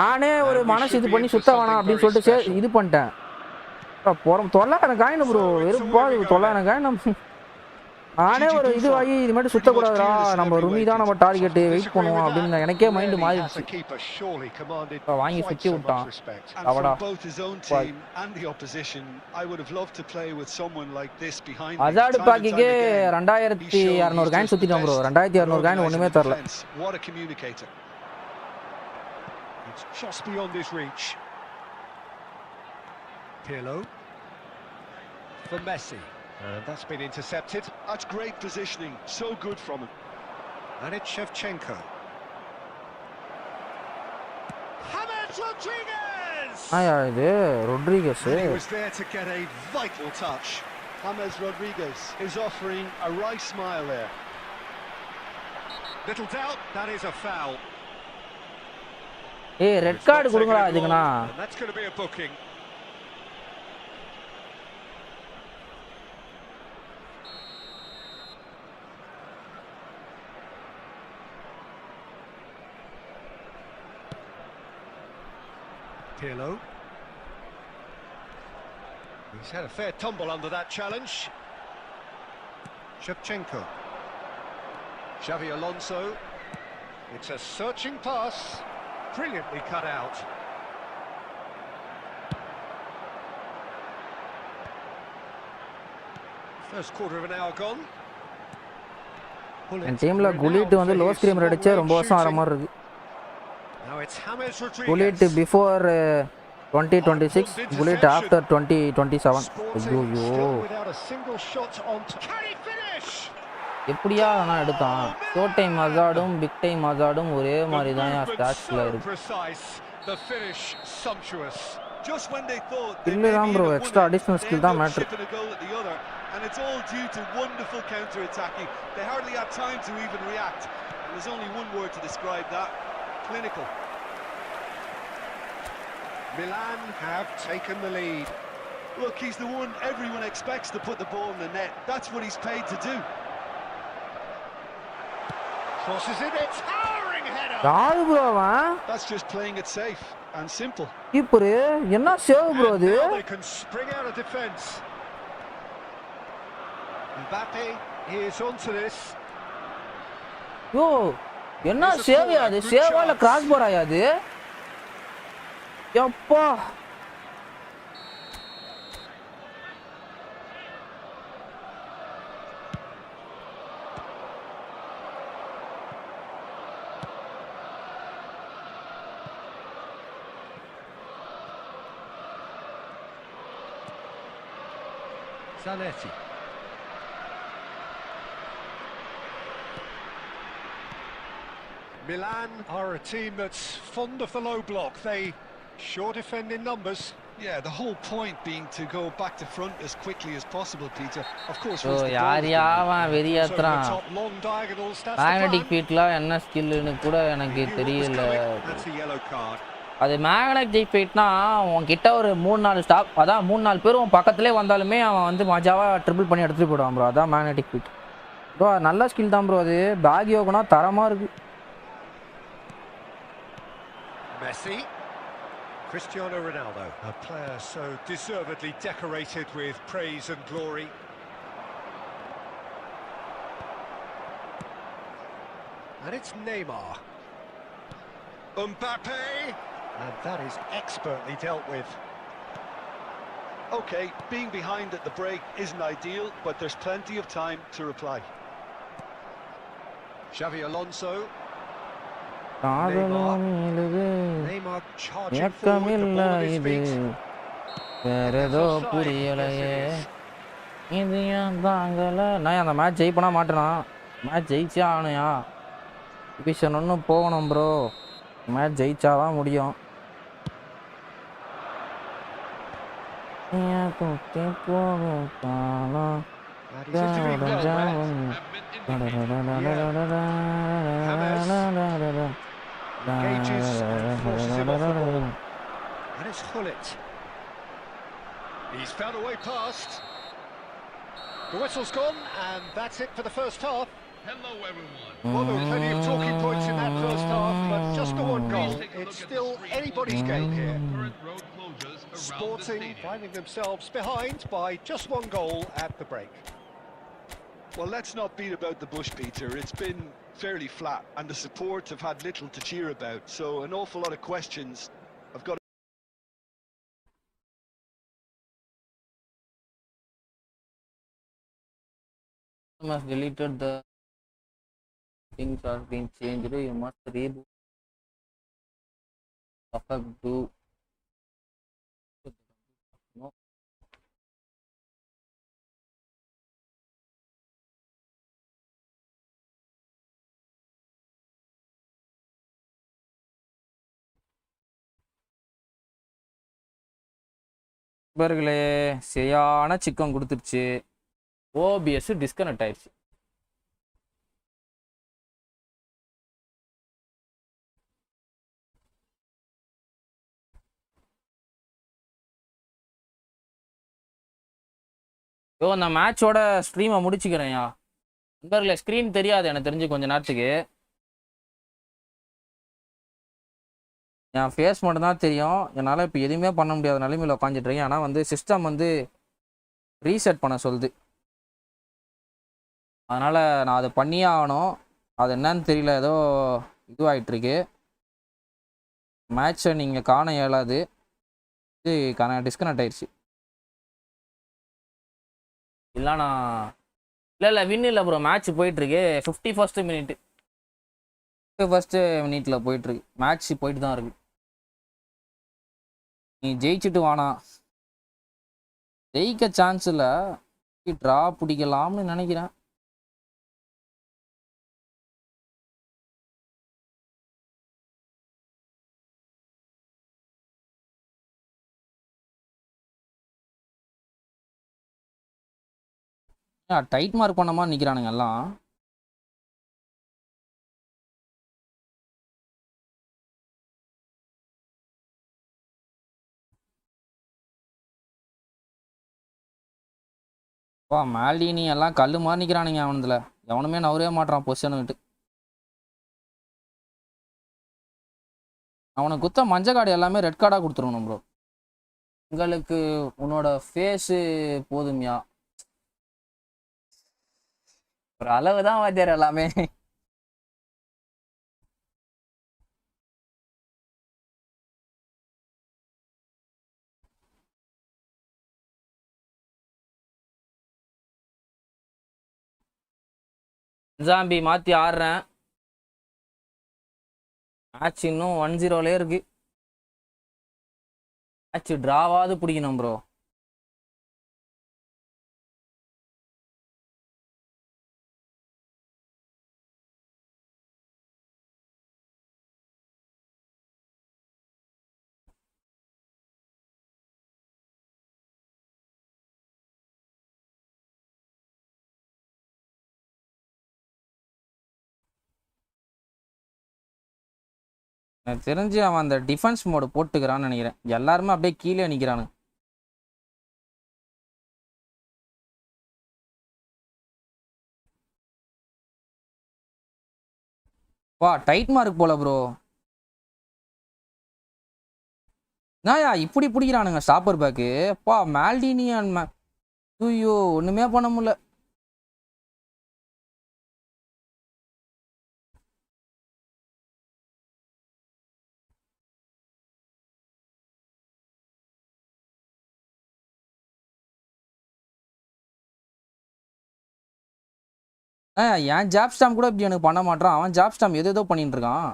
B: நானே ஒரு மனசு இது பண்ணி சுத்த வேணாம் அப்படின்னு சொல்லிட்டு இது பண்ணிட்டேன். தொள்ளாயிரம் காயின் ப்ரோ, வெறுப்பா 900 காயின். நானே ஒரு இதுவாகி இது மாதிரி சுத்தக்கூடாதுடா, நம்ம ருமி தான் நம்ம டார்கெட்டு, வெயிட் பண்ணுவோம் அப்படின்னு எனக்கே மைண்டு மாறிடுச்சு. வாங்கி சுற்றி விட்டான் அவடா. அசாடு பாக்கிக்கே 2600 காயின் சுற்றிட்டான் ப்ரோ, 2600 காயின் ஒன்றுமே தரல.
D: Pirlo for Messi. And that's been intercepted.
C: That's great positioning, so good from him.
D: And it's Shevchenko. James Rodriguez!
B: இது Rodriguez.
C: He was there to get a vital touch. James Rodriguez is offering a wry smile there.
D: Little doubt, that is a foul.
B: Red card கொடுங்கடா இதுக்குனா.
D: That's going to be a booking. Pirlo. He's had a fair tumble under that challenge. Shevchenko. Xavi Alonso. It's a searching pass. Brilliantly cut out. First quarter of an hour gone.
B: என் டீம்ல குலிட் வந்து low ஸ்கிரீமர் அடிச்சே ரொம்ப வருஷம் ஆற மாதிரி இருக்கு. Bullet before 2026, bullet after 2027. ஐயோ எப்படியா நான் எடுத்தான். ஷார்ட் டைம் அசாடும் பிக் டைம் அசாடும் ஒரே மாதிரி தான் ஸ்டாட்ஸ்ல இருக்கு. இல்லைதான் ப்ரோ, எக்ஸ்ட்ரா அடிஷனல் ஸ்கில் தான் matter.
C: And it's all due to wonderful counter-attacking. They hardly had time to even react. There's only one word to describe that: clinical.
D: Milan have taken the lead.
C: Look, he's the one everyone expects to put the ball in the net. That's what he's paid to do.
D: Crosses it, it's towering header.
B: யாரு bro அவன்?
C: That's just playing it safe and simple.
B: Keeper என்ன save bro அது?
D: They can spring out of defense. Mbappe is onto this.
B: யோ என்ன save அது? சேவா இல்ல cross பாரா அது? யப்பா
D: Zanetti. Milan are a team that's fond of the low block. They sure defend in numbers.
C: Yeah, the whole point being to go back to front as quickly as possible, Peter. Of course,
B: யார் யாவன் வெறியாத்றான். Magnetic ஃபீட்ல என்ன ஸ்கில்னு கூட எனக்கு தெரியல. அது magnetic ஃபீட்னா உன்கிட்ட ஒரு 3-4 stop, அதான் 3-4 பேர் உன் பக்கத்துலேயே வந்தாலுமே அவன் வந்து மஜாவா ட்ரிபிள் பண்ணி எடுத்துட்டு போயிடுவான் ப்ரோ. அதான் மேக்னெட்டிக் ஃபீட் ப்ரோ. நல்ல ஸ்கில் தான் ப்ரோ அது. பேக் யோகனா தரமா இருக்கு.
D: Messi. Cristiano Ronaldo, a player so deservedly decorated with praise and glory. And it's Neymar. Mbappe. And that is expertly dealt with.
C: Okay, being behind at the break isn't ideal, but there's plenty of time to reply.
D: Xavi Alonso.
B: Neymar charging forward, the ball at his feet. நான் அந்த match ஜெயிப்பனா மாட்டேனா? Match ஜெயிச்சே ஆகணுயா. Division ஒன்று போகணும் bro. Match ஜெயிச்சாதான் முடியும்.
D: Engages and forces him off the ball. And it's Hullet. He's found a way past. The whistle's gone, and that's it for the first half.
E: Hello, everyone.
D: Well, there were plenty of talking points in that first half, but just the one goal. It's still anybody's game here.
E: Current road closures around the
D: Sporting
E: stadium.
D: finding themselves behind by just one goal at the break.
C: Well, let's not beat about the bush, Peter. It's been fairly flat, and the support have had little to cheer about. So an awful lot of questions have got.
B: Must deleted the things are being changed. You must reboot. Affect do. No. நண்பர்களே சரியான chicken கொடுத்துருச்சு. OPS disconnect ஆயிடுச்சு. இந்த மேட்சோட ஸ்ட்ரீமை முடிச்சுக்கிறேன்யா. நண்பர்களே screen தெரியாது எனக்கு தெரிஞ்சு கொஞ்ச நேரத்துக்கு. என் ஃபேஸ் மட்டும்தான் தெரியும். என்னால் இப்போ எதுவுமே பண்ண முடியாத நிலைமையில் உட்காந்துட்ருக்கேன். ஆனால் வந்து சிஸ்டம் வந்து ரீசெட் பண்ண சொல்லுது. அதனால் நான் அதை பண்ணியே ஆகணும். அது என்னன்னு தெரியல, ஏதோ இதுவாகிட்டுருக்கு. மேட்சை நீங்கள் காண இயலாது. இது டிஸ்கனெக்ட் ஆயிடுச்சு. இல்லைண்ணா இல்லை வின் இல்லை ப்ரோ, மேட்ச் போயிட்டுருக்கு. 51st மினிட் 51st மினிட்ல போயிட்டுருக்கு. மேட்ச் போயிட்டு தான் இருக்கு. நீ ஜெயிச்சுட்டு வானா, ஜெயிக்க சான்ஸ் இல்லை, ட்ரா பிடிக்கலாம்னு நினைக்கிறேன். டைட் மார்க் பண்ண மாதிரி நிற்கிறானுங்க எல்லாம். மால்டினி எல்லாம் கல் மாதிரி நிற்கிறானுங்க. அவனதுல எவனுமே நவரவே மாட்டான் பொசிஷனை விட்டு. அவனுக்கு குத்த மஞ்சள் கார்டு எல்லாமே ரெட் கார்டாக கொடுத்துருவணும் ப்ரோ. உங்களுக்கு உன்னோட ஃபேஸு போதுமையா? ஒரு அளவு தான் வாத்தியார் எல்லாமே. ஜாம்பி மாற்றி ஆடுறேன். மேட்ச் இன்னும் 1-0 இருக்கு. மேட்ச் ட்ராவாவது பிடிக்கணும் ப்ரோ. எனக்கு தெரிஞ்சு அவன் அந்த டிஃபென்ஸ் மோடு போட்டுக்கிறான்னு நினைக்கிறேன். எல்லாருமே அப்படியே கீழே நிற்கிறானு. வா டைட் மார்க் போல ப்ரோ. நாயா இப்படி பிடிக்கிறானுங்க ஸ்டாப்பர் பேக்கு. மால்டினி அண்ட் ஐயோ ஒன்றுமே பண்ண முடியல. என் ஜாப் ஸ்டாம் கூட இப்படி எனக்கு பண்ண மாட்டான். அவன் ஜாப் ஸ்டாம் ஏதோ பண்ணிட்டு இருக்கான்.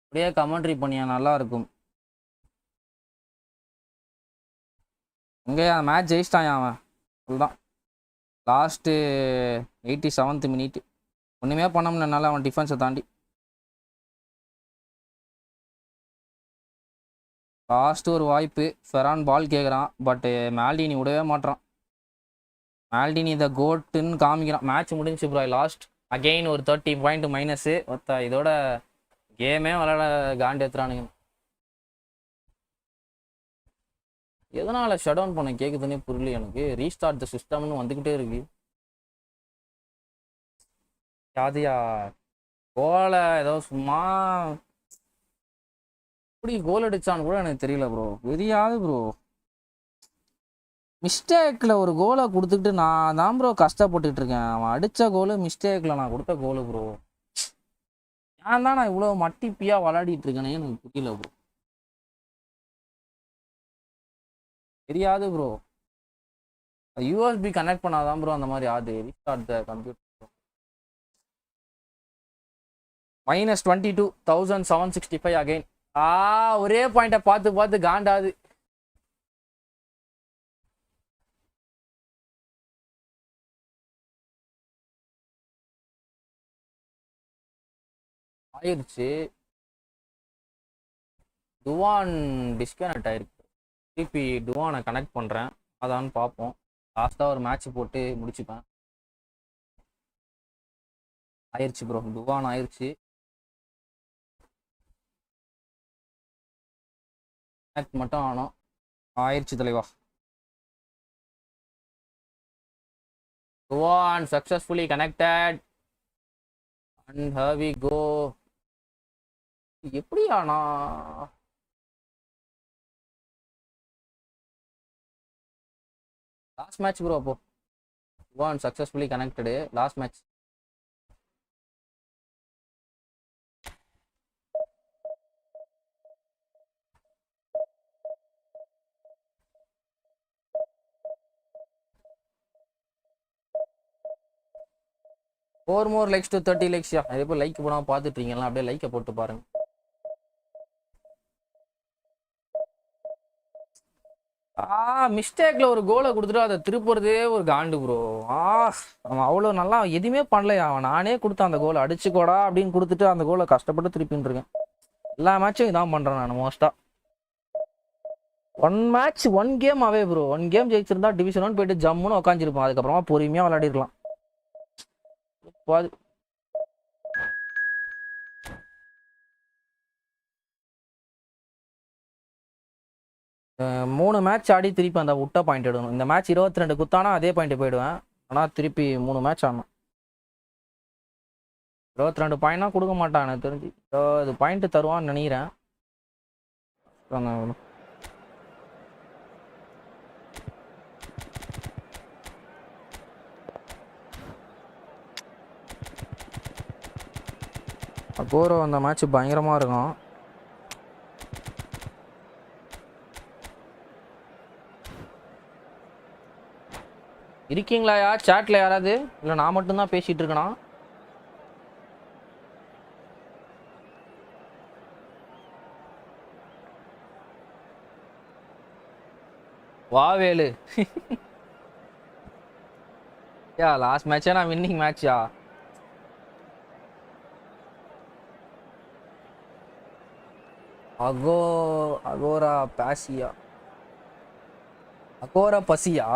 B: அப்படியே கமெண்ட்ரி பண்ணியா நல்லா இருக்கும். எங்கேயா மேட்ச் ஜெயிச்சிட்டான் அவன். அதுதான் லாஸ்ட்டு 87th மினிட். ஒன்றுமே பண்ண முடியலனால அவன் டிஃபென்ஸை தாண்டி. லாஸ்ட்டு ஒரு வாய்ப்பு. ஃபெரான் பால் கேட்குறான், பட்டு மால்டினி விடவே மாட்டான். மால்டினி த கோட்டுன்னு காமிக்கிறான். மேட்ச் முடிஞ்சு ப்ரோ. லாஸ்ட் அகெயின் ஒரு 30 பாயிண்ட் மைனஸு. ஒருத்தா இதோட கேமே விளையாட காண்டு ஏற்றுறானுங்க. எதனால் ஷட் டவுன் பண்ண கேட்குதுன்னே புரியல எனக்கு. ரீஸ்டார்ட் த சிஸ்டம்னு வந்துக்கிட்டே இருக்கு. யாதியா கோலை ஏதோ சும்மா எப்படி கோல் அடிச்சான்னு கூட எனக்கு தெரியல ப்ரோ. தெரியாது ப்ரோ. மிஸ்டேக்கில் ஒரு கோலை கொடுத்துக்கிட்டு நான் தான் ப்ரோ கஷ்டப்பட்டுட்டு இருக்கேன். அவன் அடித்த கோலு மிஸ்டேக்கில் நான் கொடுத்த கோலு ப்ரோ. ஏன் தான் நான் இவ்வளோ மட்டிப்பியாக விளையாடிட்டு இருக்கேனே எனக்கு புரியல ப்ரோ. தெரியாது ப்ரோ. யூஎஸ்பி கனெக்ட் பண்ணாதான் ப்ரோ அந்த மாதிரி ஆகுது. Restart the computer. -22,765 அகைன். ஒரே பாயிண்ட்டை பார்த்து பார்த்து காண்டாது. ஆயிடுச்சு. டுவான் டிஸ்கனெக்ட் ஆயிருக்கு. திருப்பி டுவானை கனெக்ட் பண்ணுறேன். அதான்னு பார்ப்போம். லாஸ்ட்டாக ஒரு மேட்ச் போட்டு முடிச்சுப்பேன். ஆயிடுச்சு ப்ரோ. டுவான் ஆயிடுச்சு. கனெக்ட் மட்டும் ஆனோம். ஆயிடுச்சு தலைவா. Dwayne successfully connected. And here we go. எப்படி ஆனா லாஸ்ட் மேட்ச் ப்ரோ. அப்போ one successfully connected. Last match. Four more likes to 30 லைக்ஸ்யா. நிறைய பேர் லைக் போடாமல் பார்த்துட்டு இருக்கீங்களா? அப்படியே லைக்கை போட்டு பாருங்க. மிஸ்டேக்கில் ஒரு கோலை கொடுத்துட்டு அதை திருப்புறதே ஒரு காண்டு ப்ரோ. அவன் அவ்வளோ நல்லா எதுவுமே பண்ணலையா. அவன் நானே கொடுத்தேன் அந்த கோலை அடிச்சுக்கோடா அப்படின்னு கொடுத்துட்டு அந்த கோலை கஷ்டப்பட்டு திருப்பின்னு இருக்கேன். எல்லா மேட்சும் இதான் பண்ணுறேன் நான் மோஸ்ட்டாக. 1 மேட்ச் 1 கேம் அவே ப்ரோ. 1 கேம் ஜெயிச்சிருந்தா டிவிஷன் 1 போயிட்டு ஜம்முன்னு உட்காந்துருப்பான். அதுக்கப்புறமா பொறுமையாக விளையாடிருக்கலாம். பாது 3 மேட்ச் ஆடி திருப்பி அந்த விட்ட பாயிண்ட் எடுக்கணும். இந்த மேட்ச் 22 குத்தானா அதே பாயிண்ட் போயிடுவேன். ஆனால் திருப்பி 3 மேட்ச் ஆடணும். 22 பாயிண்ட்னா கொடுக்க மாட்டான் எனக்கு தெரிஞ்சு. இது பாயிண்ட் தருவான்னு நினைக்கிறேன். அகோரோ அந்த மேட்ச் பயங்கரமாக இருக்கும். இருக்கீங்களாயா சாட்டில் யாராவது? இல்லை நான் மட்டும்தான் பேசிகிட்டு இருக்கேனா? வாவேலு யா லாஸ்ட் மேட்சே நான் வின்னிங் மேட்ச்யா. அகோரா பாசியா. அகோரா பசியா.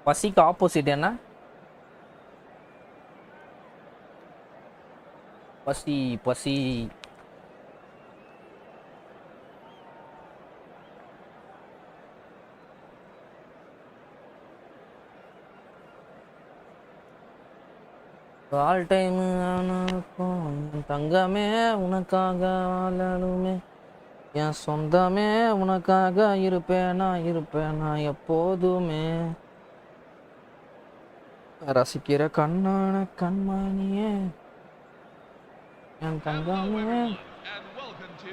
B: பசிக்கு ஆப்போசிட் என்ன? பசி ஆல் டைம் தங்கமே உனக்காக வாழணுமே, என் சொந்தமே உனக்காக இருப்பேனா எப்போதுமே, ரசிக்கிற கண்ணான கண்மணியே என் தங்கமே.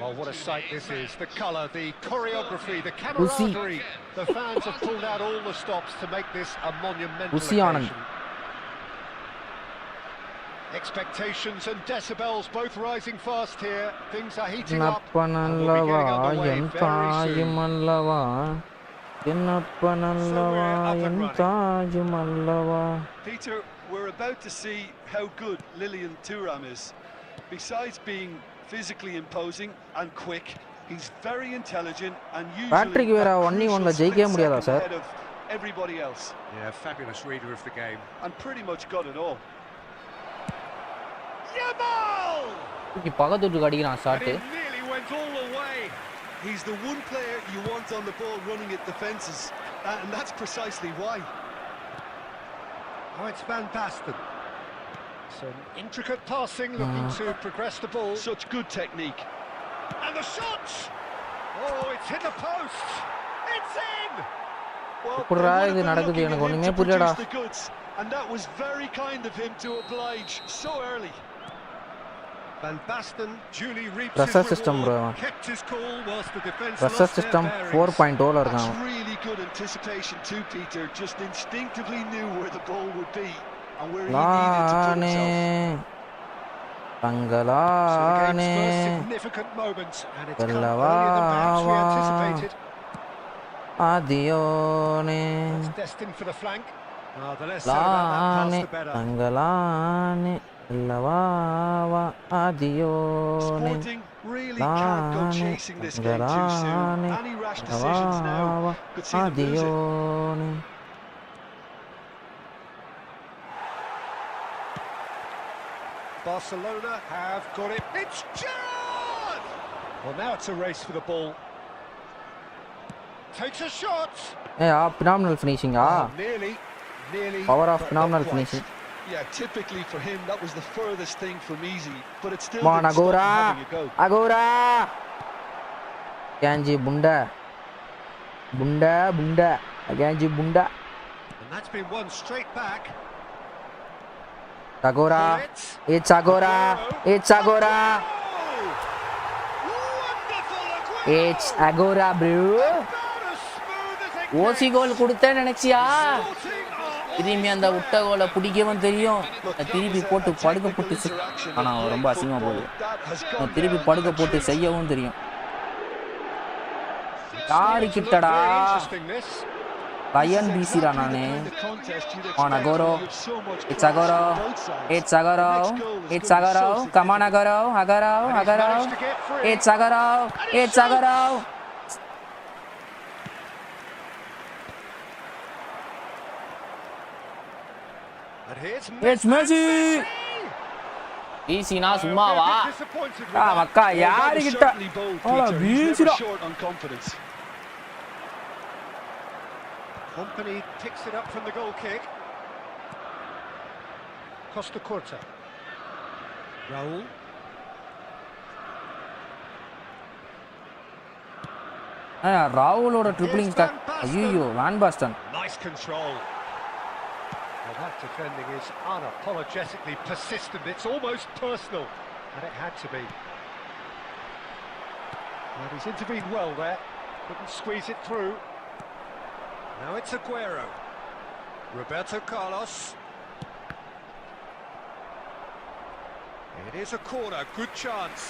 D: Oh, what a sight this is. The colour, the choreography, the camaraderie. The fans have pulled out all the stops to make this a monumental occasion. Expectations and decibels both rising fast here. Things are heating up. And we'll be getting underway very soon.
C: Peter, we're about to see how good Lilian Thuram is. Besides being physically imposing and quick, he's very intelligent and usually
B: Patrick Vera only one la ஜெயிக்கவே முடியாதா sir?
C: everybody else.
D: Yeah, fabulous reader of the game.
C: And pretty much got it all. Yamal!
B: தூக்கி பக்கத்துக்கு அடிக்கிறான்
D: And
B: shot.
D: it nearly went all the way.
C: He's the one player you want on the ball running at defences. And that's precisely why.
D: Oh, it's Van Basten. Some intricate passing, looking to progress the ball.
C: Such good technique.
D: And the shot! Oh, it's hit the post. It's in!
C: Well,
B: எப்படிடா இது நடக்குது எனக்கு ஒண்ணுமே புரியலடா.
C: And that was very kind of him to oblige so early.
D: Van Basten duly reaps
B: Pressure
D: his
B: system
D: reward.
B: bro.
D: Kept his cool whilst the defense
B: Pressure
D: lost
B: system
D: their bearings.
B: 4.0 ல இருக்கான்.
C: That's really good anticipation too, Peter. Just instinctively knew where the ball would be and where he needed to put himself.
B: பங்களானே
D: significant moments and it's come earlier than perhaps we anticipated.
B: ஆதியோனே
D: It's destined for the flank. The less said about that pass, the better.
B: பங்களானே அல்லவாவா ஆதியோனே
C: Sporting really can't go chasing this game too soon. Any rash decisions now could see them lose it.
B: ஆதியோனே
D: Barcelona have got it. It's Gerrard! Well, now it's a race for the ball. Takes a shot.
B: phenomenal finishing
D: Nearly.
B: Power of
C: but
B: phenomenal
C: not quite.
B: finishing.
C: Yeah, typically for him that was the furthest thing from easy, but it still
B: Come on,
C: didn't stop him
B: Agora!
C: having a go.
B: Agora! Ganji bunda. Bunda. Ganji bunda.
D: And that's been won straight back.
B: Agora. It's Agora. It's Agora. It's Agora, bro. ஓசி கோல் கொடுத்தேன்னு நினைச்சியா? திரும்பி அந்த விட்ட கோலை பிடிக்கவும் தெரியும், திருப்பி போட்டு படுக்க போட்டு ஆனால் ரொம்ப அசிங்கமாக போகுது. திருப்பி படுக்க போட்டு செய்யவும் தெரியும். யாரு கிட்டடா லயன் பிசிடா நானு. ஆன் Aguero. It's Aguero. It's Aguero. It's Aguero. Come on Aguero. Aguero. Aguero. It's Aguero. It's Aguero. It's Messi. வீசினா சும்மாவா? மக்கா யாரு கிட்ட வீசிடா.
D: Company picks it up from the goal kick. Costa Curta. Raul.
B: ராவுலோட ட்ரிப்ளிங் ஸ்டாக். ஐயோ Van Basten.
D: Nice control. Well, that defending is unapologetically persistent. It's almost personal, and it had to be. Well, he's intervened well there. Couldn't squeeze it through. Now it's Aguero. Roberto Carlos. It is a corner. Good chance.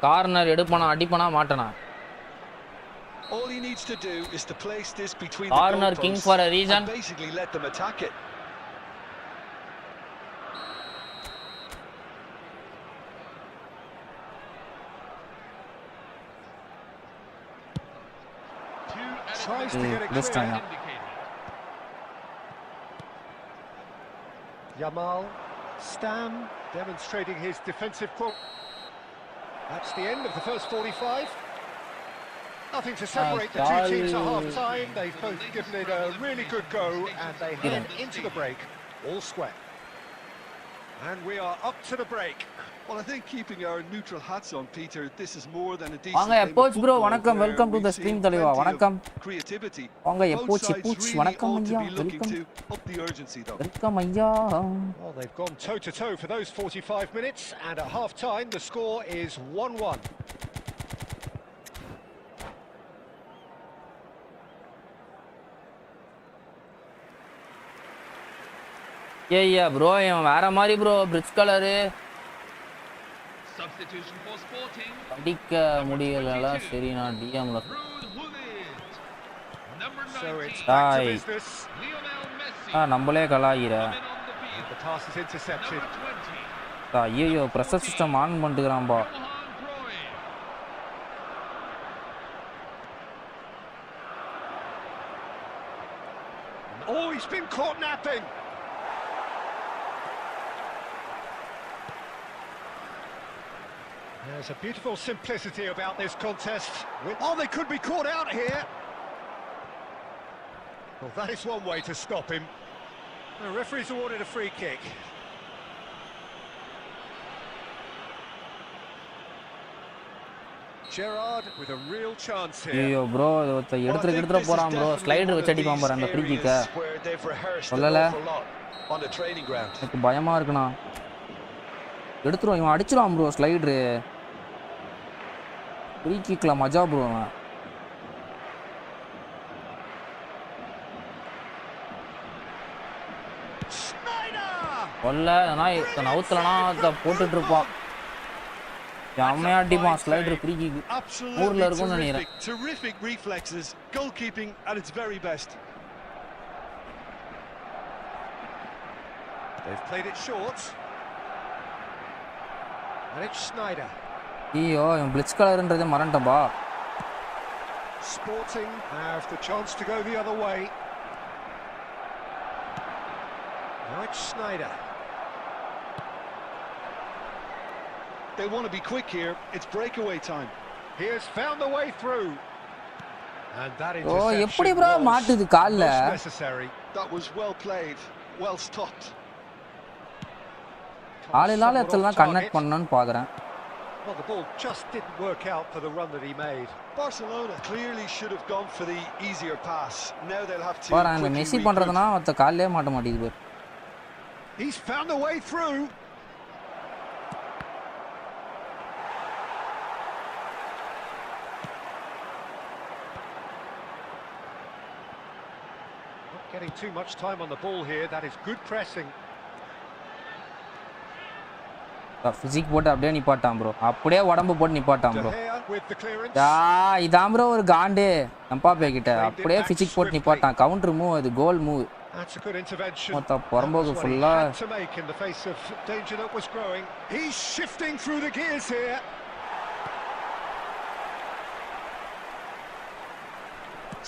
B: Corner எடுப்பானா அடிப்பானா மாட்டனா?
C: All he needs to do is to place this between
B: corner
C: the
B: king for a reason.
C: and basically let them attack it.
D: Tries to get it clear. Yamal, Stam demonstrating his defensive quality. That's the end of the first 45. Nothing to separate the two teams at half-time. They've both given it a really good go, and they head into the break all square. And we are up to the break.
C: Well, I think keeping our neutral hats on, Peter, this is more than a decent
B: வாங்க எப்போச் bro வணக்கம் welcome to the stream தலைவா வணக்கம்
C: creativity
B: வாங்க எப்போச் வணக்கம் ஐயா welcome ஐயா.
D: Well, they've gone toe to toe for those 45 minutes, and at half time the score is 1-1.
B: ஏய்யா bro இவன் வேற மாதிரி ப்ரோ பிரிட்ஜ் கலரு அடிக்க முடியல. சரி நான் டிஎம்ல
D: So it's back to
B: Ai.
D: business.
E: Lionel Messi.
B: நம்மளே கலாயிர
E: Coming on the field.
D: The pass is intercepted.
E: Number 20.
B: ஐயோ ப்ரெஷர் சிஸ்டம் ஆன் பண்ணிட்டுக்கிறான்பா.
E: Johan Cruyff.
D: Oh, he's been caught napping. There's a beautiful simplicity about this contest. Oh, they could be caught out here. Well, that is one way to stop him. The referee's awarded a free kick. Gerrard with a real chance here.
B: ஐயோ bro எடுத்துற போறான் bro. Slider வச்சு அடிப்பான் பாரு அந்த free கிக்க. சொல்லல. எனக்கு பயமா இருக்குண்ணா. எடுத்துருவான் இவன் அடிச்சிருவான் ப்ரோ ஸ்லைடரு. ஃப்ரீ கிக்ல மஜா ப்ரோ அவன். கொல்ல நான் அவுத்தலனா போட்டுட்டு இருப்பான். செம்மையா அடிப்பான் ஸ்லைடர் ஃப்ரீ கிக். ஊர்ல இருக்கும்னு நினைக்கிறேன்.
C: Terrific reflexes, goalkeeping at its very best.
D: They've played it short. And it's Sneijder.
B: ஐயோ இவன் blitz கலர்ன்றதே மறந்துட்டேன்பா.
D: Sporting have the chance to go the other way. Now it's Sneijder.
C: They want to be quick here. It's breakaway time.
D: He has found the way through. And that
B: ஓ எப்படி
D: interception
B: bro
D: was
B: மாட்டுது கால்ல.
D: most necessary.
C: That was well played, well stopped.
B: ஆளில்லாத இடத்துல தான் connect பண்ணனும்னு பாக்குறேன்.
D: Well, the ball just didn't work out for the run that he made.
C: Barcelona clearly should have gone for the easier pass. Now they'll have to
B: பாரு அந்த Messi பண்றதுனா மத்த கால்லே மாட்ட மாட்டேங்குது.
D: He's found the way through. Not getting too much time on the ball here. That is good pressing.
B: Physique போட்டு அப்படியே நிப்பாட்டான் bro. அப்படியே உடம்பு போட்டு நிப்பாட்டான்
D: De
B: bro.
D: Gea with the clearance.
B: இதான் ப்ரோ ஒரு காண்டே எம்பாப்பே கிட்ட. அப்படியே ஃபிசிக் போட்டு நிப்பாட்டான். கவுண்டர் மூவ் அது கோல் move.
D: That's a good intervention.
B: மொத்த புறம்போக்கு ஃபுல்லா
D: to make in the face of danger that was growing. He's shifting through the gears here.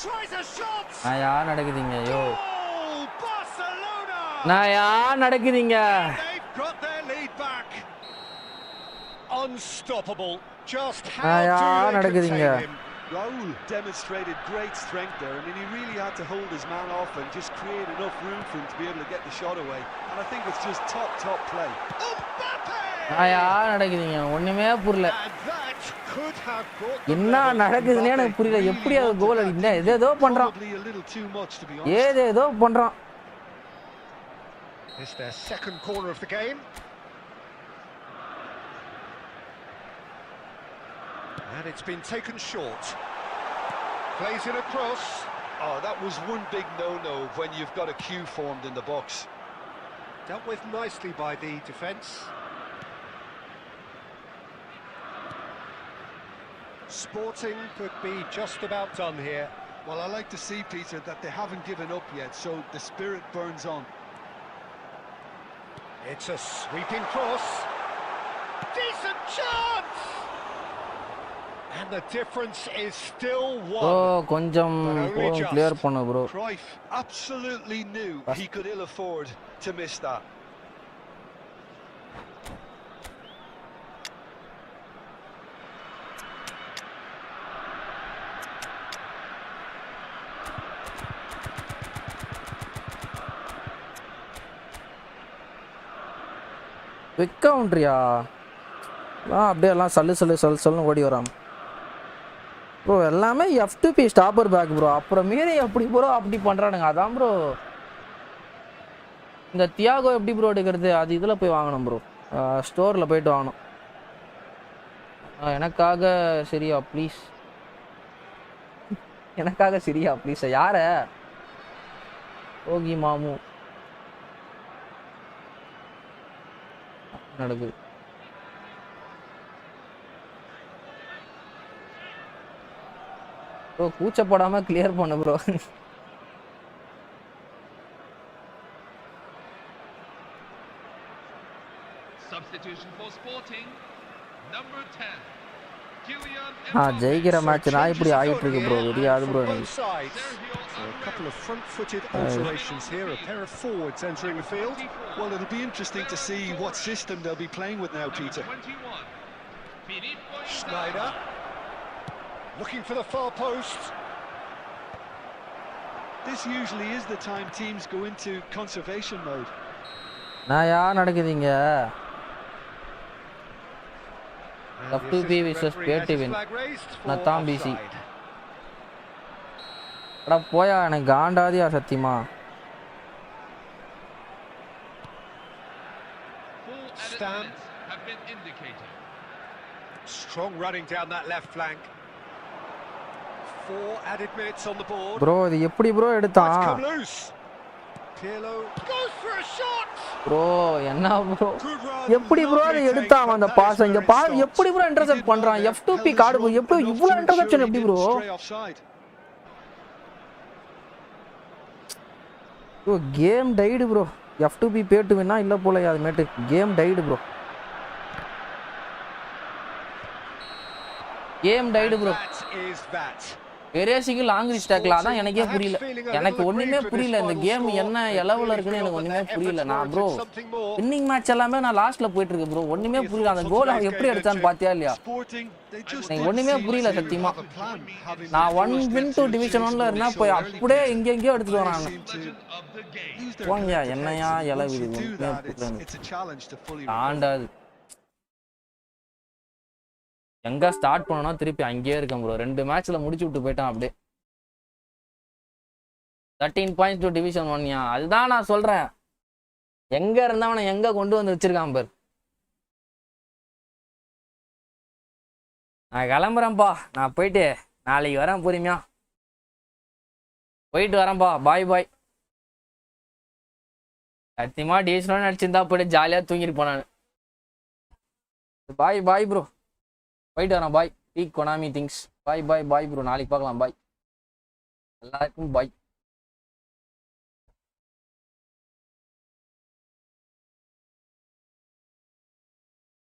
D: Tries a shot.
B: நான் யார் நடக்குதுங்க ஐயோ.
D: Oh, Barcelona.
B: நான் யார் நடக்குதுங்க.
D: They've got their lead back. Unstoppable. Just how do they contain him?
C: Raul demonstrated great strength there. I mean, he really had to hold his man off and just create enough room for him to be able to get the shot away. And I think it's just top play.
B: நான் யார் நடக்குதுங்க ஒண்ணுமே புரியல.
D: And that could have brought
B: என்ன நடக்குதுன்னே எனக்கு புரியல. எப்படி அது கோல் அடிச்சா ஏதோ பண்றான்.
C: Probably a little too much to be honest.
B: ஏதோ பண்றான்.
D: It's their second corner of the game. And it's been taken short. Plays it across.
C: Oh, that was one big no-no when you've got a queue formed in the box.
D: Dealt with nicely by the defence. Sporting could be just about done here.
C: Well, I like to see, Peter, that they haven't given up yet, so the spirit burns on.
D: It's a sweeping cross. Decent chance! And the difference is still one.
B: கொஞ்சம் clear பண்ணு bro.
C: Cruyff absolutely knew he could ill afford to miss that.
B: Quick கவுண்டரியா? அப்படியே எல்லாம் சல்லு ஓடி வரான் bro. எல்லாமே F2P stopper back bro. அப்புறம் மீறி எப்படி ப்ரோ அப்படி பண்ணுறானுங்க. அதான் ப்ரோ இந்த தியாகோ எப்படி ப்ரோ எடுக்கிறது? அது இதில் போய் வாங்கணும் ப்ரோ. ஸ்டோரில் போயிட்டு வாங்கணும். எனக்காக சரியா ப்ளீஸ். எனக்காக சரியா ப்ளீஸ். யார? ஓகி மாமு நடக்குது. ப்ரோ கூச்சப்படாமல் கிளியர் பண்ணு bro.
E: Substitution for Sporting. Number 10. Kylian
B: ஜெயிக்கிற மேட்ச் நான் இப்படி ஆயிட்டு இருக்கு ப்ரோ தெரியாது bro
D: both sides. So a couple of front-footed alterations here, a pair of forwards entering the field.
C: Well, it'll be interesting to see what system they'll be playing with now, Peter.
D: Schneider looking for the far post.
C: This usually is the time teams go into conservation mode.
B: நான் நடக்குதுங்க F2P versus P2 win. நத்தான் PC. அட போயா எனக்கு காண்டாதியா சத்தியமா.
D: Stam have been indicated. Strong running down that left flank. 4 added minutes on the board.
B: Bro இது எப்படி bro எடுத்தான்?
D: Pirlo goes for a shot.
B: Bro என்ன ப்ரோ எப்படி ப்ரோ அதை எடுத்தான் அந்த பாஸ் இங்க எப்படி ப்ரோ இன்டர்செப்ட் பண்றான் F2P கார்டு எப்படி இவ்ளோ இன்டர்செப்ஷன் எப்படி bro bro game tied bro F2P P2 வின்னா இல்ல போல அது made game tied bro game tied bro racing long reach tackle அதான் எனக்கே புரியல எனக்கு ஒண்ணுமே புரியல இந்த கேம் என்ன லெவல்ல இருக்குன்னு எனக்கு ஒண்ணுமே புரியல நான் ப்ரோ வின்னிங் மேட்ச் எல்லாமே நான் லாஸ்ட்ல போயிட்டு இருக்கு ப்ரோ ஒண்ணுமே புரியல அந்த கோல் அவன் எப்படி அடிச்சான்னு பாத்தியா இல்லையா எனக்கு ஒண்ணுமே புரியல சத்தியமா நான் 1 வின் 2 டிவிஷன் 1ல இருந்தா போய் அப்படியே எங்கெங்கயோ எடுத்துட்டு வராங்க போங்கயா என்னையா இலவு ஆண்டாது எங்க ஸ்டார்ட் பண்ணனா திருப்பி அங்கேயே இருக்கேன் ப்ரோ 2 மேட்ச்ல முடிச்சு விட்டு போயிட்டான் அப்படியே 13 பாயிண்ட்ஸ் டு டிவிஷன் 1 யா அதுதான் நான் சொல்றேன் எங்க இருந்தவன எங்க கொண்டு வந்து வச்சிருக்கான் பார் நான் கிளம்புறேன்ப்பா நான் போயிட்டு நாளைக்கு வரேன் பொறுமையா போயிட்டு வரேன்ப்பா பாய் பாய் சத்தியமா டிவிஷன் அடிச்சிருந்தா போயிட்டு ஜாலியா தூங்கிட்டு போனானு பாய் பாய் ப்ரோ போயிட்டு வரேன் பாய் பீக் கொனாமி திங்ஸ் பாய் பாய் பாய் ப்ரோ நாளைக்கு பார்க்கலாம் பாய் எல்லாருக்கும் பாய்